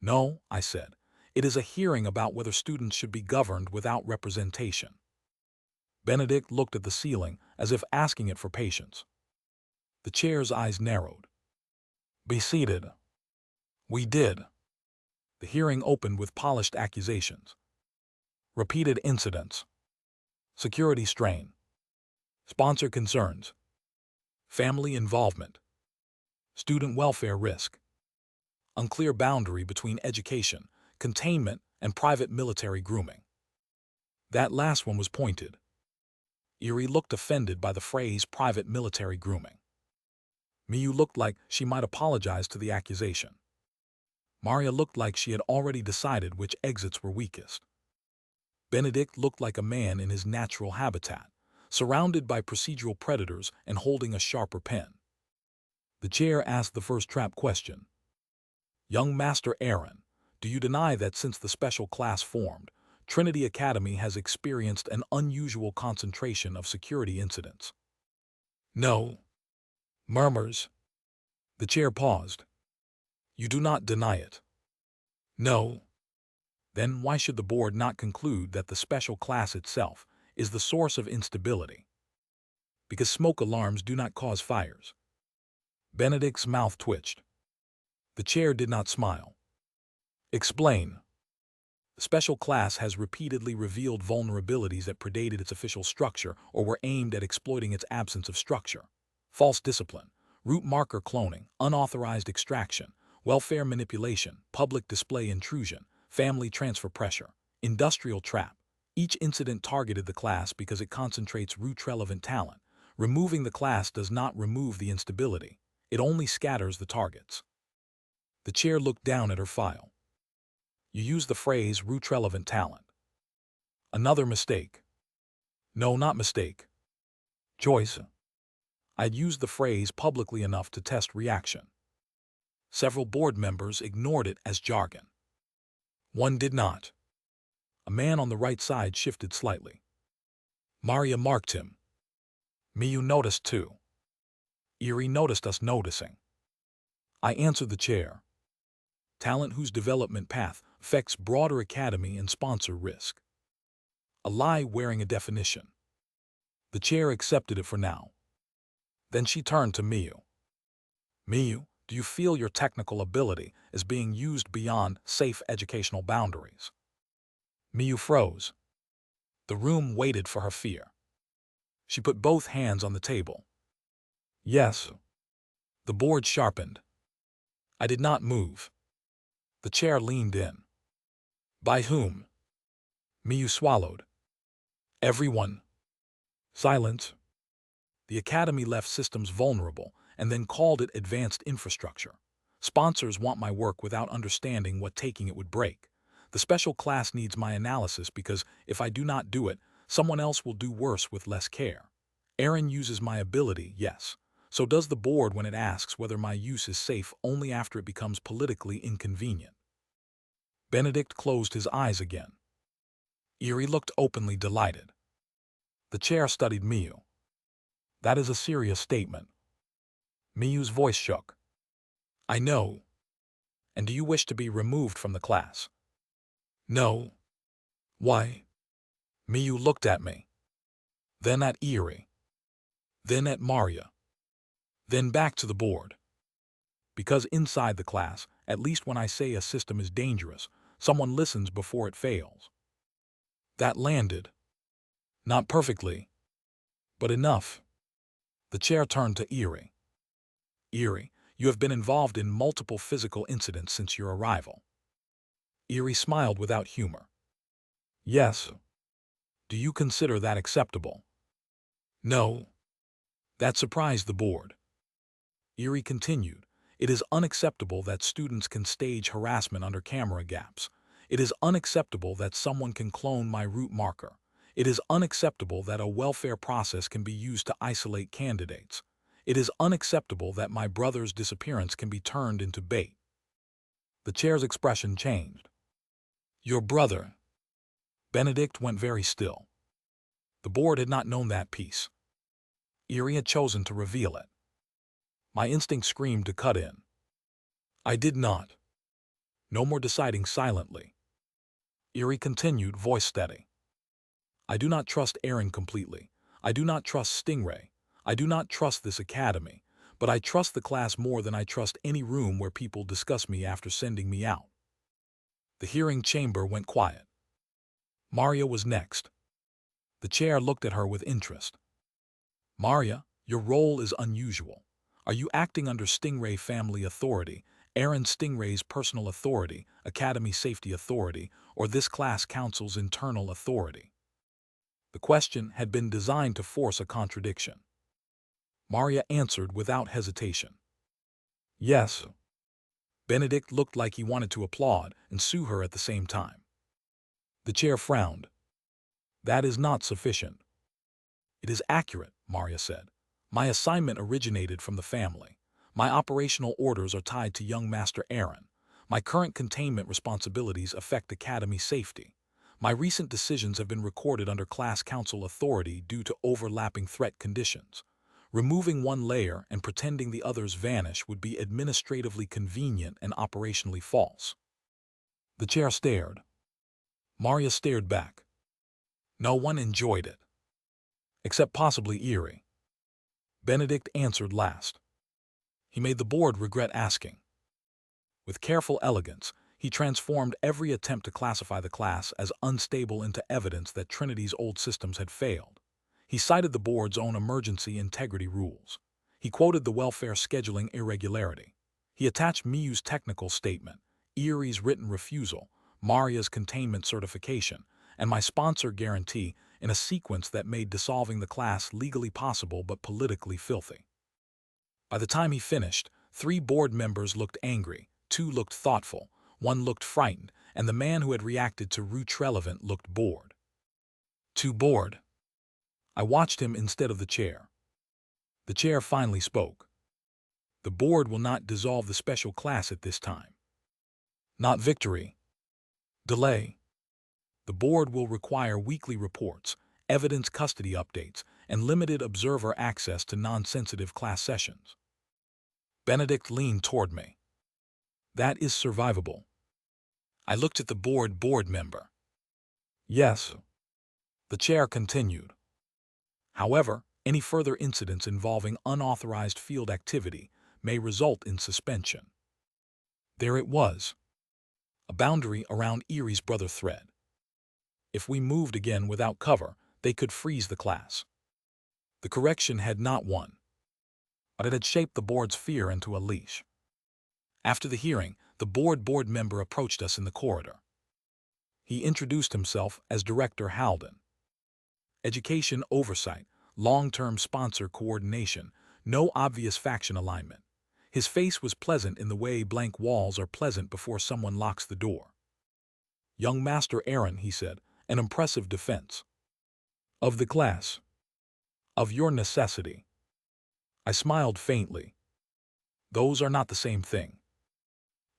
"No," I said. "It is a hearing about whether students should be governed without representation." Benedict looked at the ceiling as if asking it for patience. The chair's eyes narrowed. "Be seated." We did. The hearing opened with polished accusations. Repeated incidents. Security strain. Sponsor concerns. Family involvement. Student welfare risk. Unclear boundary between education, containment, and private military grooming. That last one was pointed. Erie looked offended by the phrase private military grooming. Miyu looked like she might apologize to the accusation. Maria looked like she had already decided which exits were weakest. Benedict looked like a man in his natural habitat, surrounded by procedural predators and holding a sharper pen. The chair asked the first trap question. "Young Master Aaron, do you deny that since the special class formed, Trinity Academy has experienced an unusual concentration of security incidents?" "No." Murmurs. The chair paused. "You do not deny it?" "No." Then why should the board not conclude that the special class itself is the source of instability? Because smoke alarms do not cause fires. Benedict's mouth twitched. The chair did not smile. Explain. The special class has repeatedly revealed vulnerabilities that predated its official structure or were aimed at exploiting its absence of structure. False discipline, root marker cloning, unauthorized extraction, welfare manipulation, public display intrusion, family transfer pressure, industrial trap. Each incident targeted the class because it concentrates root-relevant talent. Removing the class does not remove the instability. It only scatters the targets. The chair looked down at her file. You use the phrase root-relevant talent. Another mistake. No, not mistake. Choice. I'd used the phrase publicly enough to test reaction. Several board members ignored it as jargon. One did not. A man on the right side shifted slightly. Maria marked him. Miyu noticed too. Erie noticed us noticing. I answered the chair. Talent whose development path affects broader academy and sponsor risk. A lie wearing a definition. The chair accepted it for now. Then she turned to Miyu. Miyu, do you feel your technical ability is being used beyond safe educational boundaries? Miyu froze. The room waited for her fear. She put both hands on the table. Yes. The board sharpened. I did not move. The chair leaned in. By whom? Miyu swallowed. Everyone. Silence. The academy left systems vulnerable and then called it advanced infrastructure. Sponsors want my work without understanding what taking it would break. The special class needs my analysis because if I do not do it, someone else will do worse with less care. Aaron uses my ability, yes. So does the board when it asks whether my use is safe only after it becomes politically inconvenient. Benedict closed his eyes again. Erie looked openly delighted. The chair studied Miyu. That is a serious statement. Miyu's voice shook. I know. And do you wish to be removed from the class? No. Why? Miyu looked at me. Then at Erie. Then at Maria. Then back to the board. Because inside the class, at least when I say a system is dangerous, someone listens before it fails. That landed. Not perfectly, but enough. The chair turned to Erie. Erie, you have been involved in multiple physical incidents since your arrival. Erie smiled without humor. Yes. Do you consider that acceptable? No. That surprised the board. Erie continued. It is unacceptable that students can stage harassment under camera gaps. It is unacceptable that someone can clone my root marker. It is unacceptable that a welfare process can be used to isolate candidates. It is unacceptable that my brother's disappearance can be turned into bait. The chair's expression changed. Your brother. Benedict went very still. The board had not known that piece. Erie had chosen to reveal it. My instinct screamed to cut in. I did not. No more deciding silently. Erie continued, voice steady. I do not trust Aaron completely. I do not trust Stingray. I do not trust this academy. But I trust the class more than I trust any room where people discuss me after sending me out. The hearing chamber went quiet. Maria was next. The chair looked at her with interest. Maria, your role is unusual. Are you acting under Stingray family authority, Aaron Stingray's personal authority, academy safety authority, or this class council's internal authority? The question had been designed to force a contradiction. Maria answered without hesitation. Yes. Benedict looked like he wanted to applaud and sue her at the same time. The chair frowned. That is not sufficient. It is accurate, Maria said. My assignment originated from the family. My operational orders are tied to young Master Aaron. My current containment responsibilities affect academy safety. My recent decisions have been recorded under class council authority due to overlapping threat conditions. Removing one layer and pretending the others vanish would be administratively convenient and operationally false. The chair stared. Maria stared back. No one enjoyed it. Except possibly Erie. Benedict answered last. He made the board regret asking. With careful elegance, he transformed every attempt to classify the class as unstable into evidence that Trinity's old systems had failed. He cited the board's own emergency integrity rules. He quoted the welfare scheduling irregularity. He attached Miyu's technical statement, Erie's written refusal, Maria's containment certification, and my sponsor guarantee in a sequence that made dissolving the class legally possible but politically filthy. By the time he finished, 3 board members looked angry, 2 looked thoughtful, 1 looked frightened, and the man who had reacted to Relevant looked bored. Too bored. I watched him instead of the chair. The chair finally spoke. The board will not dissolve the special class at this time. Not victory. Delay. The board will require weekly reports, evidence custody updates, and limited observer access to non-sensitive class sessions. Benedict leaned toward me. That is survivable. I looked at the board member. Yes. The chair continued. However, any further incidents involving unauthorized field activity may result in suspension. There it was. A boundary around Erie's brother thread. If we moved again without cover, they could freeze the class. The correction had not won, but it had shaped the board's fear into a leash. After the hearing, the board member approached us in the corridor. He introduced himself as Director Halden. Education oversight, long-term sponsor coordination, no obvious faction alignment. His face was pleasant in the way blank walls are pleasant before someone locks the door. Young Master Aaron, he said, an impressive defense. Of the class. Of your necessity. I smiled faintly. Those are not the same thing.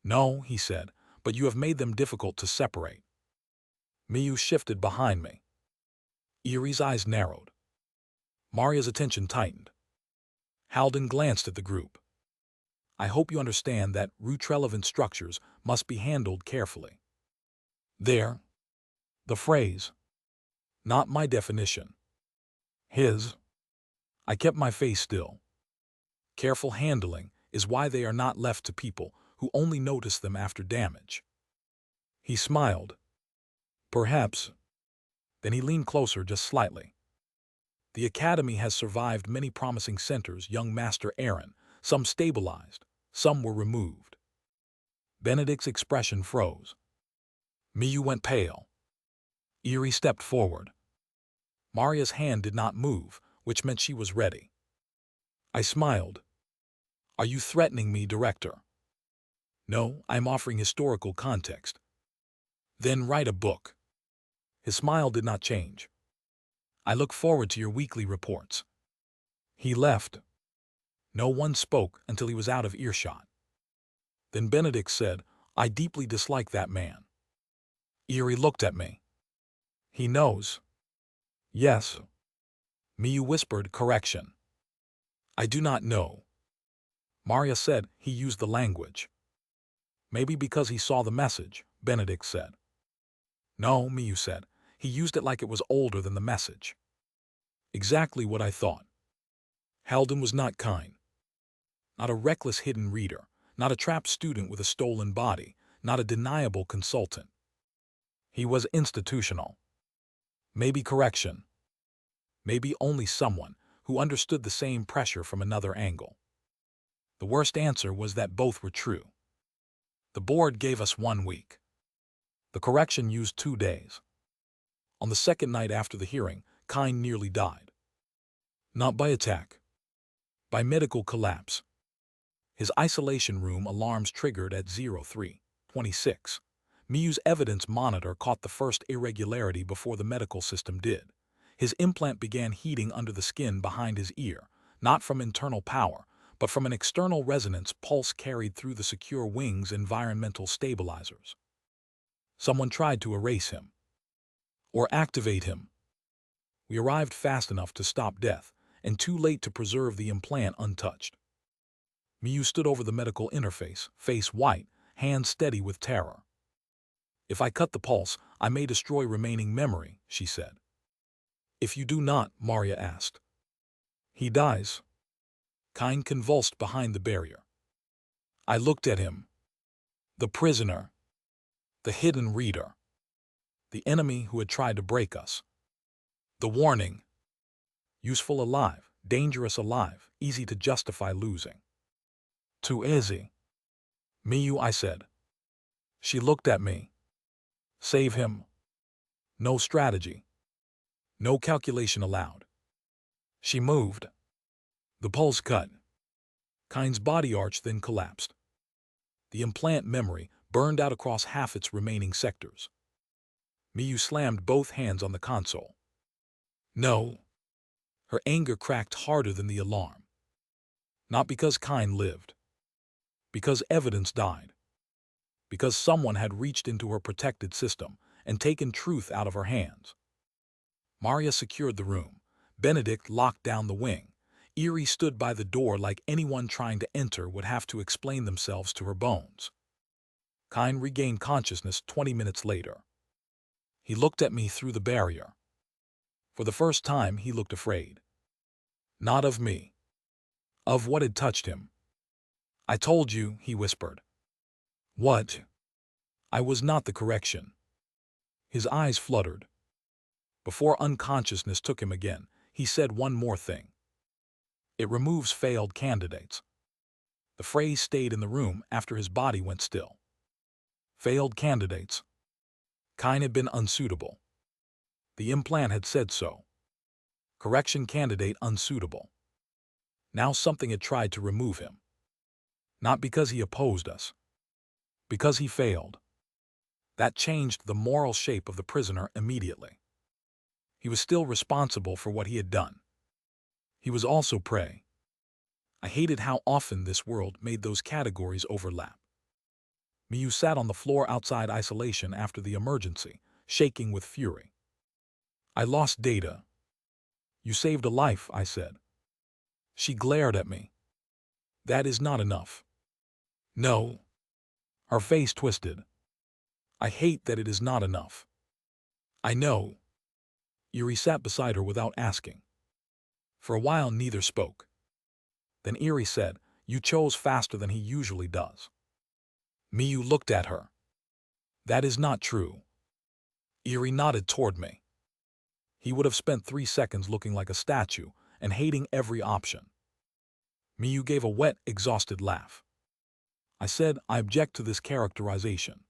No, he said, but you have made them difficult to separate. Miyu shifted behind me. Erie's eyes narrowed. Maria's attention tightened. Halden glanced at the group. I hope you understand that relevant structures must be handled carefully. There. The phrase. Not my definition. His. I kept my face still. Careful handling is why they are not left to people who only notice them after damage. He smiled. Perhaps. Then he leaned closer just slightly. The Academy has survived many promising centers, young Master Aaron. Some stabilized, some were removed. Benedict's expression froze. Miyu went pale. Erie stepped forward. Maria's hand did not move, which meant she was ready. I smiled. Are you threatening me, Director? No, I'm offering historical context. Then write a book. His smile did not change. I look forward to your weekly reports. He left. No one spoke until he was out of earshot. Then Benedict said, I deeply dislike that man. Erie looked at me. He knows. Yes. Miyu whispered correction. I do not know. Maria said he used the language. Maybe because he saw the message, Benedict said. No, Miyu said. He used it like it was older than the message. Exactly what I thought. Halden was not kind. Not a reckless hidden reader, not a trapped student with a stolen body, not a deniable consultant. He was institutional. Maybe correction. Maybe only someone who understood the same pressure from another angle. The worst answer was that both were true. The board gave us 1 week. The correction used 2 days. On the second night after the hearing, Kine nearly died. Not by attack. By medical collapse. His isolation room alarms triggered at 03:26. Miyu's evidence monitor caught the first irregularity before the medical system did. His implant began heating under the skin behind his ear, not from internal power, but from an external resonance pulse carried through the secure wing's environmental stabilizers. Someone tried to erase him. Or activate him. We arrived fast enough to stop death, and too late to preserve the implant untouched. Miyu stood over the medical interface, face white, hands steady with terror. If I cut the pulse, I may destroy remaining memory, she said. If you do not, Maria asked. He dies. Kind convulsed behind the barrier. I looked at him. The prisoner. The hidden reader. The enemy who had tried to break us. The warning. Useful alive, dangerous alive, easy to justify losing. Too easy. Miyu, I said. She looked at me. Save him. No strategy. No calculation allowed. She moved. The pulse cut. Kind's body arch then collapsed. The implant memory burned out across half its remaining sectors. Miyu slammed both hands on the console. No. Her anger cracked harder than the alarm. Not because Kind lived. Because evidence died. Because someone had reached into her protected system and taken truth out of her hands. Maria secured the room. Benedict locked down the wing. Eerie stood by the door like anyone trying to enter would have to explain themselves to her bones. Kind regained consciousness 20 minutes later. He looked at me through the barrier. For the first time, he looked afraid. Not of me. Of what had touched him. I told you, he whispered. What? I was not the correction. His eyes fluttered. Before unconsciousness took him again, he said one more thing. It removes failed candidates. The phrase stayed in the room after his body went still. Failed candidates. Kind had been unsuitable. The implant had said so. Correction candidate unsuitable. Now something had tried to remove him. Not because he opposed us. Because he failed. That changed the moral shape of the prisoner immediately. He was still responsible for what he had done. He was also prey. I hated how often this world made those categories overlap. Miyu sat on the floor outside isolation after the emergency, shaking with fury. I lost data. You saved a life, I said. She glared at me. That is not enough. No. Her face twisted. I hate that it is not enough. I know. Eerie sat beside her without asking. For a while neither spoke. Then Eerie said, You chose faster than he usually does. Miyu looked at her. That is not true. Eerie nodded toward me. He would have spent 3 seconds looking like a statue and hating every option. Miyu gave a wet, exhausted laugh. I said, I object to this characterization.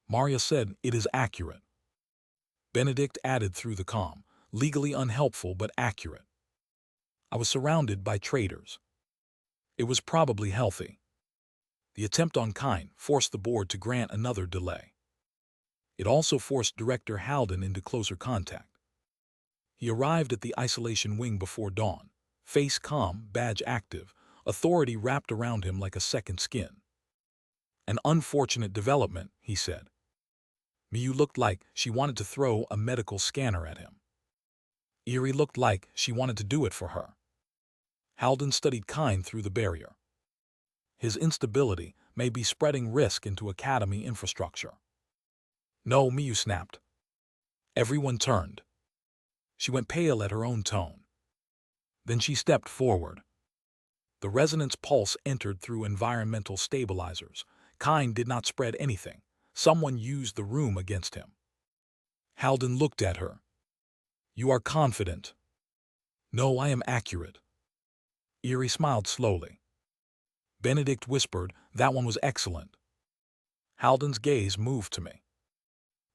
Maria said, it is accurate. Benedict added through the calm, legally unhelpful but accurate. I was surrounded by traitors. It was probably healthy. The attempt on Kind forced the board to grant another delay. It also forced Director Halden into closer contact. He arrived at the isolation wing before dawn, face calm, badge active, authority wrapped around him like a second skin. An unfortunate development, he said. Miyu looked like she wanted to throw a medical scanner at him. Eerie looked like she wanted to do it for her. Halden studied Kind through the barrier. His instability may be spreading risk into academy infrastructure. No, Miyu snapped. Everyone turned. She went pale at her own tone. Then she stepped forward. The resonance pulse entered through environmental stabilizers. Kind did not spread anything. Someone used the room against him. Halden looked at her. You are confident. No, I am accurate. Eerie smiled slowly. Benedict whispered, that one was excellent. Halden's gaze moved to me.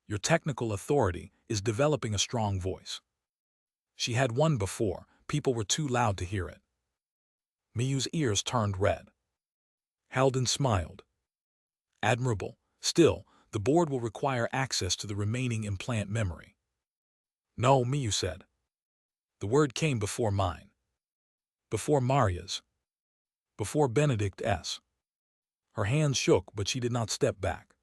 Your technical authority is developing a strong voice. She had one before, people were too loud to hear it. Miyu's ears turned red. Halden smiled. Admirable. Still, the board will require access to the remaining implant memory. No, Miyu said. The word came before mine. Before Maria's. Before Benedict's. Her hands shook, but she did not step back.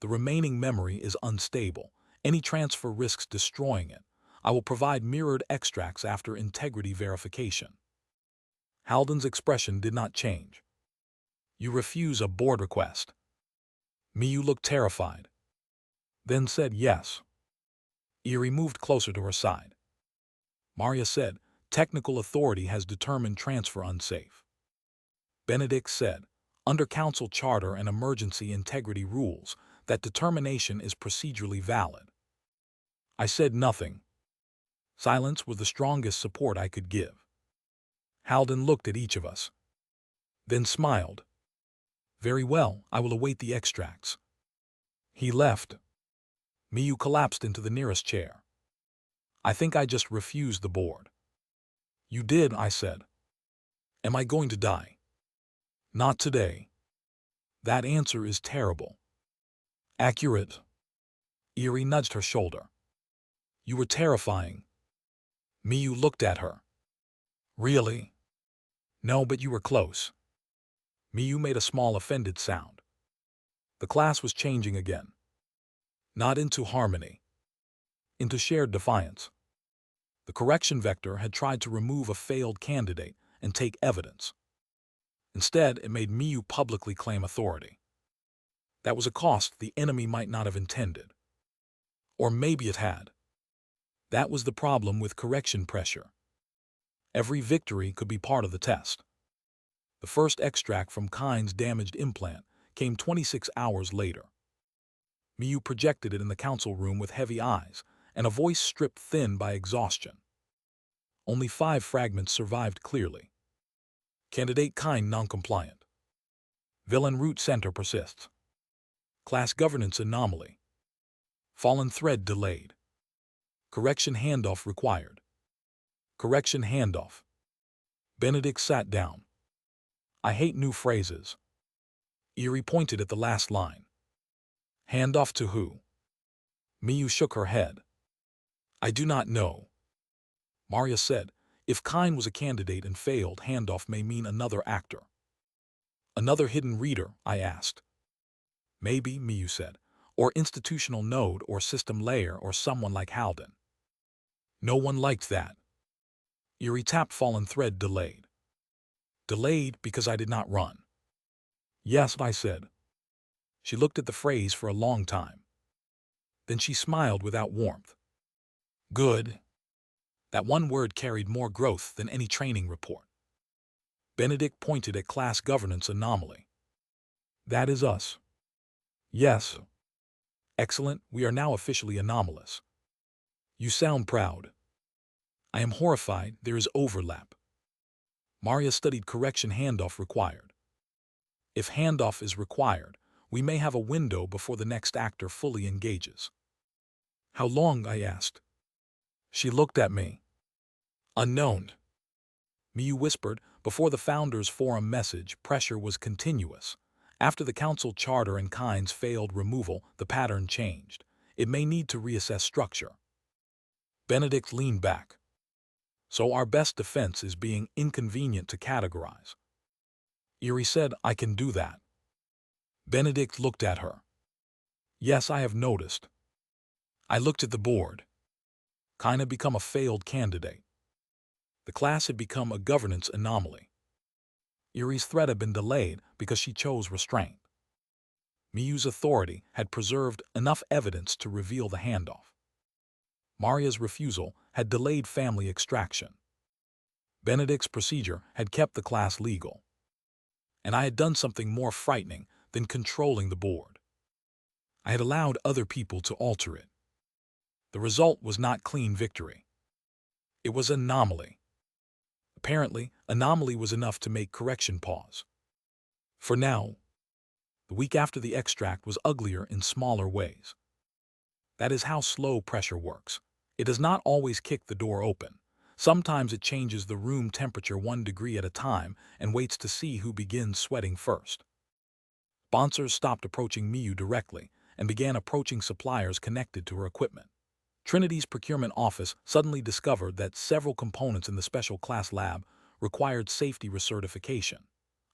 The remaining memory is unstable. Any transfer risks destroying it. I will provide mirrored extracts after integrity verification. Halden's expression did not change. You refuse a board request. Miyu looked terrified. Then said yes. Eerie moved closer to her side. Maria said, Technical authority has determined transfer unsafe. Benedict said, under council charter and emergency integrity rules, that determination is procedurally valid. I said nothing. Silence was the strongest support I could give. Halden looked at each of us, then smiled. Very well, I will await the extracts. He left. Miyu collapsed into the nearest chair. I think I just refused the board. You did, I said. Am I going to die? Not today. That answer is terrible. Accurate. Eerie nudged her shoulder. You were terrifying. Miyu looked at her. Really? No, but you were close. Miyu made a small offended sound. The class was changing again. Not into harmony. Into shared defiance. The correction vector had tried to remove a failed candidate and take evidence. Instead, it made Miyu publicly claim authority. That was a cost the enemy might not have intended. Or maybe it had. That was the problem with correction pressure. Every victory could be part of the test. The first extract from Kine's damaged implant came 26 hours later. Miyu projected it in the council room with heavy eyes and a voice stripped thin by exhaustion. Only 5 fragments survived clearly. Candidate Kine non-compliant. Villain root center persists. Class governance anomaly. Fallen thread delayed. Correction handoff required. Correction handoff. Benedict sat down. I hate new phrases. Eerie pointed at the last line. Handoff to who? Miyu shook her head. I do not know. Maria said, if Kine was a candidate and failed, handoff may mean another actor. Another hidden reader, I asked. Maybe, Miyu said, or institutional node or system layer or someone like Halden. No one liked that. Eerie tapped fallen thread delayed. Delayed because I did not run. Yes, I said. She looked at the phrase for a long time. Then she smiled without warmth. Good. That one word carried more growth than any training report. Benedict pointed at class governance anomaly. That is us. Yes. Excellent, we are now officially anomalous. You sound proud. I am horrified, there is overlap. Maria studied correction handoff required. If handoff is required, we may have a window before the next actor fully engages. How long, I asked. She looked at me. Unknown. Miyu whispered, before the Founders Forum message, pressure was continuous. After the council charter and Kine's failed removal, the pattern changed. It may need to reassess structure. Benedict leaned back. So our best defense is being inconvenient to categorize. Eerie said, I can do that. Benedict looked at her. Yes, I have noticed. I looked at the board. Kine had become a failed candidate. The class had become a governance anomaly. Eerie's threat had been delayed because she chose restraint. Miyu's authority had preserved enough evidence to reveal the handoff. Maria's refusal had delayed family extraction. Benedict's procedure had kept the class legal. And I had done something more frightening than controlling the board. I had allowed other people to alter it. The result was not clean victory. It was anomaly. Apparently, anomaly was enough to make correction pause. For now, the week after the extract was uglier in smaller ways. That is how slow pressure works. It does not always kick the door open. Sometimes it changes the room temperature 1 degree at a time and waits to see who begins sweating first. Sponsors stopped approaching Miyu directly and began approaching suppliers connected to her equipment. Trinity's procurement office suddenly discovered that several components in the special class lab required safety recertification.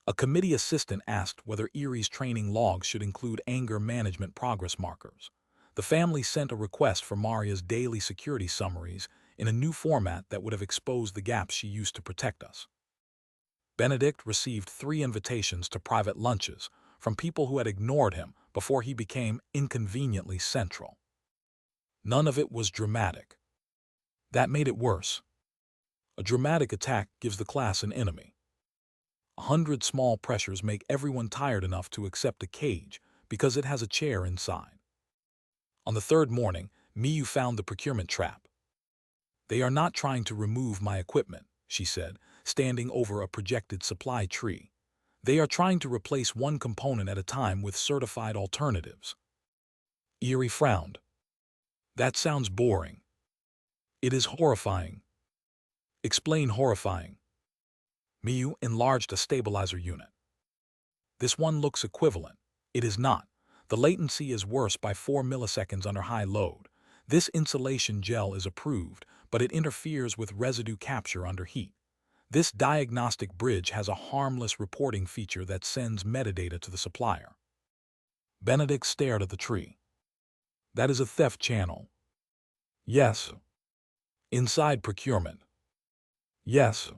A committee assistant asked whether Eerie's training logs should include anger management progress markers. The family sent a request for Maria's daily security summaries in a new format that would have exposed the gaps she used to protect us. Benedict received 3 invitations to private lunches from people who had ignored him before he became inconveniently central. None of it was dramatic. That made it worse. A dramatic attack gives the class an enemy. 100 small pressures make everyone tired enough to accept a cage because it has a chair inside. On the third morning, Miyu found the procurement trap. They are not trying to remove my equipment, she said, standing over a projected supply tree. They are trying to replace one component at a time with certified alternatives. Eerie frowned. That sounds boring. It is horrifying. Explain horrifying. Miyu enlarged a stabilizer unit. This one looks equivalent. It is not. The latency is worse by 4 milliseconds under high load. This insulation gel is approved, but it interferes with residue capture under heat. This diagnostic bridge has a harmless reporting feature that sends metadata to the supplier. Benedict stared at the tree. That is a theft channel. Yes. Inside procurement. Yes.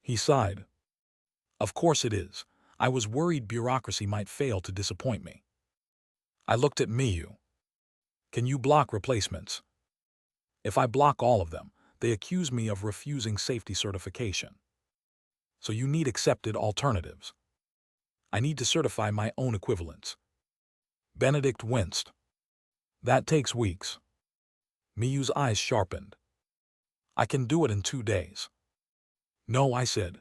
He sighed. Of course it is. I was worried bureaucracy might fail to disappoint me. I looked at Miyu. Can you block replacements? If I block all of them, they accuse me of refusing safety certification. So you need accepted alternatives. I need to certify my own equivalents. Benedict winced. That takes weeks. Miyu's eyes sharpened. I can do it in 2 days. No, I said.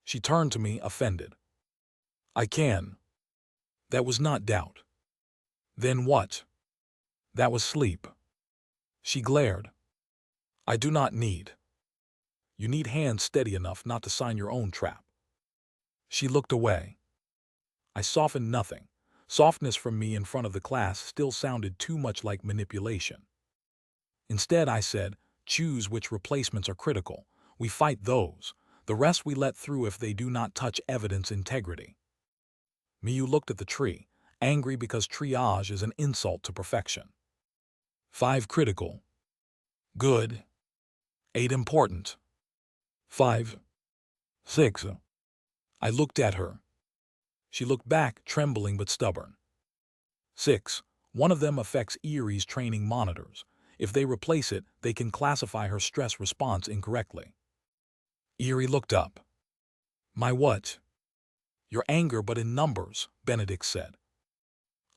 She turned to me, offended. I can. That was not doubt. Then what? That was sleep. She glared. I do not need. You need hands steady enough not to sign your own trap. She looked away. I softened nothing. Softness from me in front of the class still sounded too much like manipulation. Instead, I said, choose which replacements are critical. We fight those. The rest we let through if they do not touch evidence integrity. Miyu looked at the tree, angry because triage is an insult to perfection. 5 critical. Good. 8 important. 5. 6. I looked at her. She looked back, trembling but stubborn. 6. One of them affects Erie's training monitors. If they replace it, they can classify her stress response incorrectly. Erie looked up. My what? Your anger but in numbers, Benedict said.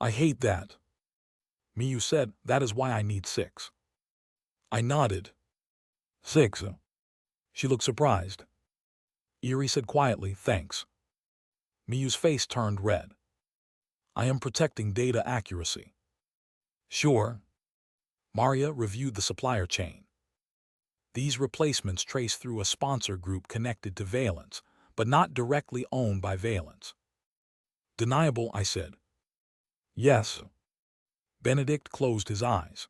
I hate that. Miyu said, that is why I need 6. I nodded. 6. She looked surprised. Erie said quietly, thanks. Miyu's face turned red. I am protecting data accuracy. Sure. Maria reviewed the supplier chain. These replacements trace through a sponsor group connected to Valence, but not directly owned by Valence. Deniable, I said. Yes. Benedict closed his eyes.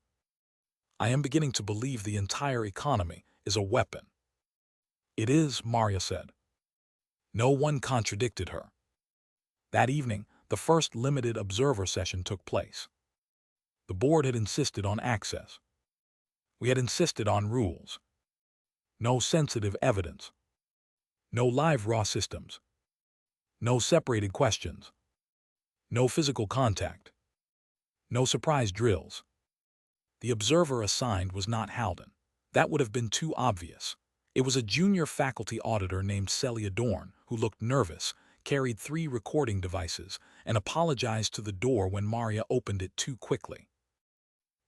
I am beginning to believe the entire economy is a weapon. It is, Maria said. No one contradicted her. That evening, the first limited observer session took place. The board had insisted on access. We had insisted on rules. No sensitive evidence. No live raw systems. No separated questions. No physical contact. No surprise drills. The observer assigned was not Halden. That would have been too obvious. It was a junior faculty auditor named Celia Dorn who looked nervous, carried 3 recording devices, and apologized to the door when Maria opened it too quickly.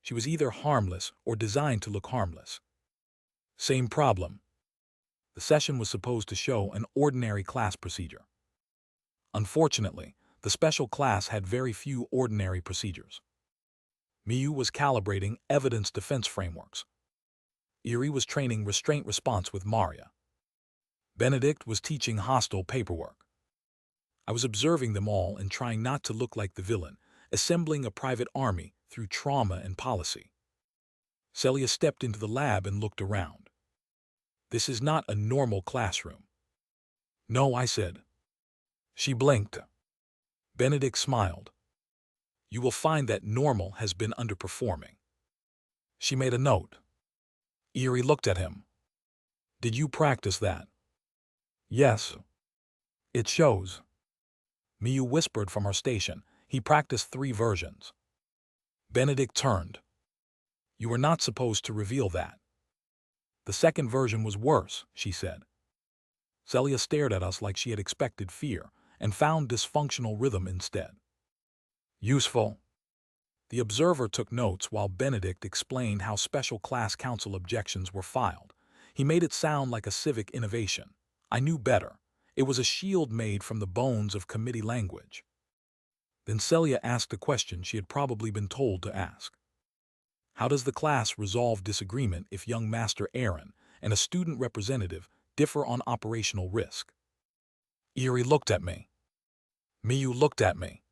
She was either harmless or designed to look harmless. Same problem. The session was supposed to show an ordinary class procedure. Unfortunately, the special class had very few ordinary procedures. Miyu was calibrating evidence defense frameworks. Erie was training restraint response with Maria. Benedict was teaching hostile paperwork. I was observing them all and trying not to look like the villain, assembling a private army through trauma and policy. Celia stepped into the lab and looked around. This is not a normal classroom. No, I said. She blinked. Benedict smiled. You will find that normal has been underperforming. She made a note. Erie looked at him. Did you practice that? Yes. It shows. Miyu whispered from her station. He practiced 3 versions. Benedict turned. You were not supposed to reveal that. The The second version was worse, she said. Celia stared at us like she had expected fear and found dysfunctional rhythm instead. Useful. The observer took notes while Benedict explained how special class council objections were filed. He made it sound like a civic innovation. I knew better. It was a shield made from the bones of committee language. Then Celia asked a question she had probably been told to ask. How does the class resolve disagreement if young Master Aaron and a student representative differ on operational risk? Erie looked at me. Miyu looked at me.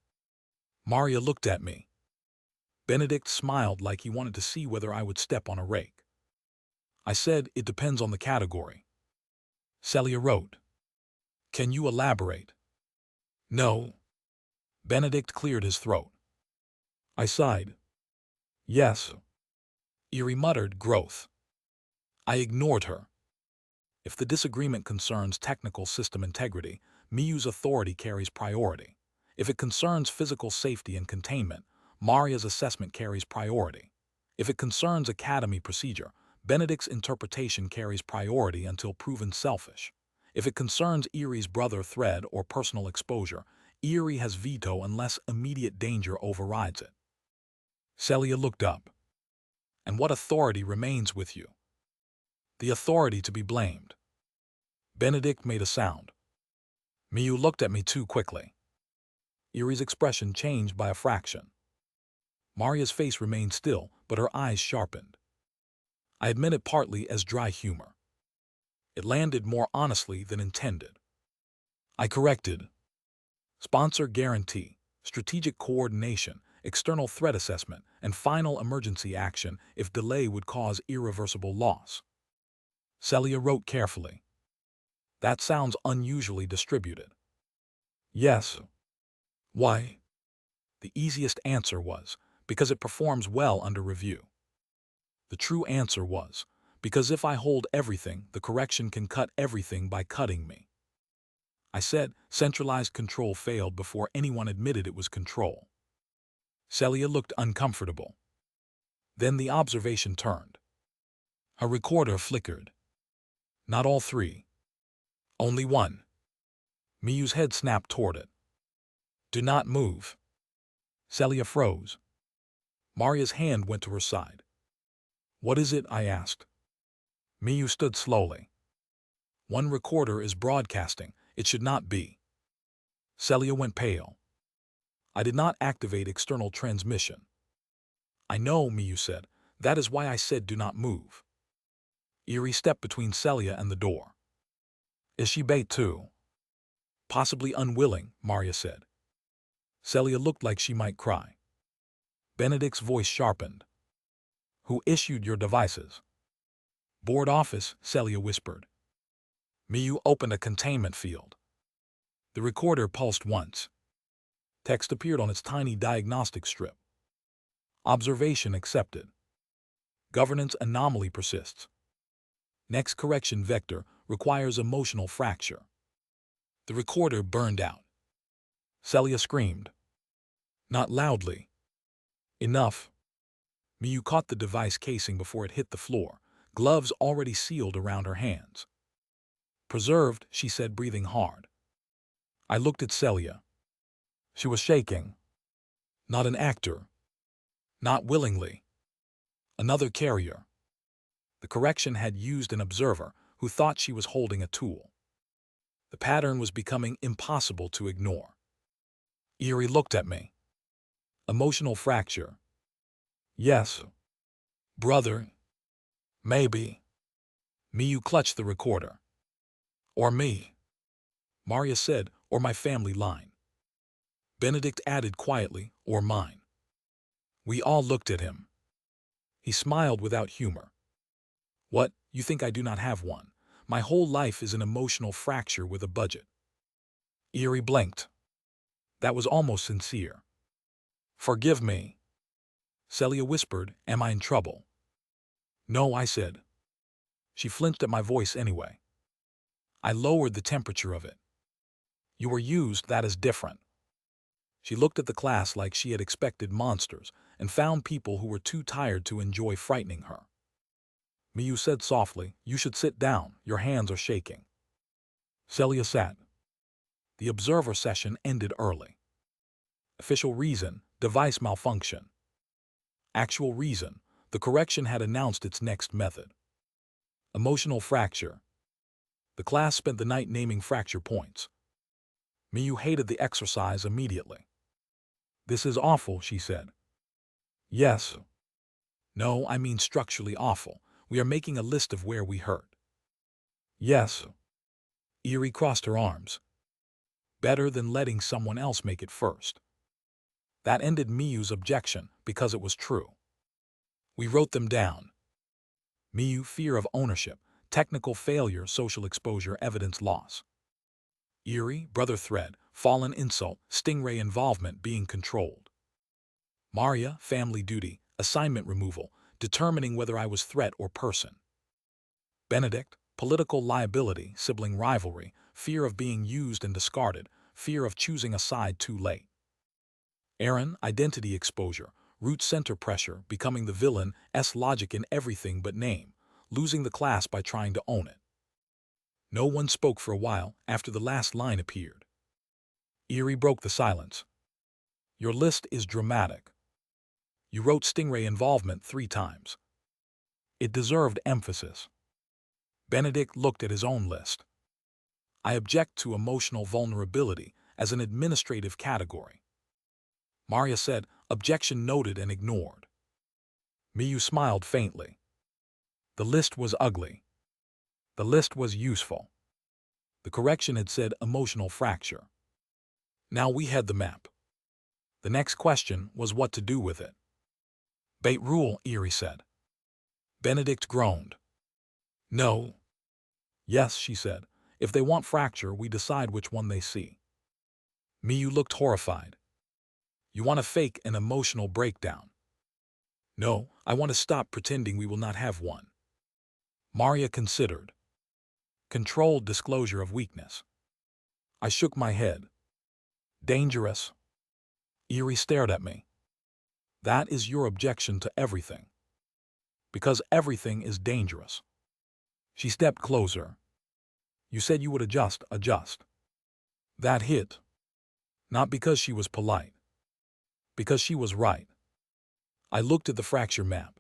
Maria looked at me. Benedict smiled like he wanted to see whether I would step on a rake. I said, it depends on the category. Celia wrote. Can you elaborate? No. Benedict cleared his throat. I sighed. Yes. Erie muttered growth. I ignored her. If the disagreement concerns technical system integrity, Miyu's authority carries priority. If it concerns physical safety and containment, Maria's assessment carries priority. If it concerns academy procedure, Benedict's interpretation carries priority until proven selfish. If it concerns Erie's brother thread or personal exposure, Erie has veto unless immediate danger overrides it. Celia looked up. And what authority remains with you? The authority to be blamed. Benedict made a sound. Miyu looked at me too quickly. Erie's expression changed by a fraction. Maria's face remained still, but her eyes sharpened. I admit it partly as dry humor. It landed more honestly than intended. I corrected. Sponsor guarantee, strategic coordination, external threat assessment, and final emergency action if delay would cause irreversible loss. Celia wrote carefully. That sounds unusually distributed. Yes. Why? The easiest answer was, because it performs well under review. The true answer was, because if I hold everything, the correction can cut everything by cutting me. I said centralized control failed before anyone admitted it was control. Celia looked uncomfortable. Then the observation turned. Her recorder flickered. Not all three. Only one. Miyu's head snapped toward it. Do not move. Celia froze. Maria's hand went to her side. What is it? I asked. Miyu stood slowly. One recorder is broadcasting. It should not be. Celia went pale. I did not activate external transmission. I know, Miyu said. That is why I said do not move. Erie stepped between Celia and the door. Is she bait too? Possibly unwilling, Maria said. Celia looked like she might cry. Benedict's voice sharpened. Who issued your devices? Board office, Celia whispered. Miyu opened a containment field. The recorder pulsed once. Text appeared on its tiny diagnostic strip. Observation accepted. Governance anomaly persists. Next correction vector requires emotional fracture. The recorder burned out. Celia screamed. Not loudly. Enough. Miyu caught the device casing before it hit the floor, gloves already sealed around her hands. Preserved, she said, breathing hard. I looked at Celia. She was shaking. Not an actor. Not willingly. Another carrier. The correction had used an observer who thought she was holding a tool. The pattern was becoming impossible to ignore. Erie looked at me. Emotional fracture. Yes. Brother. Maybe. Miyu clutched the recorder. Or me. Maria said, or my family line. Benedict added quietly, or mine. We all looked at him. He smiled without humor. What, you think I do not have one? My whole life is an emotional fracture with a budget. Erie blinked. That was almost sincere. Forgive me. Celia whispered, am I in trouble? No, I said. She flinched at my voice anyway. I lowered the temperature of it. You were used, that is different. She looked at the class like she had expected monsters and found people who were too tired to enjoy frightening her. Miyu said softly, "You should sit down, your hands are shaking." Celia sat. The observer session ended early. Official reason, device malfunction. Actual reason, the correction had announced its next method. Emotional fracture. The class spent the night naming fracture points. Miyu hated the exercise immediately. "This is awful," she said. "Yes." "No, I mean structurally awful. We are making a list of where we hurt." "Yes." Eerie crossed her arms. "Better than letting someone else make it first." That ended Miyu's objection because it was true. We wrote them down. Miyu, fear of ownership, technical failure, social exposure, evidence loss. Eerie, brother thread, fallen insult, stingray involvement, being controlled. Maria, family duty, assignment removal, determining whether I was threat or person. Benedict, political liability, sibling rivalry, fear of being used and discarded, fear of choosing a side too late. Aaron, identity exposure, root center pressure, becoming the villain, logic in everything but name, losing the class by trying to own it. No one spoke for a while after the last line appeared. Eerie broke the silence. "Your list is dramatic. You wrote stingray involvement 3 times. It deserved emphasis." Benedict looked at his own list. "I object to emotional vulnerability as an administrative category." Maria said, "Objection noted," and ignored. Miyu smiled faintly. The list was ugly. The list was useful. The correction had said emotional fracture. Now we had the map. The next question was what to do with it. "Bait rule," Eerie said. Benedict groaned. "No." "Yes," she said. "If they want fracture, we decide which one they see." Miyu looked horrified. "You want to fake an emotional breakdown?" "No, I want to stop pretending we will not have one." Maria considered. "Controlled disclosure of weakness." I shook my head. "Dangerous." Eerie stared at me. "That is your objection to everything." "Because everything is dangerous." She stepped closer. "You said you would adjust." That hit. Not because she was polite. Because she was right. I looked at the fracture map.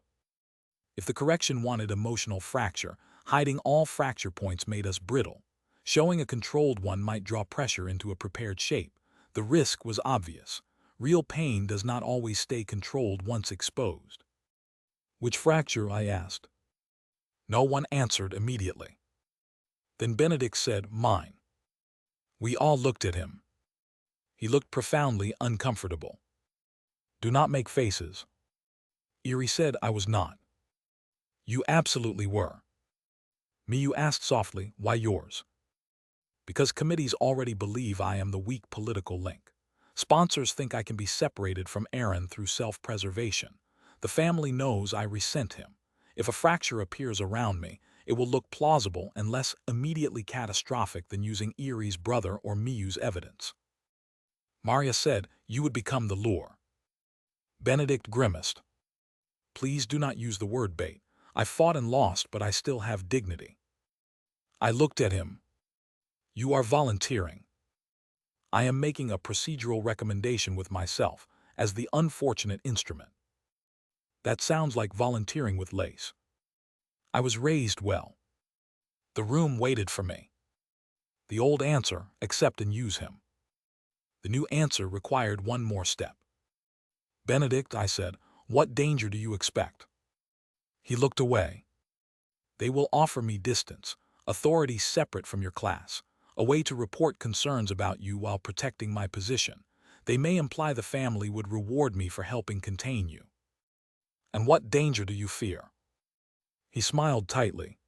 If the correction wanted emotional fracture, hiding all fracture points made us brittle. Showing a controlled one might draw pressure into a prepared shape. The risk was obvious. Real pain does not always stay controlled once exposed. "Which fracture?" I asked. No one answered immediately. Then Benedict said, "Mine." We all looked at him. He looked profoundly uncomfortable. "Do not make faces." Eerie said I was not. "You absolutely were." Miyu asked softly, "Why yours?" "Because committees already believe I am the weak political link. Sponsors think I can be separated from Aaron through self-preservation. The family knows I resent him. If a fracture appears around me, it will look plausible and less immediately catastrophic than using Eerie's brother or Miyu's evidence." Maria said, "You would become the lure." Benedict grimaced. "Please do not use the word bait. I fought and lost, but I still have dignity." I looked at him. "You are volunteering." "I am making a procedural recommendation with myself as the unfortunate instrument." "That sounds like volunteering with lace." I was raised well. The room waited for me. The old answer, accept and use him. The new answer required one more step. "Benedict," I said, "what danger do you expect?" He looked away. "They will offer me distance, authority separate from your class, a way to report concerns about you while protecting my position. They may imply the family would reward me for helping contain you." "And what danger do you fear?" He smiled tightly.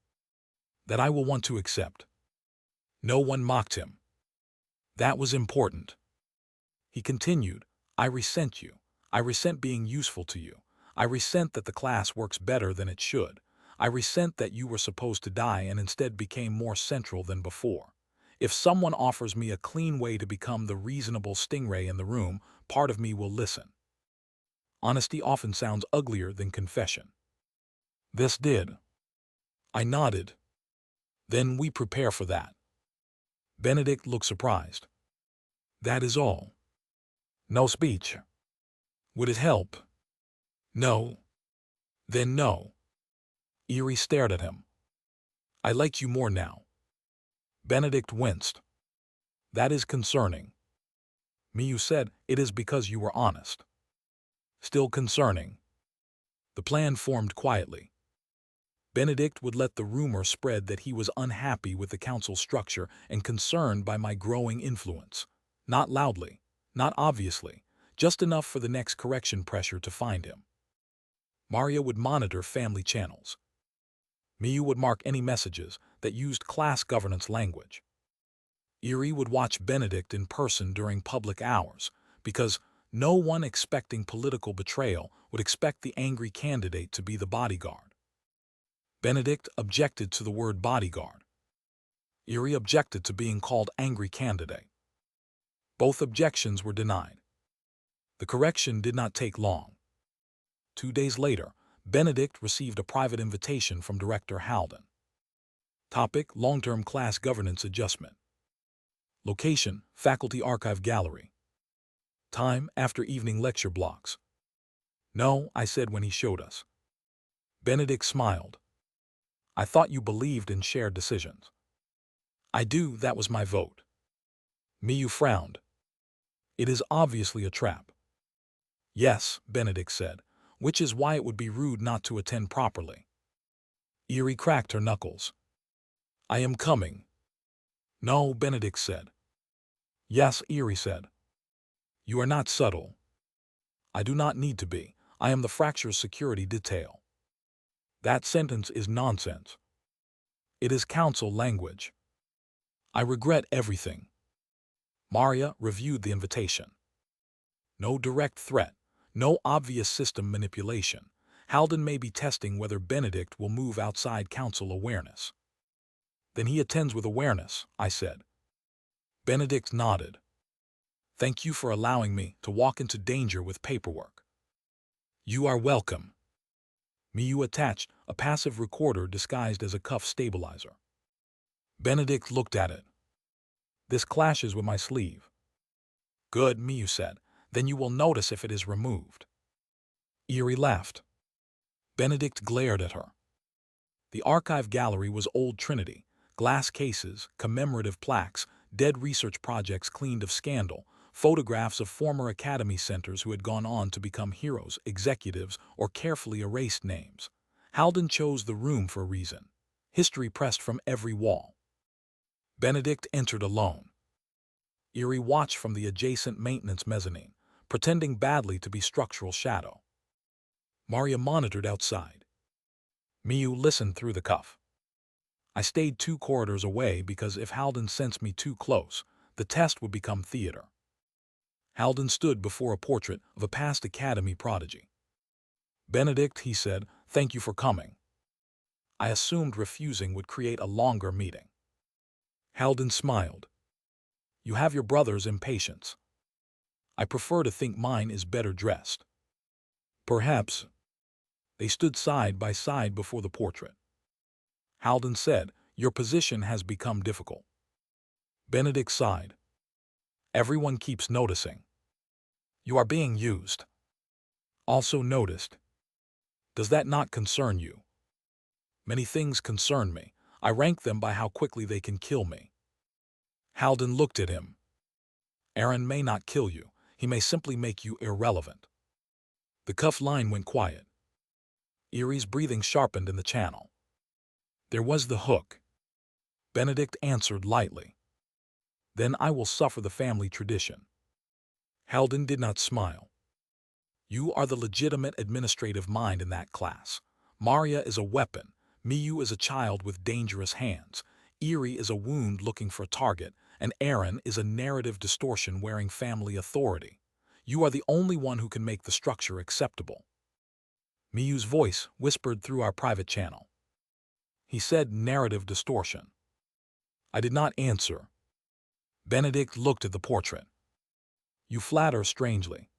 "That I will want to accept." No one mocked him. That was important. He continued, "I resent you. I resent being useful to you. I resent that the class works better than it should. I resent that you were supposed to die and instead became more central than before. If someone offers me a clean way to become the reasonable stingray in the room, part of me will listen." Honesty often sounds uglier than confession. This did. I nodded. Then we prepare for that. Benedict looked surprised. That is all. No speech. Would it help? No. Then no. Erie stared at him. I like you more now. Benedict winced. That is concerning. Miyu said, it is because you were honest. Still concerning. The plan formed quietly. Benedict would let the rumor spread that he was unhappy with the council structure and concerned by my growing influence. Not loudly, not obviously, just enough for the next correction pressure to find him. Maria would monitor family channels. Miyu would mark any messages that used class governance language. Erie would watch Benedict in person during public hours, because no one expecting political betrayal would expect the angry candidate to be the bodyguard. Benedict objected to the word bodyguard. Erie objected to being called angry candidate. Both objections were denied. The correction did not take long. 2 days later, Benedict received a private invitation from Director Halden. Topic: long-term class governance adjustment. Location: Faculty Archive Gallery. Time: after evening lecture blocks. No, I said when he showed us. Benedict smiled. I thought you believed in shared decisions. I do, that was my vote. Miyu frowned. It is obviously a trap. Yes, Benedict said, which is why it would be rude not to attend properly. Erie cracked her knuckles. I am coming. No, Benedict said. Yes, Erie said. You are not subtle. I do not need to be. I am the fracture security detail. That sentence is nonsense. It is council language. I regret everything. Maria reviewed the invitation. No direct threat, no obvious system manipulation. Halden may be testing whether Benedict will move outside council awareness. Then he attends with awareness, I said. Benedict nodded. Thank you for allowing me to walk into danger with paperwork. You are welcome. Miyu attached a passive recorder disguised as a cuff stabilizer. Benedict looked at it. This clashes with my sleeve. Good, Miyu said. Then you will notice if it is removed. Erie laughed. Benedict glared at her. The archive gallery was Old Trinity, glass cases, commemorative plaques, dead research projects cleaned of scandal, photographs of former academy centers who had gone on to become heroes, executives, or carefully erased names. Halden chose the room for a reason. History pressed from every wall. Benedict entered alone. Erie watched from the adjacent maintenance mezzanine, pretending badly to be structural shadow. Maria monitored outside. Miyu listened through the cuff. I stayed 2 corridors away because if Halden sensed me too close, the test would become theater. Halden stood before a portrait of a past academy prodigy. Benedict, he said, thank you for coming. I assumed refusing would create a longer meeting. Halden smiled. You have your brother's impatience. I prefer to think mine is better dressed. Perhaps. They stood side by side before the portrait. Halden said, your position has become difficult. Benedict sighed. Everyone keeps noticing. You are being used. Also noticed. Does that not concern you? Many things concern me. I rank them by how quickly they can kill me. Halden looked at him. Aaron may not kill you. He may simply make you irrelevant. The cuff line went quiet. Erie's breathing sharpened in the channel. There was the hook. Benedict answered lightly. Then I will suffer the family tradition. Halden did not smile. You are the legitimate administrative mind in that class. Maria is a weapon. Miyu is a child with dangerous hands. Erie is a wound looking for a target. And Aaron is a narrative distortion wearing family authority. You are the only one who can make the structure acceptable. Miyu's voice whispered through our private channel. He said narrative distortion. I did not answer. Benedict looked at the portrait. You flatter strangely.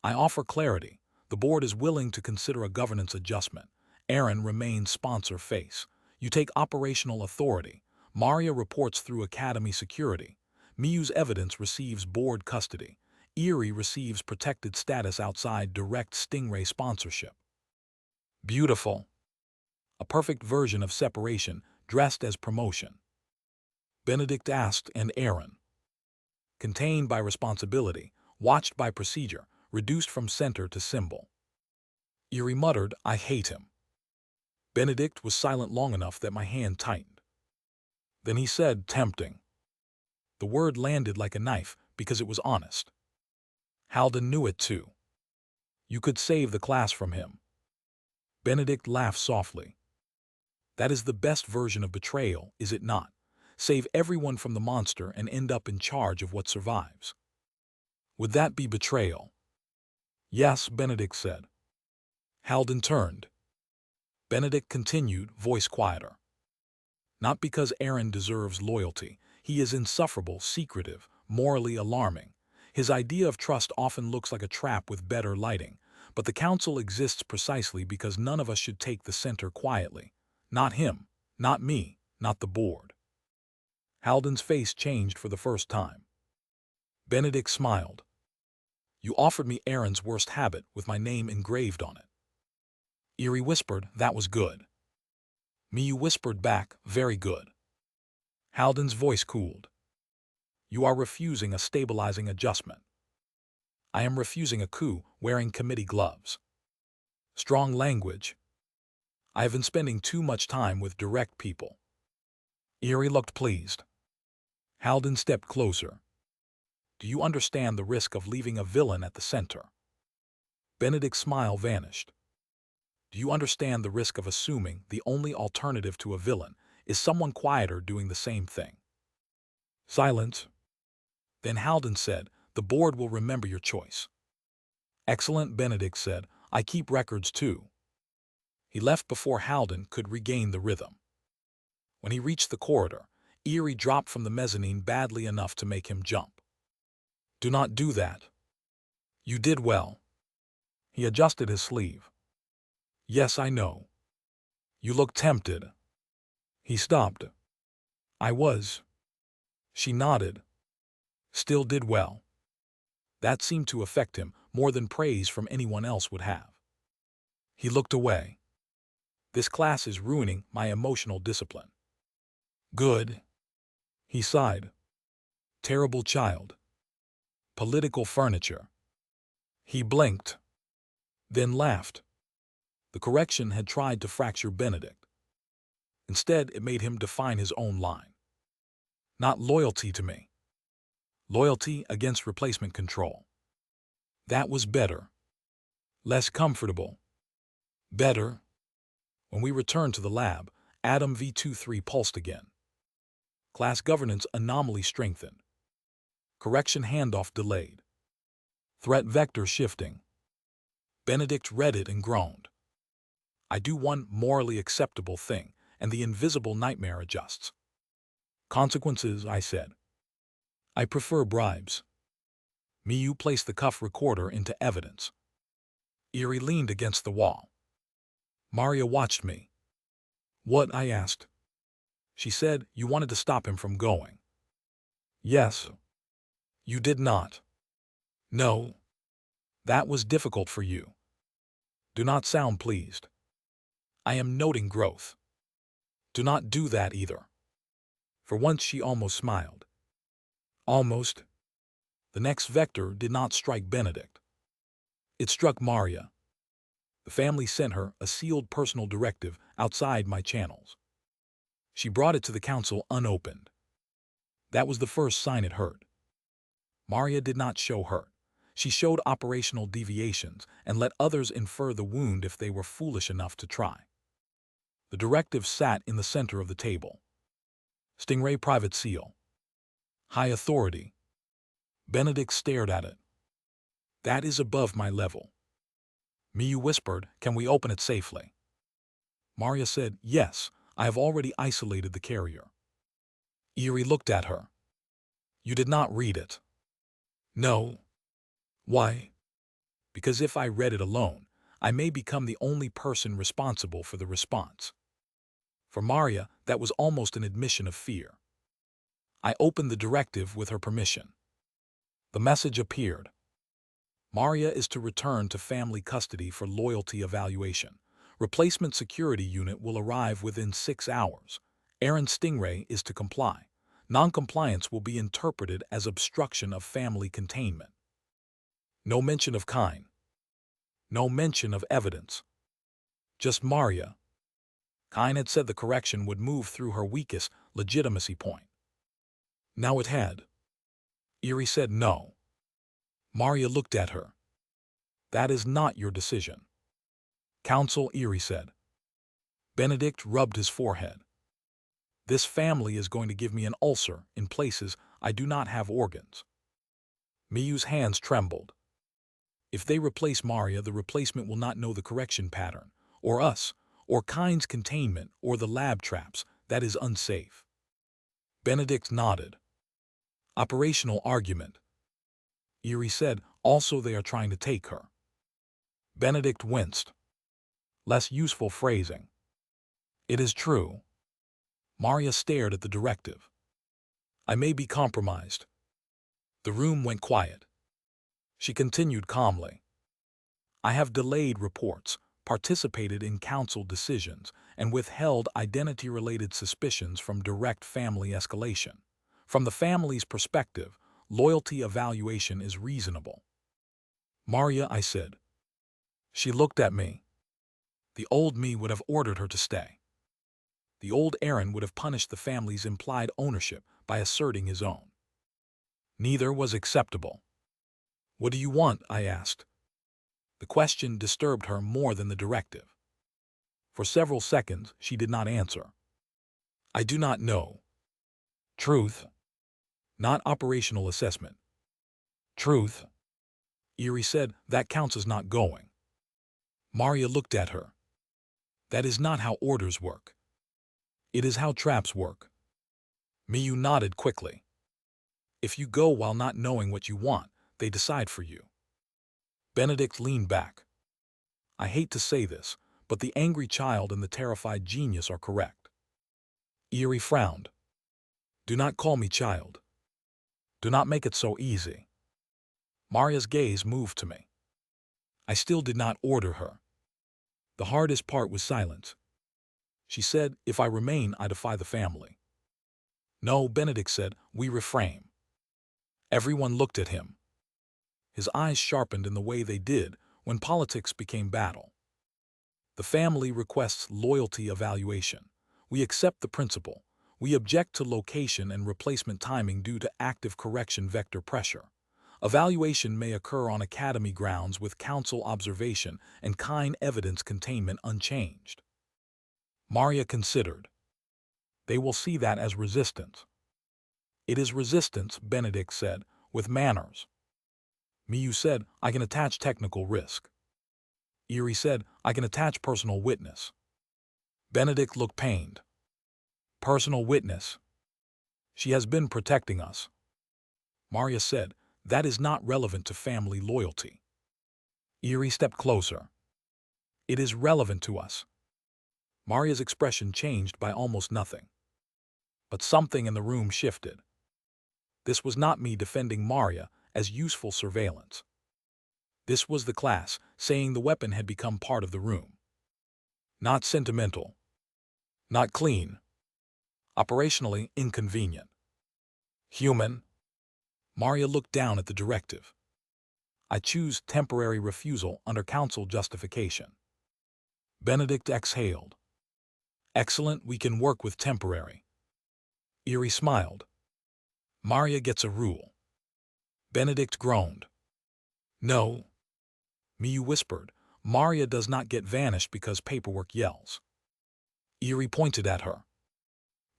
I offer clarity. The board is willing to consider a governance adjustment. Aaron remains sponsor face. You take operational authority. Maria reports through Academy security. Miyu's evidence receives board custody. Eerie receives protected status outside direct Stingray sponsorship. Beautiful. A perfect version of separation, dressed as promotion. Benedict asked, and Aaron. Contained by responsibility, watched by procedure, reduced from center to symbol. Eerie muttered, I hate him. Benedict was silent long enough that my hand tightened. Then he said, tempting. The word landed like a knife because it was honest. Halden knew it too. You could save the class from him. Benedict laughed softly. That is the best version of betrayal, is it not? Save everyone from the monster and end up in charge of what survives. Would that be betrayal? Yes, Benedict said. Halden turned. Benedict continued, voice quieter. Not because Aaron deserves loyalty. He is insufferable, secretive, morally alarming. His idea of trust often looks like a trap with better lighting, but the council exists precisely because none of us should take the center quietly. Not him, not me, not the board. Halden's face changed for the first time. Benedict smiled. You offered me Aaron's worst habit with my name engraved on it. Eerie whispered, that was good. Miyu whispered back, very good. Halden's voice cooled. You are refusing a stabilizing adjustment. I am refusing a coup, wearing committee gloves. Strong language. I have been spending too much time with direct people. Eerie looked pleased. Halden stepped closer. Do you understand the risk of leaving a villain at the center? Benedict's smile vanished. Do you understand the risk of assuming the only alternative to a villain is someone quieter doing the same thing? Silence. Then Halden said, the board will remember your choice. Excellent, Benedict said. I keep records too. He left before Halden could regain the rhythm. When he reached the corridor, Eerie dropped from the mezzanine badly enough to make him jump. Do not do that. You did well. He adjusted his sleeve. Yes, I know. You look tempted. He stopped. I was. She nodded. Still did well. That seemed to affect him more than praise from anyone else would have. He looked away. This class is ruining my emotional discipline. Good. He sighed. Terrible child. Political furniture. He blinked. Then laughed. The correction had tried to fracture Benedict. Instead, it made him define his own line. Not loyalty to me. Loyalty against replacement control. That was better. Less comfortable. Better. When we returned to the lab, Atom V23 pulsed again. Class governance anomaly strengthened. Correction handoff delayed. Threat vector shifting. Benedict read it and groaned. I do one morally acceptable thing, and the invisible nightmare adjusts. Consequences, I said. I prefer bribes. Miyu placed the cuff recorder into evidence. Eerie leaned against the wall. Maria watched me. What? I asked. She said, you wanted to stop him from going. Yes. You did not. No. That was difficult for you. Do not sound pleased. I am noting growth. Do not do that either. For once she almost smiled. Almost. The next vector did not strike Benedict. It struck Maria. The family sent her a sealed personal directive outside my channels. She brought it to the council unopened. That was the first sign it hurt. Maria did not show hurt. She showed operational deviations and let others infer the wound if they were foolish enough to try. The directive sat in the center of the table. Stingray private seal. High authority. Benedict stared at it. That is above my level. Miyu whispered, can we open it safely? Maria said, yes, I have already isolated the carrier. Eerie looked at her. You did not read it. No. Why? Because if I read it alone, I may become the only person responsible for the response. For Maria, that was almost an admission of fear. I opened the directive with her permission. The message appeared. Maria is to return to family custody for loyalty evaluation. Replacement security unit will arrive within 6 hours. Aaron Stingray is to comply. Non-compliance will be interpreted as obstruction of family containment. No mention of Kine. No mention of evidence. Just Maria. Kine had said the correction would move through her weakest legitimacy point. Now it had. Erie said no. Maria looked at her. That is not your decision. Counsel, Erie said. Benedict rubbed his forehead. This family is going to give me an ulcer in places I do not have organs. Miyu's hands trembled. If they replace Maria, the replacement will not know the correction pattern, or us, or Kine's containment, or the lab traps. That is unsafe. Benedict nodded. Operational argument. Erie said, also they are trying to take her. Benedict winced. Less useful phrasing. It is true. Maria stared at the directive. I may be compromised. The room went quiet. She continued calmly. I have delayed reports, participated in council decisions, and withheld identity-related suspicions from direct family escalation. From the family's perspective, loyalty evaluation is reasonable. Maria, I said. She looked at me. The old me would have ordered her to stay. The old Aaron would have punished the family's implied ownership by asserting his own. Neither was acceptable. What do you want? I asked. The question disturbed her more than the directive. For several seconds, she did not answer. I do not know. Truth. Not operational assessment. Truth. Erie said, that counts as not going. Maria looked at her. That is not how orders work. It is how traps work. Miyu nodded quickly. If you go while not knowing what you want, they decide for you. Benedict leaned back. I hate to say this, but the angry child and the terrified genius are correct. Erie frowned. Do not call me child. Do not make it so easy. Maria's gaze moved to me. I still did not order her. The hardest part was silence. She said, if I remain, I defy the family. No, Benedict said, we refrain. Everyone looked at him. His eyes sharpened in the way they did when politics became battle. The family requests loyalty evaluation. We accept the principle. We object to location and replacement timing due to active correction vector pressure. Evaluation may occur on academy grounds with council observation and Kine evidence containment unchanged. Maria considered. They will see that as resistance. It is resistance, Benedict said, with manners. Miyu said, I can attach technical risk. Erie said, I can attach personal witness. Benedict looked pained. Personal witness. She has been protecting us. Maria said, that is not relevant to family loyalty. Erie stepped closer. It is relevant to us. Maria's expression changed by almost nothing. But something in the room shifted. This was not me defending Maria as useful surveillance. This was the class saying the weapon had become part of the room. Not sentimental. Not clean. Operationally inconvenient. Human. Maria looked down at the directive. I choose temporary refusal under council justification. Benedict exhaled. Excellent, we can work with temporary. Erie smiled. Maria gets a rule. Benedict groaned. No. Miyu whispered, Maria does not get vanished because paperwork yells. Erie pointed at her.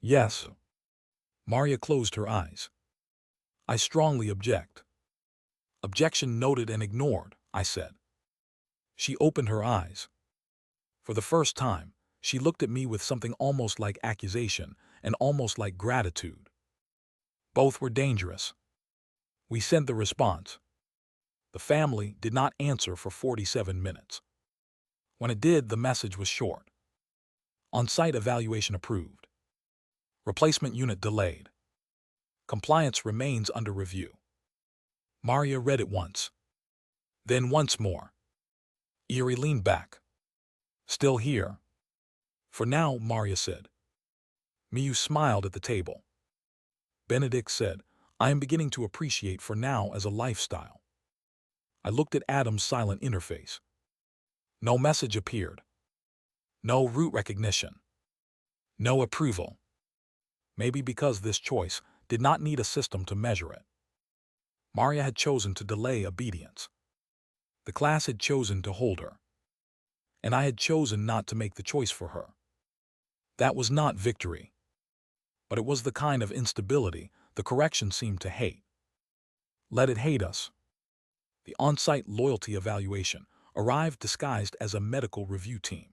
Yes. Maria closed her eyes. I strongly object. Objection noted and ignored, I said. She opened her eyes. For the first time, she looked at me with something almost like accusation and almost like gratitude. Both were dangerous. We sent the response. The family did not answer for 47 minutes. When it did, the message was short. On-site evaluation approved. Replacement unit delayed. Compliance remains under review. Maria read it once. Then once more. Erie leaned back. Still here? For now, Maria said. Miyu smiled at the table. Benedict said, I am beginning to appreciate for now as a lifestyle. I looked at Adam's silent interface. No message appeared. No route recognition. No approval. Maybe because this choice did not need a system to measure it. Maria had chosen to delay obedience. The class had chosen to hold her. And I had chosen not to make the choice for her. That was not victory. But it was the kind of instability the correction seemed to hate. Let it hate us. The on-site loyalty evaluation arrived disguised as a medical review team.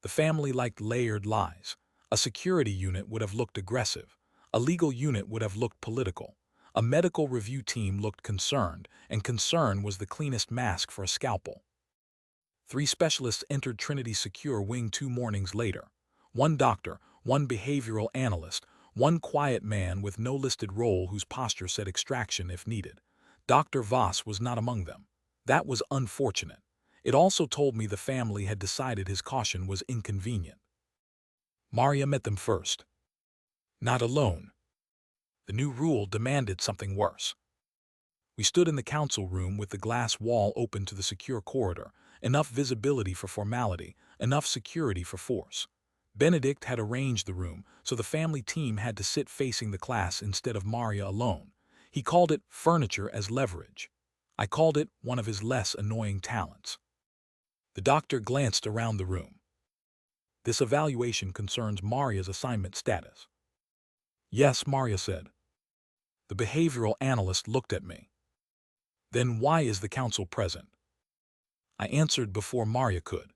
The family liked layered lies. A security unit would have looked aggressive. A legal unit would have looked political. A medical review team looked concerned, and concern was the cleanest mask for a scalpel. 3 specialists entered Trinity Secure Wing 2 mornings later. 1 doctor, 1 behavioral analyst, 1 quiet man with no listed role whose posture said extraction if needed. Dr. Voss was not among them. That was unfortunate. It also told me the family had decided his caution was inconvenient. Maria met them first. Not alone. The new rule demanded something worse. We stood in the council room with the glass wall open to the secure corridor, enough visibility for formality, enough security for force. Benedict had arranged the room, so the family team had to sit facing the class instead of Maria alone. He called it furniture as leverage. I called it one of his less annoying talents. The doctor glanced around the room. This evaluation concerns Maria's assignment status. Yes, Maria said. The behavioral analyst looked at me. Then why is the council present? I answered before Maria could.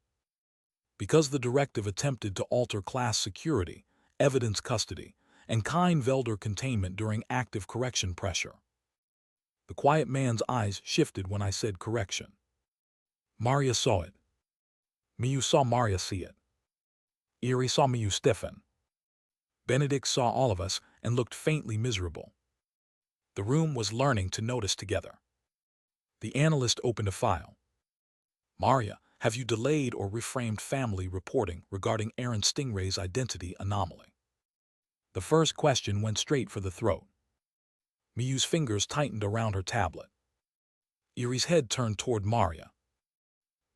Because the directive attempted to alter class security, evidence custody, and Kienvelder containment during active correction pressure. The quiet man's eyes shifted when I said correction. Maria saw it. Miyu saw Maria see it. Erie saw Miyu stiffen. Benedict saw all of us and looked faintly miserable. The room was learning to notice together. The analyst opened a file. Maria, have you delayed or reframed family reporting regarding Aaron Stingray's identity anomaly? The first question went straight for the throat. Miyu's fingers tightened around her tablet. Erie's head turned toward Maria.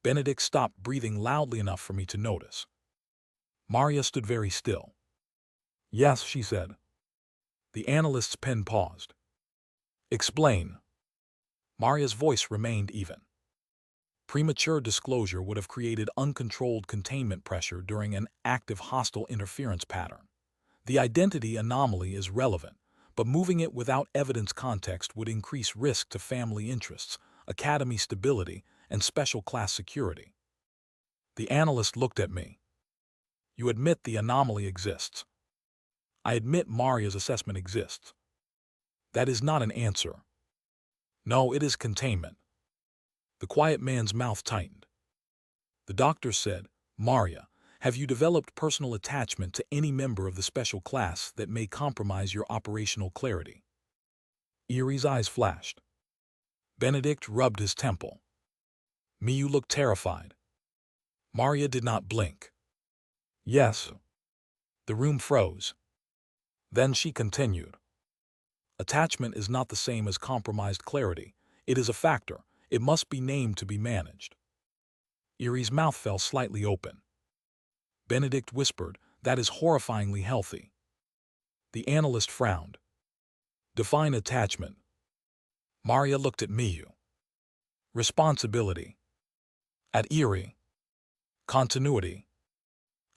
Benedict stopped breathing loudly enough for me to notice. Maria stood very still. Yes, she said. The analyst's pen paused. Explain. Maria's voice remained even. Premature disclosure would have created uncontrolled containment pressure during an active hostile interference pattern. The identity anomaly is relevant, but moving it without evidence context would increase risk to family interests, academy stability, and special class security. The analyst looked at me. You admit the anomaly exists. I admit Maria's assessment exists. That is not an answer. No, it is containment. The quiet man's mouth tightened. The doctor said, Maria, have you developed personal attachment to any member of the special class that may compromise your operational clarity? Erie's eyes flashed. Benedict rubbed his temple. Miyu looked terrified. Maria did not blink. Yes. The room froze. Then she continued. Attachment is not the same as compromised clarity. It is a factor. It must be named to be managed. Erie's mouth fell slightly open. Benedict whispered, that is horrifyingly healthy. The analyst frowned. Define attachment. Maria looked at Miyu. Responsibility. At Erie. Continuity.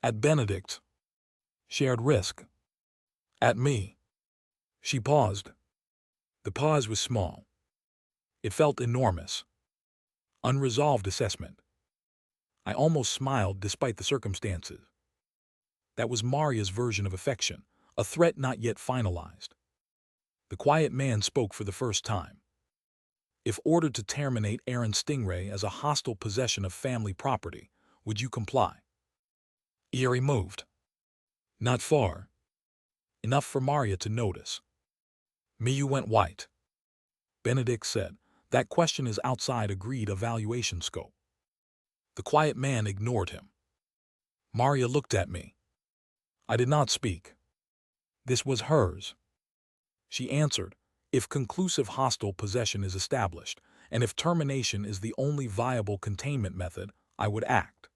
At Benedict. Shared risk. At me. She paused. The pause was small. It felt enormous. Unresolved assessment. I almost smiled despite the circumstances. That was Maria's version of affection, a threat not yet finalized. The quiet man spoke for the first time. If ordered to terminate Aaron Stingray as a hostile possession of family property, would you comply? Eerie moved. Not far. Enough for Maria to notice. Miyu went white. Benedict said, that question is outside agreed evaluation scope. The quiet man ignored him. Maria looked at me. I did not speak. This was hers. She answered, if conclusive hostile possession is established, and if termination is the only viable containment method, I would act.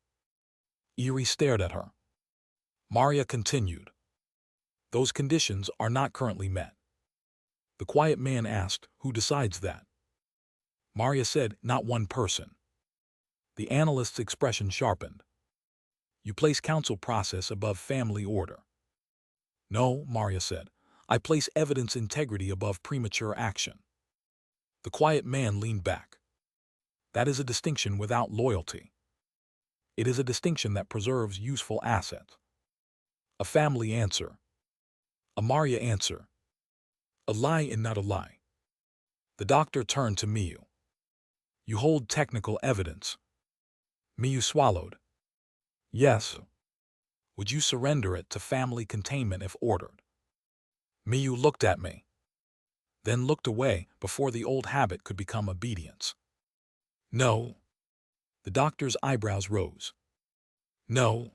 Eerie stared at her. Maria continued. Those conditions are not currently met. The quiet man asked, who decides that? Maria said, not one person. The analyst's expression sharpened. You place counsel process above family order. No, Maria said. I place evidence integrity above premature action. The quiet man leaned back. That is a distinction without loyalty. It is a distinction that preserves useful assets. A family answer. A Maria answer. A lie and not a lie. The doctor turned to Miyu. You hold technical evidence. Miyu swallowed. Yes. Would you surrender it to family containment if ordered? Miyu looked at me. Then looked away before the old habit could become obedience. No. The doctor's eyebrows rose. No.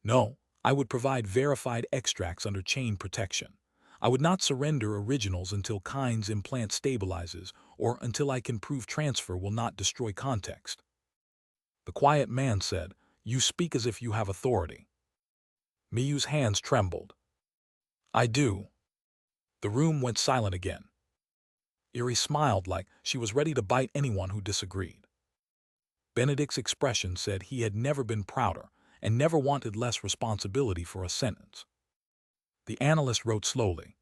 No, I would provide verified extracts under chain protection. I would not surrender originals until Kind's implant stabilizes or until I can prove transfer will not destroy context. The quiet man said, you speak as if you have authority. Miyu's hands trembled. I do. The room went silent again. Eerie smiled like she was ready to bite anyone who disagreed. Benedict's expression said he had never been prouder and never wanted less responsibility for a sentence. The analyst wrote slowly.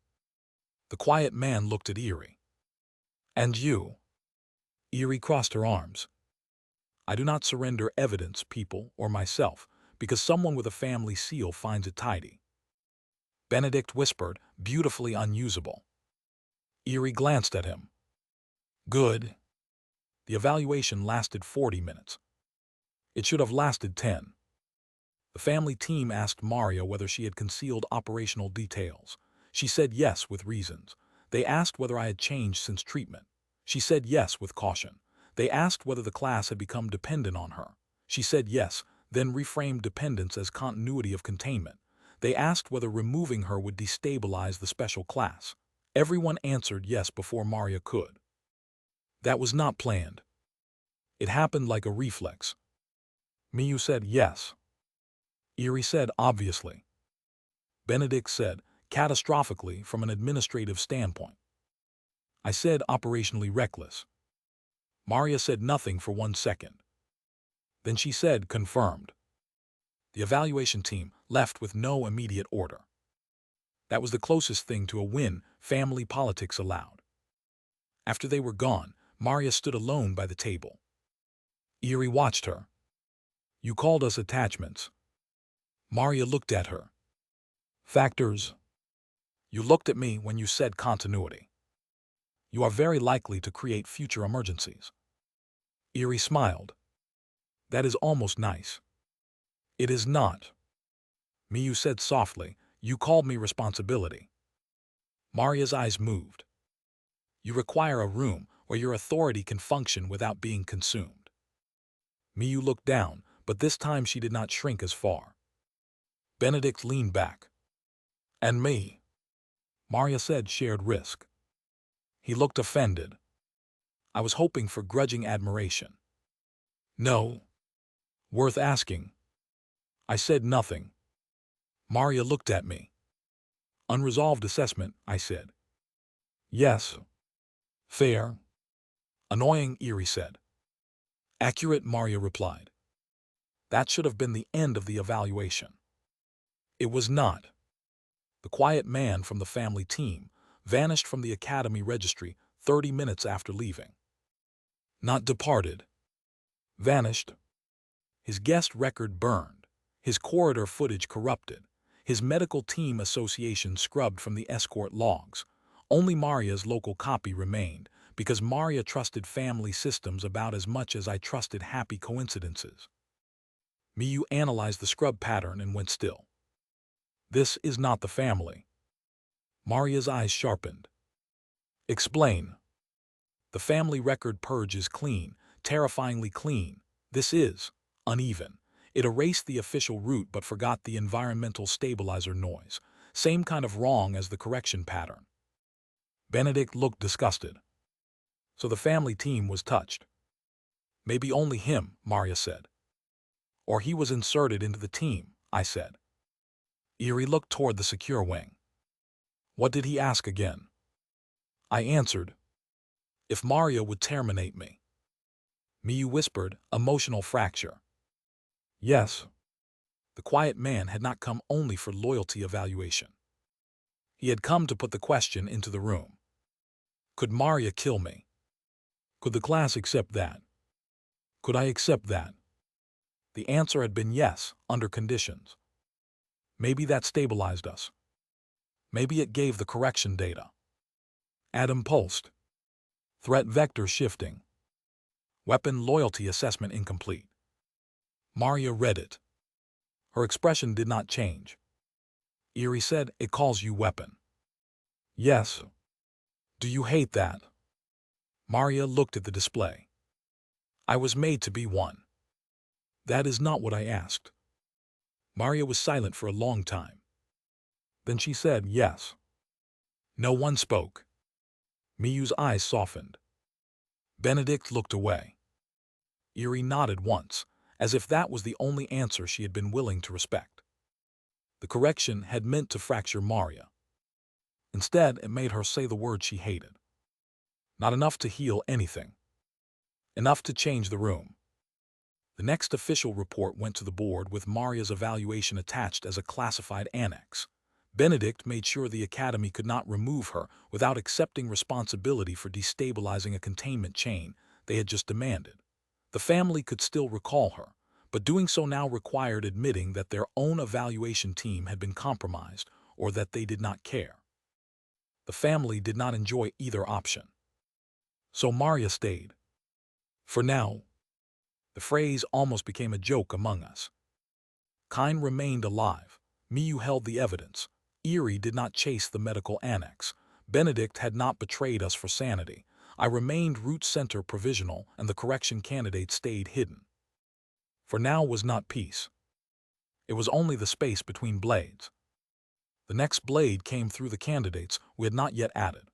The quiet man looked at Eerie. And you? Eerie crossed her arms. I do not surrender evidence, people, or myself, because someone with a family seal finds it tidy. Benedict whispered, beautifully unusable. Eerie glanced at him. Good. The evaluation lasted 40 minutes. It should have lasted 10. The family team asked Maria whether she had concealed operational details. She said yes with reasons. They asked whether I had changed since treatment. She said yes with caution. They asked whether the class had become dependent on her. She said yes, then reframed dependence as continuity of containment. They asked whether removing her would destabilize the special class. Everyone answered yes before Maria could. That was not planned. It happened like a reflex. Miyu said yes. Eerie said obviously. Benedict said catastrophically from an administrative standpoint. I said operationally reckless. Maria said nothing for 1 second. Then she said confirmed. The evaluation team left with no immediate order. That was the closest thing to a win family politics allowed. After they were gone, Maria stood alone by the table. Eerie watched her. You called us attachments. Maria looked at her. Factors. You looked at me when you said continuity. You are very likely to create future emergencies. Eerie smiled. That is almost nice. It is not. Miyu said softly, you called me responsibility. Maria's eyes moved. You require a room where your authority can function without being consumed. Miyu looked down, but this time she did not shrink as far. Benedict leaned back. And me? Maria said shared risk. He looked offended. I was hoping for grudging admiration. No. Worth asking. I said nothing. Maria looked at me. Unresolved assessment, I said. Yes. Fair. Annoying, Eerie said. Accurate, Maria replied. That should have been the end of the evaluation. It was not. The quiet man from the family team vanished from the academy registry 30 minutes after leaving. Not departed. Vanished. His guest record burned, his corridor footage corrupted, his medical team association scrubbed from the escort logs. Only Maria's local copy remained, because Maria trusted family systems about as much as I trusted happy coincidences. Miyu analyzed the scrub pattern and went still. This is not the family. Maria's eyes sharpened. Explain. The family record purge is clean, terrifyingly clean. This is uneven. It erased the official route but forgot the environmental stabilizer noise. Same kind of wrong as the correction pattern. Benedict looked disgusted. So the family team was touched. Maybe only him, Maria said. Or he was inserted into the team, I said. Eerie looked toward the secure wing. What did he ask again? I answered. If Maria would terminate me. Miyu whispered, emotional fracture. Yes. The quiet man had not come only for loyalty evaluation. He had come to put the question into the room. Could Maria kill me? Could the class accept that? Could I accept that? The answer had been yes, under conditions. Maybe that stabilized us. Maybe it gave the correction data. Atom pulsed. Threat vector shifting. Weapon loyalty assessment incomplete. Maria read it. Her expression did not change. Eerie said, it calls you weapon. Yes. Do you hate that? Maria looked at the display. I was made to be one. That is not what I asked. Maria was silent for a long time. Then she said, yes. No one spoke. Miyu's eyes softened. Benedict looked away. Eerie nodded once, as if that was the only answer she had been willing to respect. The correction had meant to fracture Maria. Instead, it made her say the word she hated. Not enough to heal anything. Enough to change the room. The next official report went to the board with Maria's evaluation attached as a classified annex. Benedict made sure the academy could not remove her without accepting responsibility for destabilizing a containment chain they had just demanded. The family could still recall her, but doing so now required admitting that their own evaluation team had been compromised or that they did not care. The family did not enjoy either option. So Maria stayed. For now. The phrase almost became a joke among us. Kine remained alive. Miyu held the evidence. Eerie did not chase the medical annex. Benedict had not betrayed us for sanity. I remained root center provisional, and the correction candidate stayed hidden. For now was not peace. It was only the space between blades. The next blade came through the candidates we had not yet added.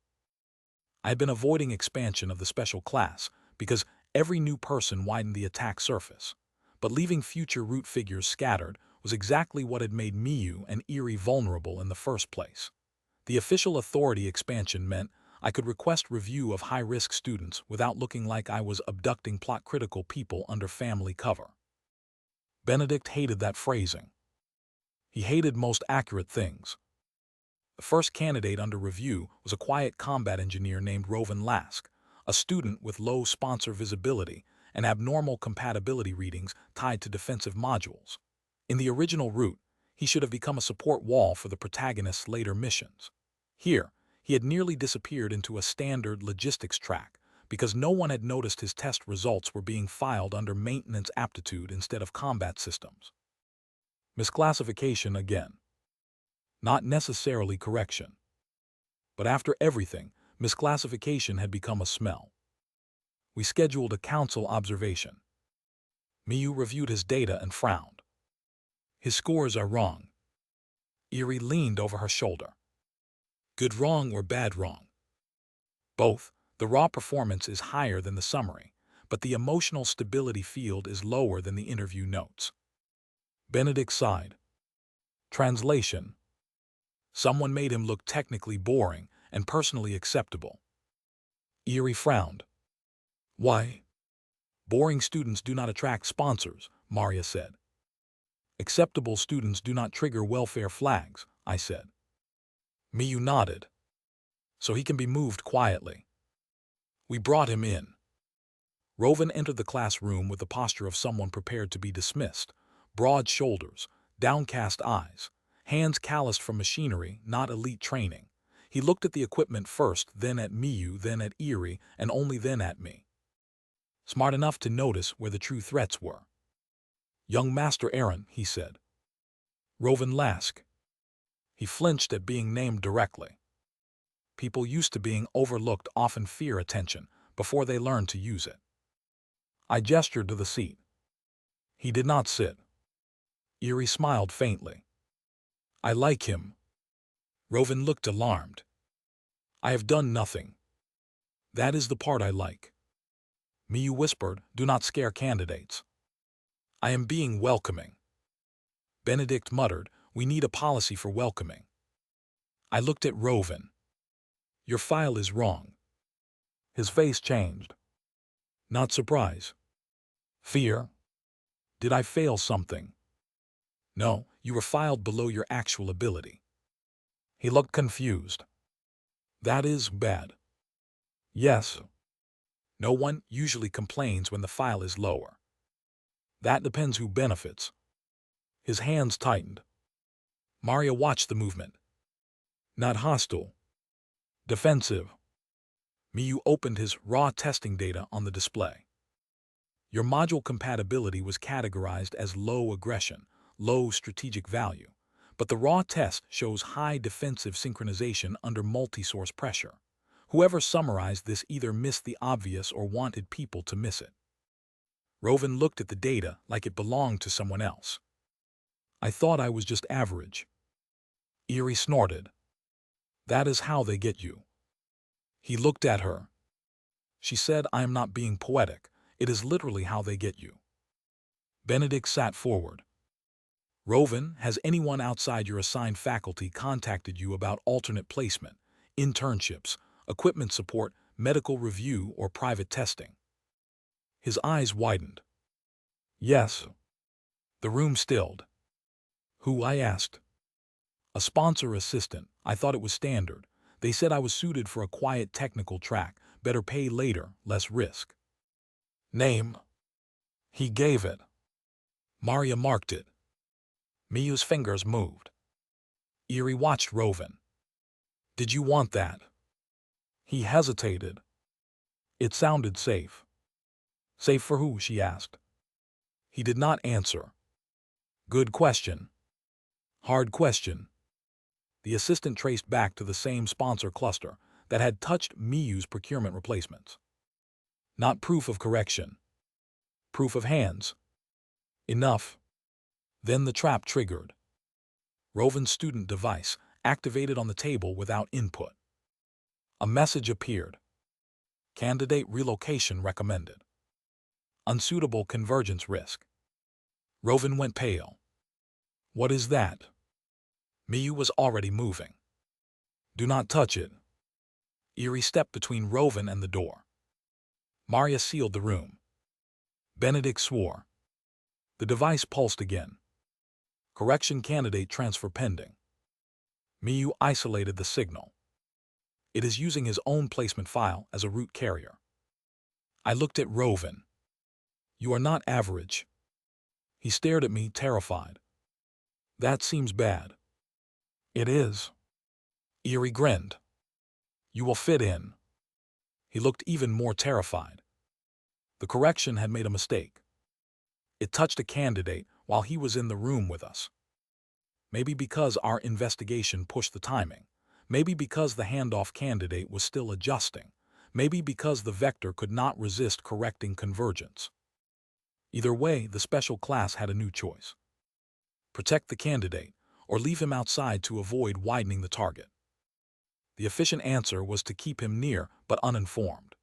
I had been avoiding expansion of the special class because every new person widened the attack surface, but leaving future root figures scattered was exactly what had made Miyu and Eerie vulnerable in the first place. The official authority expansion meant I could request review of high-risk students without looking like I was abducting plot-critical people under family cover. Benedict hated that phrasing. He hated most accurate things. The first candidate under review was a quiet combat engineer named Rovan Lask, a student with low sponsor visibility and abnormal compatibility readings tied to defensive modules. In the original route, he should have become a support wall for the protagonist's later missions. Here, he had nearly disappeared into a standard logistics track because no one had noticed his test results were being filed under maintenance aptitude instead of combat systems. Misclassification again. Not necessarily correction. But after everything, misclassification had become a smell. We scheduled a council observation. Miyu reviewed his data and frowned. His scores are wrong. Eerie leaned over her shoulder. Good wrong or bad wrong? Both. The raw performance is higher than the summary, but the emotional stability field is lower than the interview notes. Benedict sighed. Translation. Someone made him look technically boring and personally acceptable. Eerie frowned. Why? Boring students do not attract sponsors, Maria said. Acceptable students do not trigger welfare flags, I said. Miyu nodded. So he can be moved quietly. We brought him in. Rovan entered the classroom with the posture of someone prepared to be dismissed. Broad shoulders, downcast eyes, hands calloused from machinery, not elite training. He looked at the equipment first, then at Miyu, then at Eerie, and only then at me. Smart enough to notice where the true threats were. Young Master Aaron, he said. Rovan Lask. He flinched at being named directly. People used to being overlooked often fear attention before they learn to use it. I gestured to the seat. He did not sit. Eerie smiled faintly. I like him. Rovan looked alarmed. I have done nothing. That is the part I like. Miyu whispered, do not scare candidates. I am being welcoming. Benedict muttered, we need a policy for welcoming. I looked at Rovan. Your file is wrong. His face changed. Not surprise. Fear. Did I fail something? No, you were filed below your actual ability. He looked confused. That is bad. Yes. No one usually complains when the file is lower. That depends who benefits. His hands tightened. Maria watched the movement. Not hostile. Defensive. Miyu opened his raw testing data on the display. Your module compatibility was categorized as low aggression, low strategic value, but the raw test shows high defensive synchronization under multi-source pressure. Whoever summarized this either missed the obvious or wanted people to miss it. Rovan looked at the data like it belonged to someone else. I thought I was just average. Eerie snorted. That is how they get you. He looked at her. She said, I am not being poetic. It is literally how they get you. Benedict sat forward. Rovan, has anyone outside your assigned faculty contacted you about alternate placement, internships, equipment support, medical review, or private testing? His eyes widened. Yes. The room stilled. Who? I asked. A sponsor assistant. I thought it was standard. They said I was suited for a quiet technical track, better pay later, less risk. Name? He gave it. Maria marked it. Miyu's fingers moved. Eerie watched Rovan. Did you want that? He hesitated. It sounded safe. Safe for who? She asked. He did not answer. Good question. Hard question. The assistant traced back to the same sponsor cluster that had touched Miyu's procurement replacements. Not proof of correction. Proof of hands. Enough. Then the trap triggered. Rovan's student device activated on the table without input. A message appeared. Candidate relocation recommended. Unsuitable convergence risk. Rovan went pale. What is that? Miyu was already moving. Do not touch it. Eerie stepped between Rovan and the door. Maria sealed the room. Benedict swore. The device pulsed again. Correction candidate transfer pending. Miyu isolated the signal. It is using his own placement file as a root carrier. I looked at Rovan. You are not average. He stared at me, terrified. That seems bad. It is. Eerie grinned. You will fit in. He looked even more terrified. The correction had made a mistake. It touched a candidate while he was in the room with us. Maybe because our investigation pushed the timing. Maybe because the handoff candidate was still adjusting. Maybe because the vector could not resist correcting convergence. Either way, the special class had a new choice. Protect the candidate, or leave him outside to avoid widening the target. The efficient answer was to keep him near but uninformed.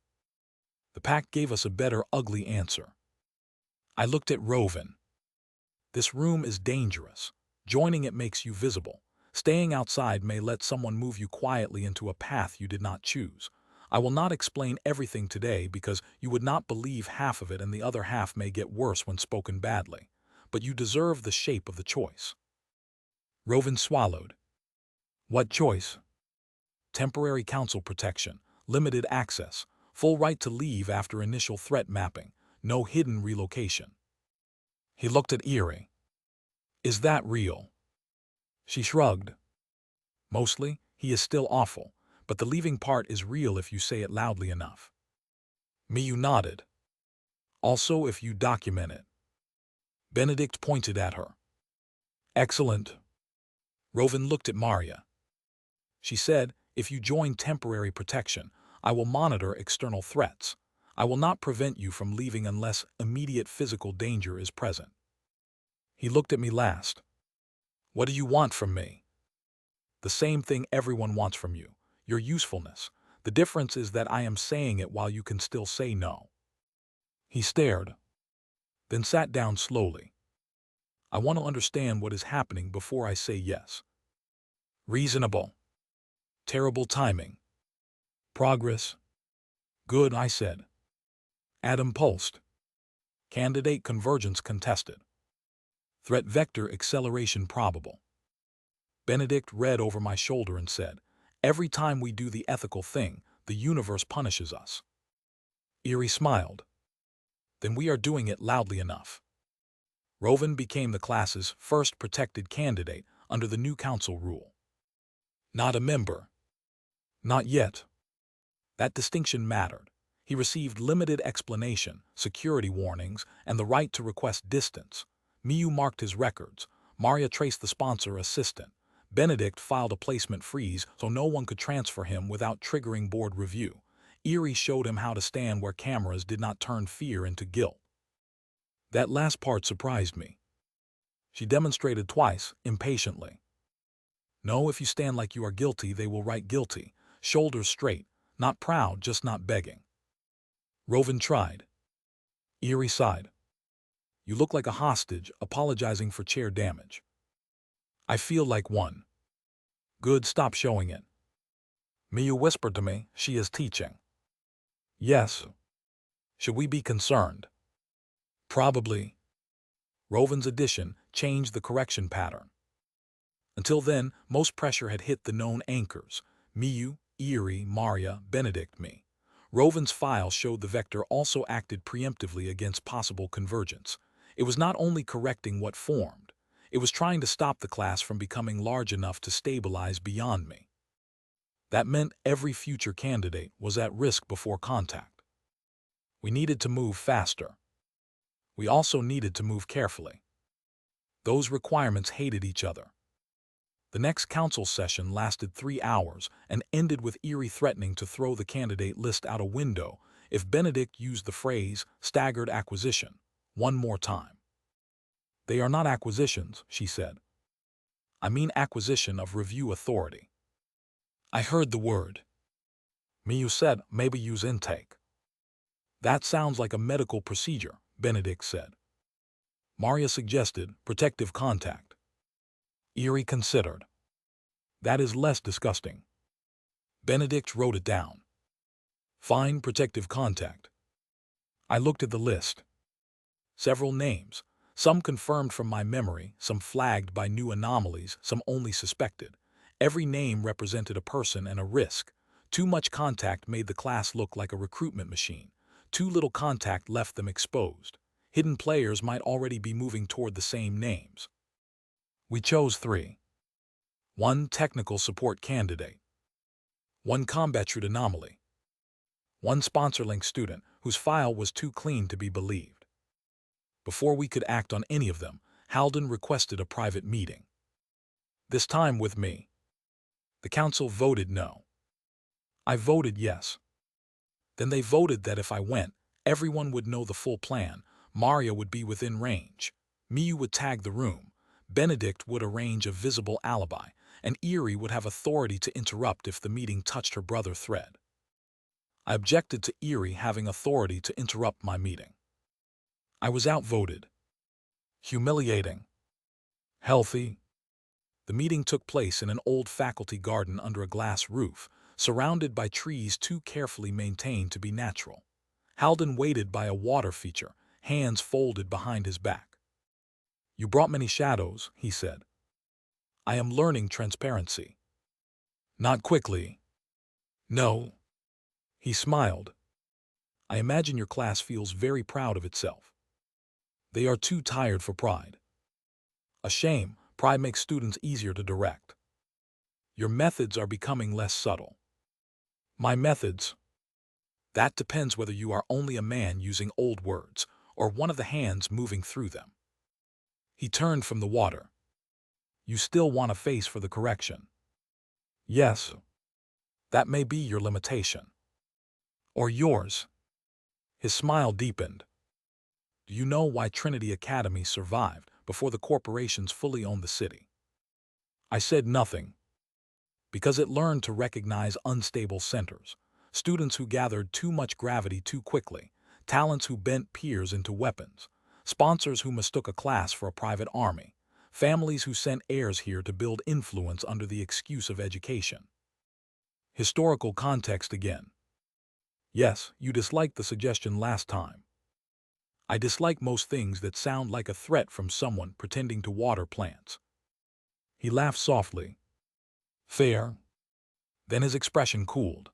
The pact gave us a better ugly answer. I looked at Rovan. This room is dangerous. Joining it makes you visible. Staying outside may let someone move you quietly into a path you did not choose. I will not explain everything today because you would not believe half of it and the other half may get worse when spoken badly. But you deserve the shape of the choice. Rovan swallowed. What choice? Temporary council protection, limited access, full right to leave after initial threat mapping, no hidden relocation. He looked at Eerie. Is that real? She shrugged. Mostly, he is still awful, but the leaving part is real if you say it loudly enough. Miyu nodded. Also if you document it. Benedict pointed at her. Excellent. Rowan looked at Maria. She said, if you join temporary protection, I will monitor external threats. I will not prevent you from leaving unless immediate physical danger is present. He looked at me last. What do you want from me? The same thing everyone wants from you, your usefulness. The difference is that I am saying it while you can still say no. He stared, then sat down slowly. I want to understand what is happening before I say yes. Reasonable. Terrible timing. Progress. Good, I said. Atom pulsed. Candidate convergence contested. Threat vector acceleration probable. Benedict read over my shoulder and said, every time we do the ethical thing, the universe punishes us. Eerie smiled. Then we are doing it loudly enough. Rowan became the class's first protected candidate under the new council rule. Not a member. Not yet. That distinction mattered. He received limited explanation, security warnings, and the right to request distance. Miyu marked his records. Maria traced the sponsor assistant. Benedict filed a placement freeze so no one could transfer him without triggering board review. Eerie showed him how to stand where cameras did not turn fear into guilt. That last part surprised me. She demonstrated twice, impatiently. No, if you stand like you are guilty, they will write guilty. Shoulders straight, not proud, just not begging. Rowan tried. Eerie sighed. You look like a hostage, apologizing for chair damage. I feel like one. Good, stop showing it. Miyu whispered to me, she is teaching. Yes. Should we be concerned? Probably. Rowan's addition changed the correction pattern. Until then, most pressure had hit the known anchors, Miyu, Eerie, Maria, Benedict, me. Rowan's file showed the vector also acted preemptively against possible convergence. It was not only correcting what formed, it was trying to stop the class from becoming large enough to stabilize beyond me. That meant every future candidate was at risk before contact. We needed to move faster. We also needed to move carefully. Those requirements hated each other. The next council session lasted 3 hours and ended with Eerie threatening to throw the candidate list out a window if Benedict used the phrase staggered acquisition one more time. They are not acquisitions, she said. I mean acquisition of review authority. I heard the word. Miyu said, maybe use intake. That sounds like a medical procedure, Benedict said. Maria suggested protective contact. Eerie considered. That is less disgusting. Benedict wrote it down. Fine, protective contact. I looked at the list. Several names, some confirmed from my memory, some flagged by new anomalies, some only suspected. Every name represented a person and a risk. Too much contact made the class look like a recruitment machine. Too little contact left them exposed. Hidden players might already be moving toward the same names. We chose 3. 1 technical support candidate. 1 combat-root anomaly. 1 sponsor-link student whose file was too clean to be believed. Before we could act on any of them, Halden requested a private meeting. This time with me. The council voted no. I voted yes. Then they voted that if I went, everyone would know the full plan. Maria would be within range. Miyu would tag the room. Benedict would arrange a visible alibi, and Eerie would have authority to interrupt if the meeting touched her brother Thread. I objected to Eerie having authority to interrupt my meeting. I was outvoted. Humiliating. Healthy. The meeting took place in an old faculty garden under a glass roof, surrounded by trees too carefully maintained to be natural. Halden waited by a water feature, hands folded behind his back. You brought many shadows, he said. I am learning transparency. Not quickly. No. He smiled. I imagine your class feels very proud of itself. They are too tired for pride. A shame, pride makes students easier to direct. Your methods are becoming less subtle. My methods? That depends whether you are only a man using old words or one of the hands moving through them. He turned from the water. You still want a face for the correction? Yes. That may be your limitation. Or yours. His smile deepened. Do you know why Trinity Academy survived before the corporations fully owned the city? I said nothing. Because it learned to recognize unstable centers, students who gathered too much gravity too quickly, talents who bent peers into weapons, sponsors who mistook a class for a private army, families who sent heirs here to build influence under the excuse of education. Historical context again. Yes, you disliked the suggestion last time. I dislike most things that sound like a threat from someone pretending to water plants. He laughed softly. Fair. Then his expression cooled.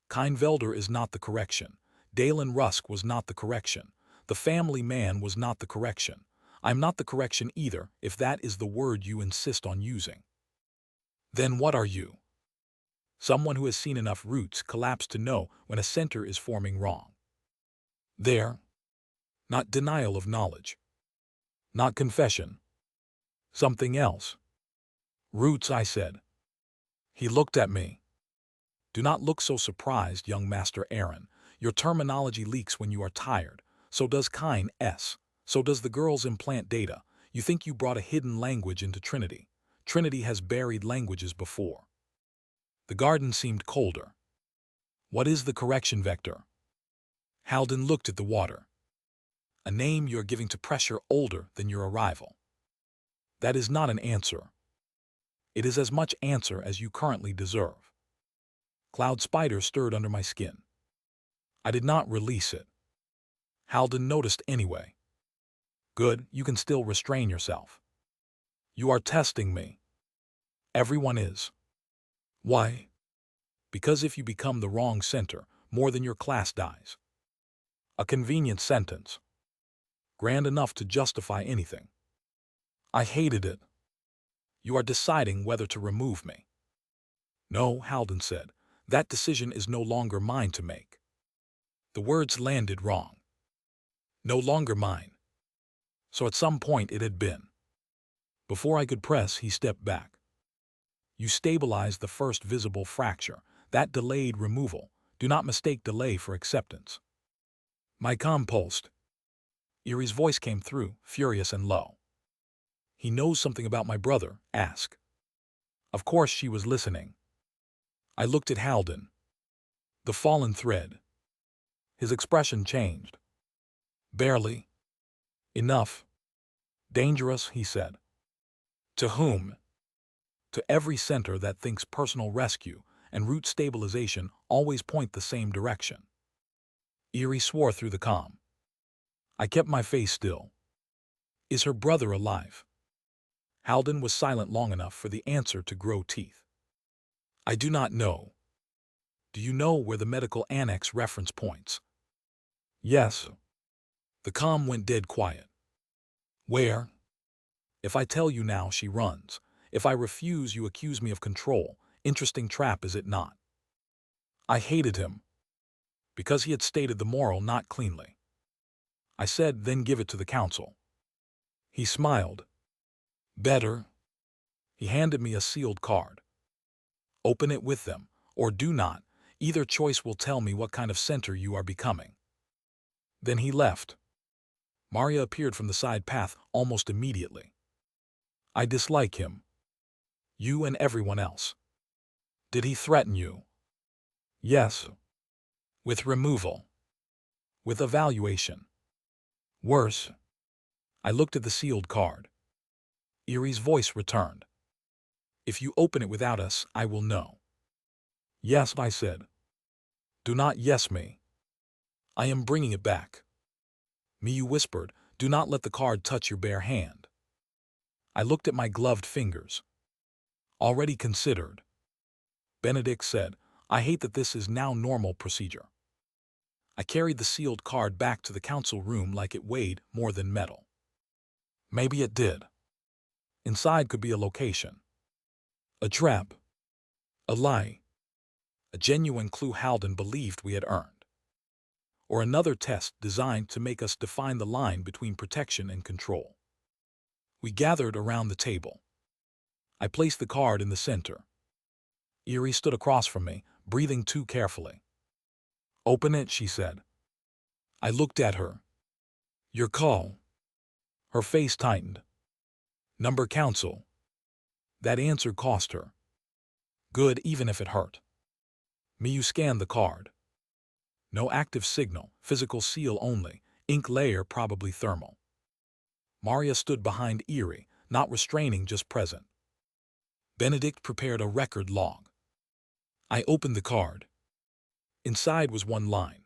Keinvelder is not the correction. Dalen Rusk was not the correction. The family man was not the correction. I'm not the correction either, if that is the word you insist on using. Then what are you? Someone who has seen enough roots collapse to know when a center is forming wrong. There. Not denial of knowledge. Not confession. Something else. Roots, I said. He looked at me. Do not look so surprised, young Master Aaron. Your terminology leaks when you are tired. So does Kine S. So does the girls implant data. You think you brought a hidden language into Trinity. Trinity has buried languages before. The garden seemed colder. What is the correction vector? Halden looked at the water. A name you're giving to pressure older than your arrival. That is not an answer. It is as much answer as you currently deserve. Cloud spider stirred under my skin. I did not release it. Halden noticed anyway. Good, you can still restrain yourself. You are testing me. Everyone is. Why? Because if you become the wrong center, more than your class dies. A convenient sentence. Grand enough to justify anything. I hated it. You are deciding whether to remove me. No, Halden said. That decision is no longer mine to make. The words landed wrong. No longer mine. So at some point it had been. Before I could press, he stepped back. You stabilized the first visible fracture. That delayed removal. Do not mistake delay for acceptance. My compost. Erie's voice came through, furious and low. He knows something about my brother, ask. Of course she was listening. I looked at Halden. The fallen thread. His expression changed. Barely. Enough. Dangerous, he said. To whom? To every center that thinks personal rescue and root stabilization always point the same direction. Erie swore through the calm. I kept my face still. Is her brother alive? Halden was silent long enough for the answer to grow teeth. I do not know. Do you know where the medical annex reference points? Yes. The calm went dead quiet. Where? If I tell you now, she runs. If I refuse, you accuse me of control. Interesting trap, is it not? I hated him. Because he had stated the moral not cleanly. I said, then give it to the council. He smiled. Better. He handed me a sealed card. Open it with them, or do not. Either choice will tell me what kind of center you are becoming. Then he left. Maria appeared from the side path almost immediately. I dislike him. You and everyone else. Did he threaten you? Yes. With removal. With evaluation. Worse. I looked at the sealed card. Erie's voice returned. If you open it without us, I will know. Yes, I said. Do not yes me. I am bringing it back. Miyu whispered, do not let the card touch your bare hand. I looked at my gloved fingers. Already considered. Benedict said, I hate that this is now normal procedure. I carried the sealed card back to the council room like it weighed more than metal. Maybe it did. Inside could be a location. A trap. A lie. A genuine clue Halden believed we had earned. Or another test designed to make us define the line between protection and control. We gathered around the table. I placed the card in the center. Eerie stood across from me, breathing too carefully. "Open it," she said. I looked at her. "Your call." Her face tightened. "Number council." That answer cost her. Good, even if it hurt. Miyu scanned the card. No active signal, physical seal only, ink layer probably thermal. Maria stood behind Eerie, not restraining, just present. Benedict prepared a record log. I opened the card. Inside was one line.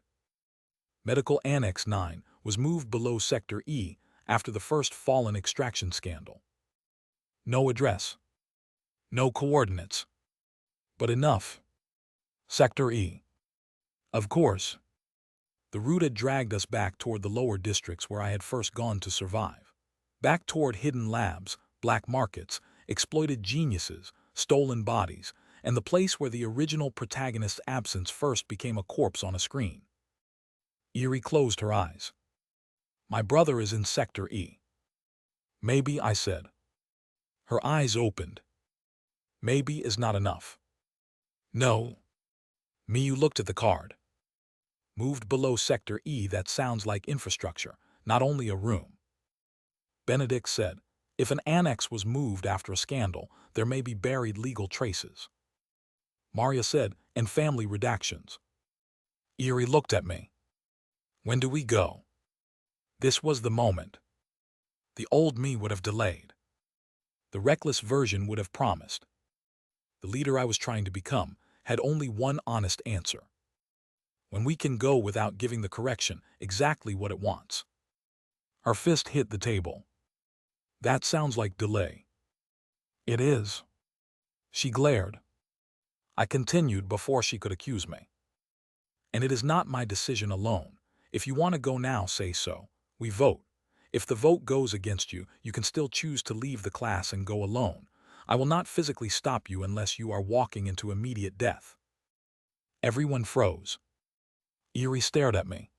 Medical Annex 9 was moved below Sector E after the first Fallen extraction scandal. No address. No coordinates. But enough. Sector E. Of course. The route had dragged us back toward the lower districts where I had first gone to survive. Back toward hidden labs, black markets, exploited geniuses, stolen bodies, and the place where the original protagonist's absence first became a corpse on a screen. Eerie closed her eyes. "My brother is in Sector E." "Maybe," I said. Her eyes opened. "Maybe is not enough." "No." Miyu looked at the card. "Moved below Sector E, that sounds like infrastructure, not only a room." Benedict said, "If an annex was moved after a scandal, there may be buried legal traces." Maria said, "And family redactions." Eerie looked at me. "When do we go?" This was the moment. The old me would have delayed. The reckless version would have promised. The leader I was trying to become had only one honest answer. When we can go without giving the correction exactly what it wants. Her fist hit the table. "That sounds like delay." "It is." She glared. I continued before she could accuse me. "And it is not my decision alone. If you want to go now, say so. We vote. If the vote goes against you, you can still choose to leave the class and go alone. I will not physically stop you unless you are walking into immediate death." Everyone froze. Eerie stared at me.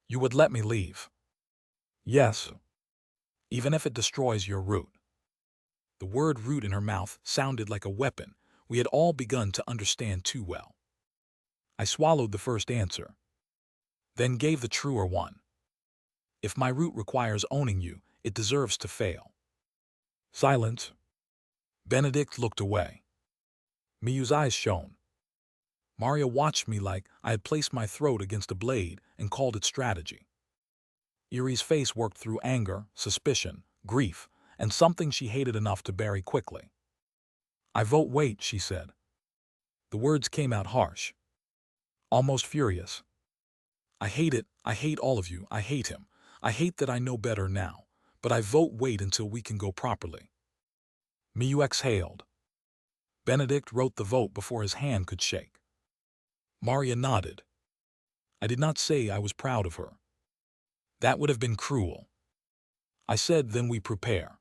"You would let me leave?" "Yes. Even if it destroys your route." The word root in her mouth sounded like a weapon we had all begun to understand too well. I swallowed the first answer, then gave the truer one. "If my route requires owning you, it deserves to fail." Silence. Benedict looked away. Miyu's eyes shone. Maria watched me like I had placed my throat against a blade and called it strategy. Eerie's face worked through anger, suspicion, grief, and something she hated enough to bury quickly. "I vote wait," she said. The words came out harsh. Almost furious. "I hate it. I hate all of you. I hate him. I hate that I know better now. But I vote wait until we can go properly." Miyu exhaled. Benedict wrote the vote before his hand could shake. Maria nodded. I did not say I was proud of her. That would have been cruel. I said, "Then we prepare."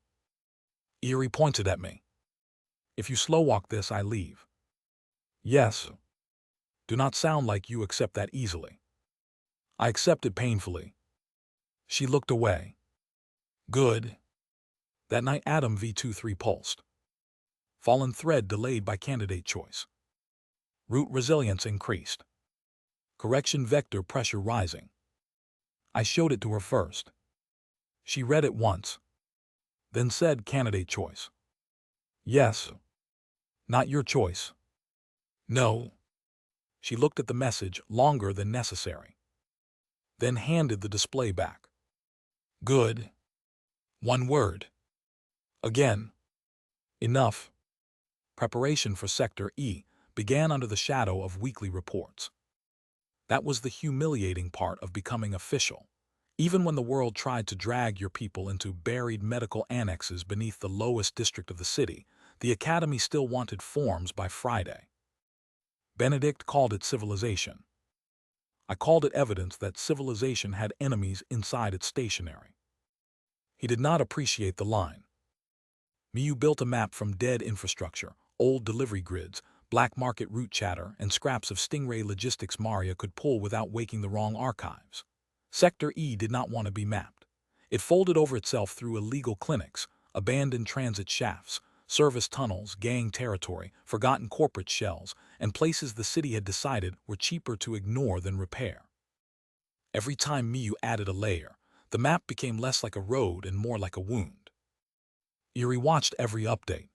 Eerie pointed at me. "If you slow walk this, I leave." "Yes." "Do not sound like you accept that easily." I accepted painfully. She looked away. "Good." That night Atom V23 pulsed. Fallen thread delayed by candidate choice. Root resilience increased. Correction vector pressure rising. I showed it to her first. She read it once. Then said, "Candidate choice." "Yes." "Not your choice." "No." She looked at the message longer than necessary. Then handed the display back. "Good." One word. Again. Enough. Preparation for Sector E began under the shadow of weekly reports. That was the humiliating part of becoming official. Even when the world tried to drag your people into buried medical annexes beneath the lowest district of the city, the Academy still wanted forms by Friday. Benedict called it civilization. I called it evidence that civilization had enemies inside its stationery. He did not appreciate the line. Miyu built a map from dead infrastructure, old delivery grids, black market route chatter, and scraps of Stingray logistics Maria could pull without waking the wrong archives. Sector E did not want to be mapped. It folded over itself through illegal clinics, abandoned transit shafts, service tunnels, gang territory, forgotten corporate shells, and places the city had decided were cheaper to ignore than repair. Every time Miyu added a layer, the map became less like a road and more like a wound. Eerie watched every update.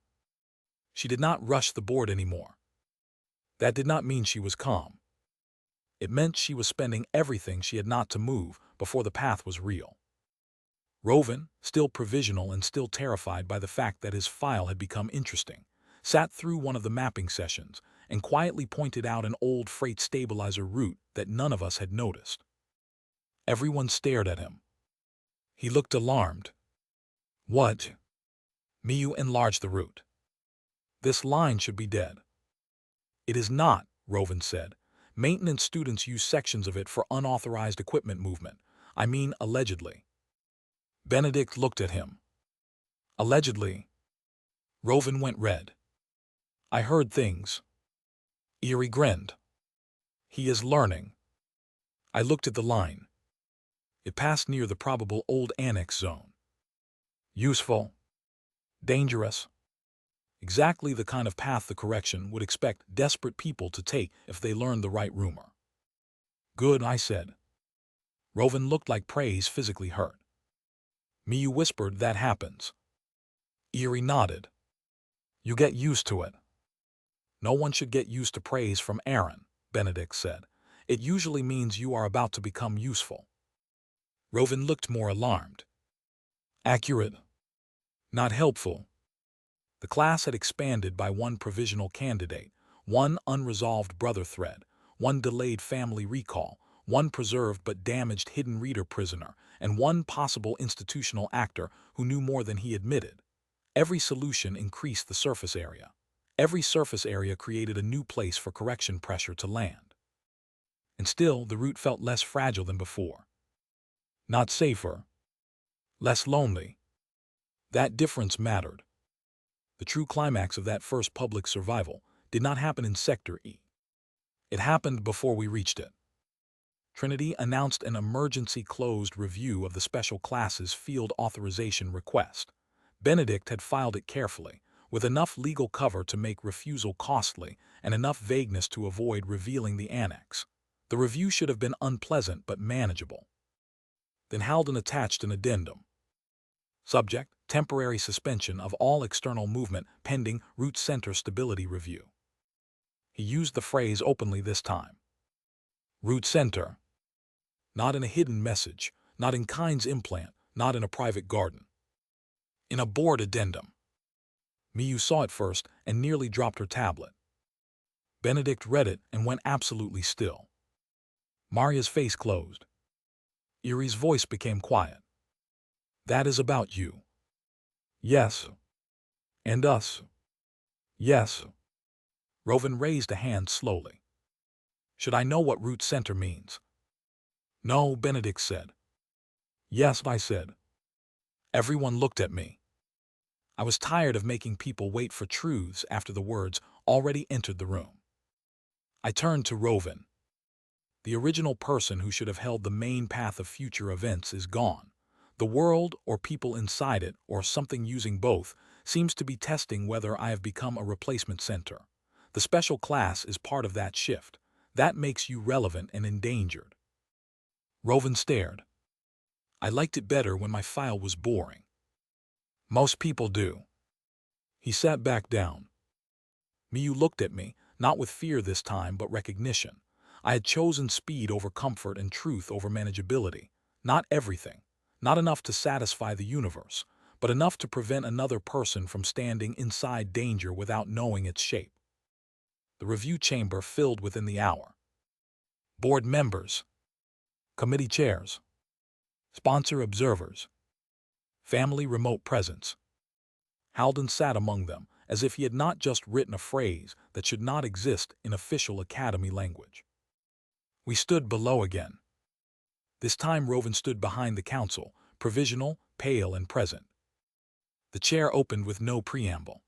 She did not rush the board anymore. That did not mean she was calm. It meant she was spending everything she had not to move before the path was real. Rovan, still provisional and still terrified by the fact that his file had become interesting, sat through one of the mapping sessions and quietly pointed out an old freight stabilizer route that none of us had noticed. Everyone stared at him. He looked alarmed. What? Miyu enlarged the route. This line should be dead. It is not, Rovan said. Maintenance students use sections of it for unauthorized equipment movement. I mean, allegedly. Benedict looked at him. Allegedly. Rovan went red. I heard things. Eerie grinned. He is learning. I looked at the line. It passed near the probable old annex zone. Useful. Dangerous. Exactly the kind of path the correction would expect desperate people to take if they learned the right rumor. Good, I said. Rovan looked like praise physically hurt. Miyu whispered, that happens. Eerie nodded. You get used to it. No one should get used to praise from Aaron, Benedict said. It usually means you are about to become useful. Rovan looked more alarmed. Accurate. Not helpful. The class had expanded by one provisional candidate, one unresolved brother thread, one delayed family recall, one preserved but damaged hidden reader prisoner, and one possible institutional actor who knew more than he admitted. Every solution increased the surface area. Every surface area created a new place for correction pressure to land. And still, the route felt less fragile than before. Not safer. Less lonely. That difference mattered. The true climax of that first public survival did not happen in Sector E. It happened before we reached it. Trinity announced an emergency closed review of the special class's field authorization request. Benedict had filed it carefully, with enough legal cover to make refusal costly and enough vagueness to avoid revealing the annex. The review should have been unpleasant but manageable. Then Halden attached an addendum. Subject, temporary suspension of all external movement pending root center stability review. He used the phrase openly this time. Root center. Not in a hidden message, not in Kind's implant, not in a private garden. In a board addendum. Miyu saw it first and nearly dropped her tablet. Benedict read it and went absolutely still. Maria's face closed. Eerie's voice became quiet. That is about you. Yes. And us. Yes. Rovan raised a hand slowly. Should I know what root center means? No, Benedict said. Yes, I said. Everyone looked at me. I was tired of making people wait for truths after the words already entered the room. I turned to Rovan. The original person who should have held the main path of future events is gone. The world, or people inside it, or something using both, seems to be testing whether I have become a replacement center. The special class is part of that shift. That makes you relevant and endangered. Rovan stared. I liked it better when my file was boring. Most people do. He sat back down. Miyu looked at me, not with fear this time, but recognition. I had chosen speed over comfort and truth over manageability. Not everything. Not enough to satisfy the universe, but enough to prevent another person from standing inside danger without knowing its shape. The review chamber filled within the hour. Board members. Committee chairs. Sponsor observers. Family remote presence. Halden sat among them, as if he had not just written a phrase that should not exist in official academy language. We stood below again. This time Rovan stood behind the council, provisional, pale and present. The chair opened with no preamble.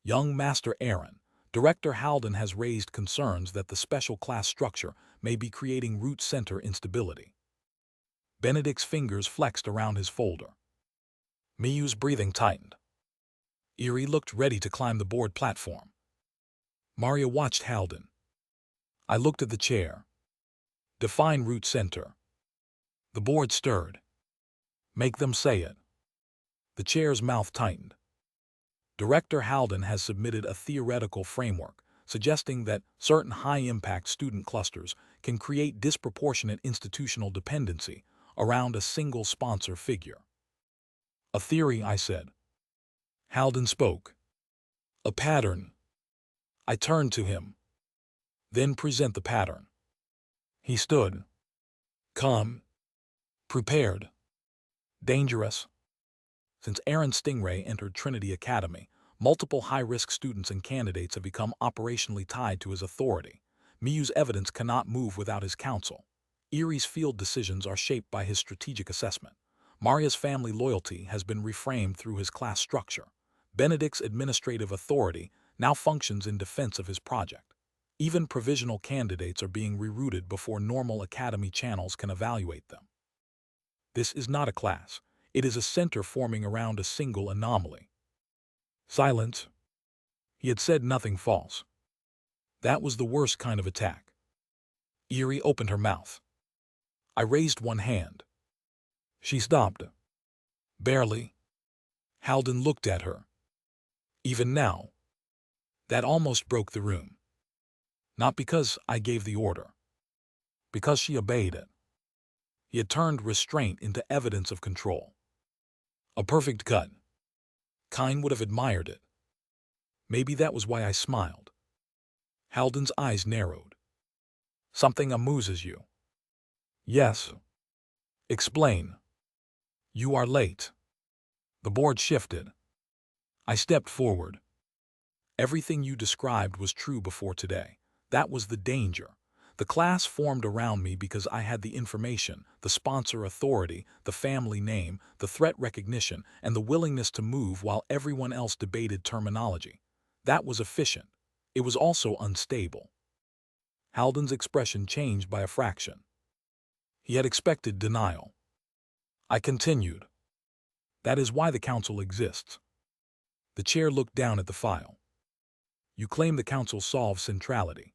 Young Master Aaron, Director Halden has raised concerns that the special class structure may be creating root center instability. Benedict's fingers flexed around his folder. Miyu's breathing tightened. Eerie looked ready to climb the board platform. Maria watched Halden. I looked at the chair. Define root center. The board stirred. Make them say it. The chair's mouth tightened. Director Halden has submitted a theoretical framework suggesting that certain high-impact student clusters can create disproportionate institutional dependency around a single sponsor figure. A theory, I said. Halden spoke. A pattern. I turned to him. Then present the pattern. He stood. Calm. Prepared. Dangerous. Since Aaron Stingray entered Trinity Academy, multiple high-risk students and candidates have become operationally tied to his authority. Miyu's evidence cannot move without his counsel. Erie's field decisions are shaped by his strategic assessment. Maria's family loyalty has been reframed through his class structure. Benedict's administrative authority now functions in defense of his project. Even provisional candidates are being rerouted before normal academy channels can evaluate them. This is not a class. It is a center forming around a single anomaly. Silence. He had said nothing false. That was the worst kind of attack. Erie opened her mouth. I raised one hand. She stopped. Barely. Halden looked at her. Even now. That almost broke the room. Not because I gave the order. Because she obeyed it. He had turned restraint into evidence of control. A perfect cut. Kine would have admired it. Maybe that was why I smiled. Halden's eyes narrowed. Something amuses you. Yes. Explain. You are late. The board shifted. I stepped forward. Everything you described was true before today. That was the danger. The class formed around me because I had the information, the sponsor authority, the family name, the threat recognition, and the willingness to move while everyone else debated terminology. That was efficient. It was also unstable. Halden's expression changed by a fraction. He had expected denial. I continued. That is why the council exists. The chair looked down at the file. You claim the council solves centrality.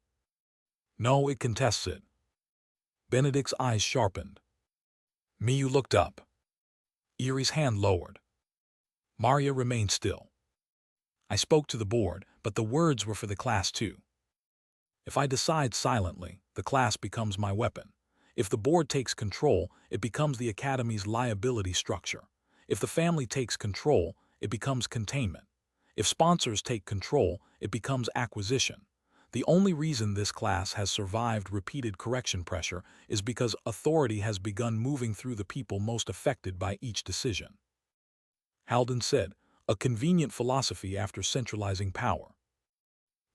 No, it contests it. Benedict's eyes sharpened. Miyu looked up. Erie's hand lowered. Maria remained still. I spoke to the board, but the words were for the class too. If I decide silently, the class becomes my weapon. If the board takes control, it becomes the academy's liability structure. If the family takes control, it becomes containment. If sponsors take control, it becomes acquisition. The only reason this class has survived repeated correction pressure is because authority has begun moving through the people most affected by each decision. Halden said, a convenient philosophy after centralizing power.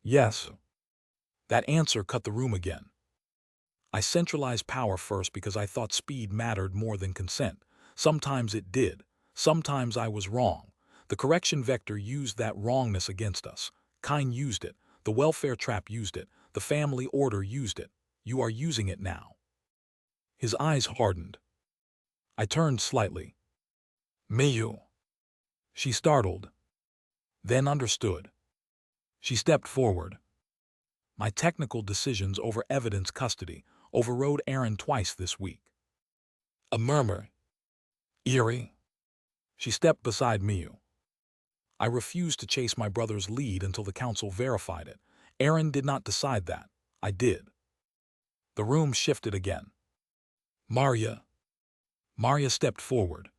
Yes. That answer cut the room again. I centralized power first because I thought speed mattered more than consent. Sometimes it did. Sometimes I was wrong. The correction vector used that wrongness against us. Kine used it. The welfare trap used it. The family order used it. You are using it now. His eyes hardened. I turned slightly. Miyu. She startled. Then understood. She stepped forward. My technical decisions over evidence custody overrode Aaron twice this week. A murmur. Eerie. She stepped beside Miyu. I refused to chase my brother's lead until the council verified it. Aaron did not decide that. I did. The room shifted again. Maria. Maria stepped forward.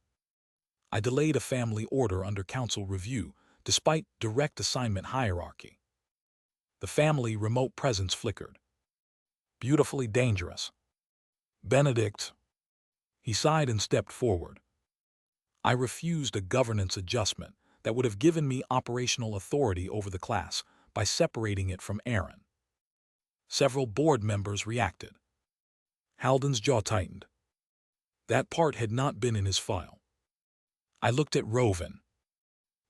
I delayed a family order under council review, despite direct assignment hierarchy. The family remote presence flickered. Beautifully dangerous. Benedict. He sighed and stepped forward. I refused a governance adjustment that would have given me operational authority over the class by separating it from Aaron. Several board members reacted. Halden's jaw tightened. That part had not been in his file. I looked at Roven.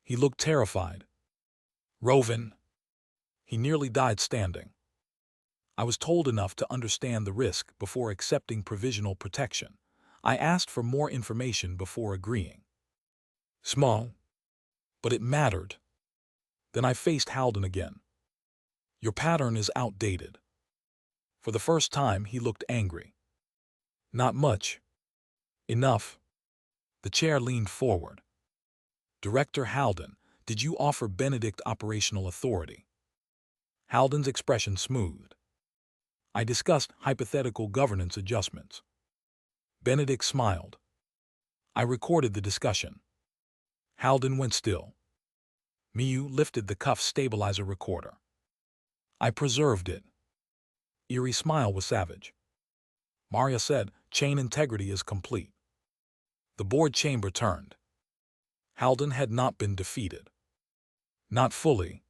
He looked terrified. Roven. He nearly died standing. I was told enough to understand the risk before accepting provisional protection. I asked for more information before agreeing. Small, but it mattered. Then I faced Halden again. Your pattern is outdated. For the first time, he looked angry. Not much. Enough. The chair leaned forward. Director Halden, did you offer Benedict operational authority? Halden's expression smoothed. I discussed hypothetical governance adjustments. Benedict smiled. I recorded the discussion. Halden went still. Miyu lifted the cuff stabilizer recorder. I preserved it. Erie's smile was savage. Maria said, chain integrity is complete. The board chamber turned. Halden had not been defeated. Not fully.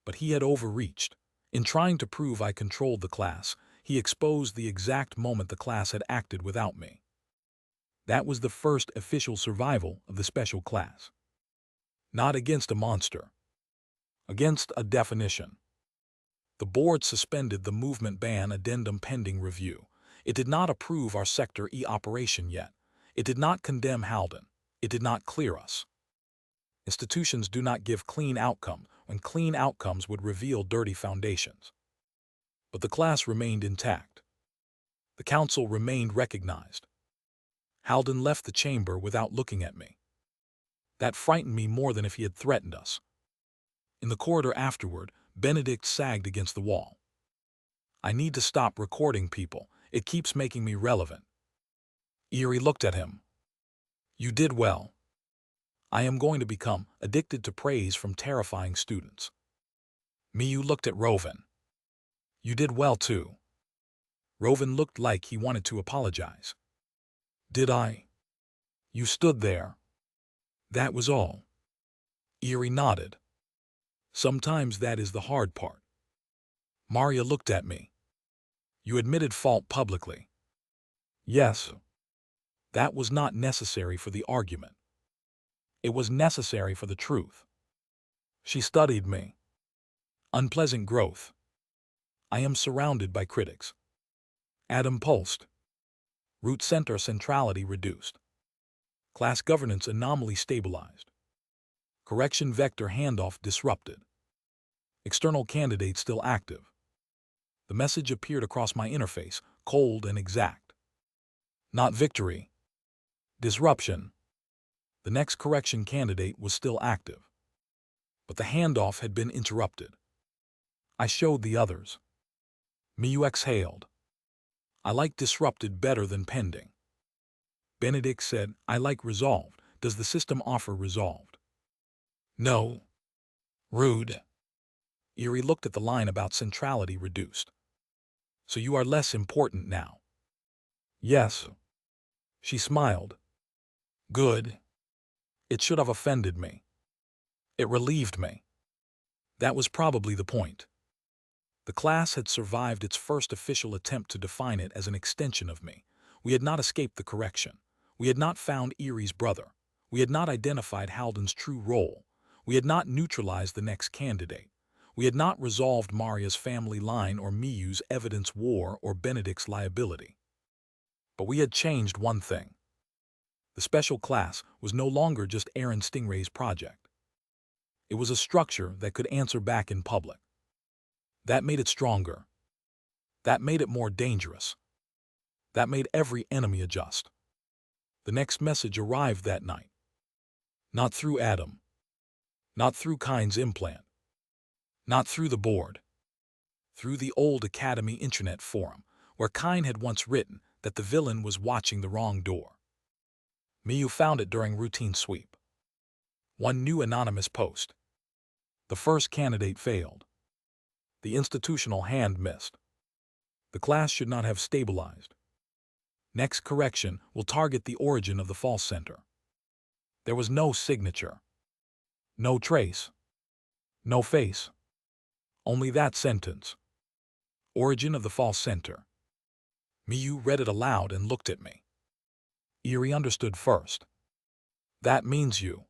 But he had overreached. In trying to prove I controlled the class, he exposed the exact moment the class had acted without me. That was the first official survival of the special class. Not against a monster. Against a definition. The board suspended the movement ban addendum pending review. It did not approve our Sector E operation yet. It did not condemn Halden. It did not clear us. Institutions do not give clean outcomes when clean outcomes would reveal dirty foundations. But the class remained intact. The council remained recognized. Halden left the chamber without looking at me. That frightened me more than if he had threatened us. In the corridor afterward, Benedict sagged against the wall. I need to stop recording people. It keeps making me relevant. Erie looked at him. You did well. I am going to become addicted to praise from terrifying students. Miyu looked at Rovan. You did well too. Rovan looked like he wanted to apologize. Did I? You stood there. That was all. Erie nodded. Sometimes that is the hard part. Maria looked at me. You admitted fault publicly. Yes. That was not necessary for the argument. It was necessary for the truth. She studied me. Unpleasant growth. I am surrounded by critics. Atom pulsed. Root center centrality reduced. Class governance anomaly stabilized. Correction vector handoff disrupted. External candidate still active. The message appeared across my interface, cold and exact. Not victory. Disruption. The next correction candidate was still active. But the handoff had been interrupted. I showed the others. Miyu exhaled. I like disrupted better than pending. Benedict said, I like resolved. Does the system offer resolved? No. Rude. Erie looked at the line about centrality reduced. So you are less important now. Yes. She smiled. Good. It should have offended me. It relieved me. That was probably the point. The class had survived its first official attempt to define it as an extension of me. We had not escaped the correction. We had not found Erie's brother. We had not identified Halden's true role. We had not neutralized the next candidate. We had not resolved Maria's family line or Miyu's evidence war or Benedict's liability. But we had changed one thing. The special class was no longer just Aaron Stingray's project. It was a structure that could answer back in public. That made it stronger. That made it more dangerous. That made every enemy adjust. The next message arrived that night. Not through Adam. Not through Kine's implant. Not through the board. Through the old Academy Internet forum, where Kine had once written that the villain was watching the wrong door. Miyu found it during routine sweep. One new anonymous post. The first candidate failed. The institutional hand missed. The class should not have stabilized. Next correction will target the origin of the false center. There was no signature. No trace. No face. Only that sentence. Origin of the false center. Miyu read it aloud and looked at me. Erie understood first. That means you.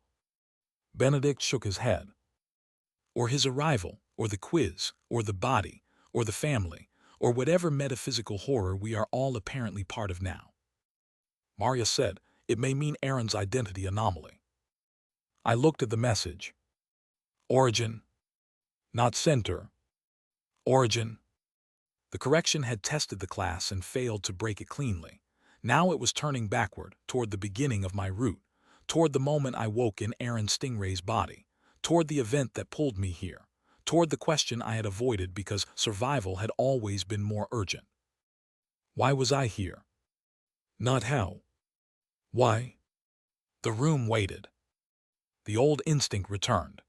Benedict shook his head. Or his arrival, or the quiz, or the body, or the family, or whatever metaphysical horror we are all apparently part of now. Maria said, it may mean Aaron's identity anomaly. I looked at the message. Origin, not center. Origin. The correction had tested the class and failed to break it cleanly. Now it was turning backward, toward the beginning of my route, toward the moment I woke in Aaron Stingray's body, toward the event that pulled me here, toward the question I had avoided because survival had always been more urgent. Why was I here? Not how. Why? The room waited. The old instinct returned.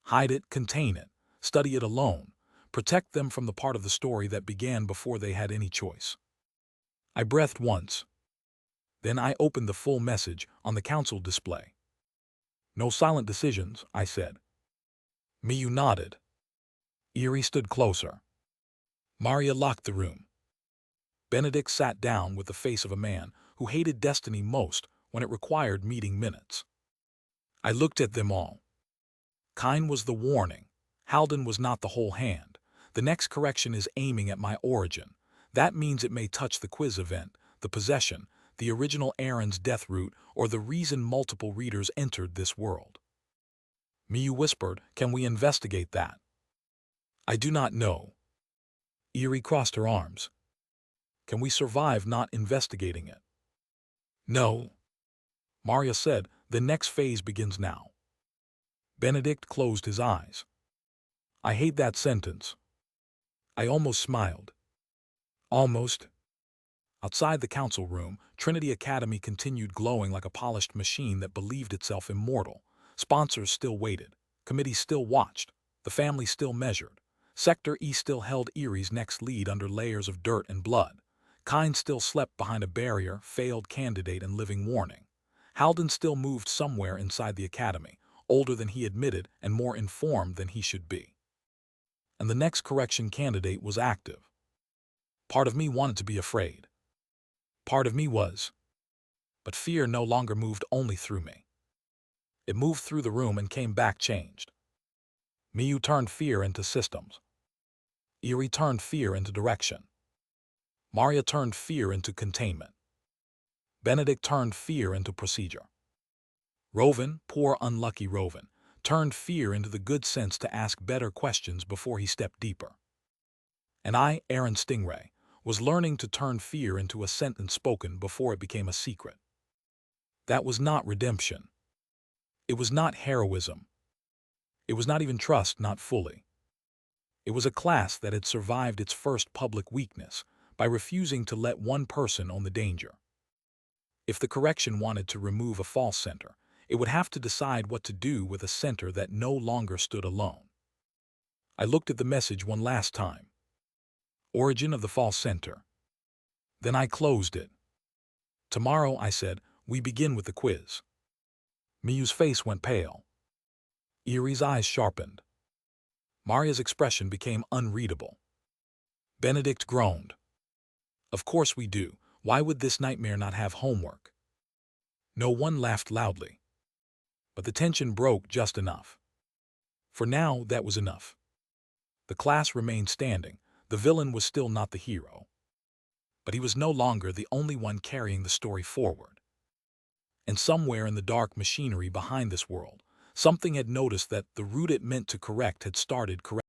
Hide it, contain it, study it alone, protect them from the part of the story that began before they had any choice. I breathed once. Then I opened the full message on the council display. No silent decisions, I said. Miyu nodded. Eerie stood closer. Maria locked the room. Benedict sat down with the face of a man who hated destiny most when it required meeting minutes. I looked at them all. Kine was the warning. Halden was not the whole hand. The next correction is aiming at my origin. That means it may touch the quiz event, the possession, the original Aaron's death route, or the reason multiple readers entered this world. Miyu whispered, "Can we investigate that?" I do not know. Eerie crossed her arms. Can we survive not investigating it? No. Maria said, the next phase begins now. Benedict closed his eyes. I hate that sentence. I almost smiled. Almost. Outside the council room, Trinity Academy continued glowing like a polished machine that believed itself immortal. Sponsors still waited. Committees still watched. The family still measured. Sector E still held Erie's next lead under layers of dirt and blood. Kine still slept behind a barrier, failed candidate and living warning. Halden still moved somewhere inside the academy, older than he admitted and more informed than he should be. And the next correction candidate was active. Part of me wanted to be afraid. Part of me was. But fear no longer moved only through me. It moved through the room and came back changed. Miyu turned fear into systems. Eerie turned fear into direction. Maria turned fear into containment. Benedict turned fear into procedure. Roven, poor unlucky Roven, turned fear into the good sense to ask better questions before he stepped deeper. And I, Aaron Stingray, was learning to turn fear into a sentence spoken before it became a secret. That was not redemption. It was not heroism. It was not even trust, not fully. It was a class that had survived its first public weakness by refusing to let one person own the danger. If the correction wanted to remove a false center, it would have to decide what to do with a center that no longer stood alone. I looked at the message one last time. Origin of the false center. Then I closed it. Tomorrow, I said, we begin with the quiz. Miyu's face went pale. Erie's eyes sharpened. Maria's expression became unreadable. Benedict groaned. Of course we do. Why would this nightmare not have homework? No one laughed loudly. But the tension broke just enough. For now, that was enough. The class remained standing. The villain was still not the hero. But he was no longer the only one carrying the story forward. And somewhere in the dark machinery behind this world, something had noticed that the route it meant to correct had started correcting.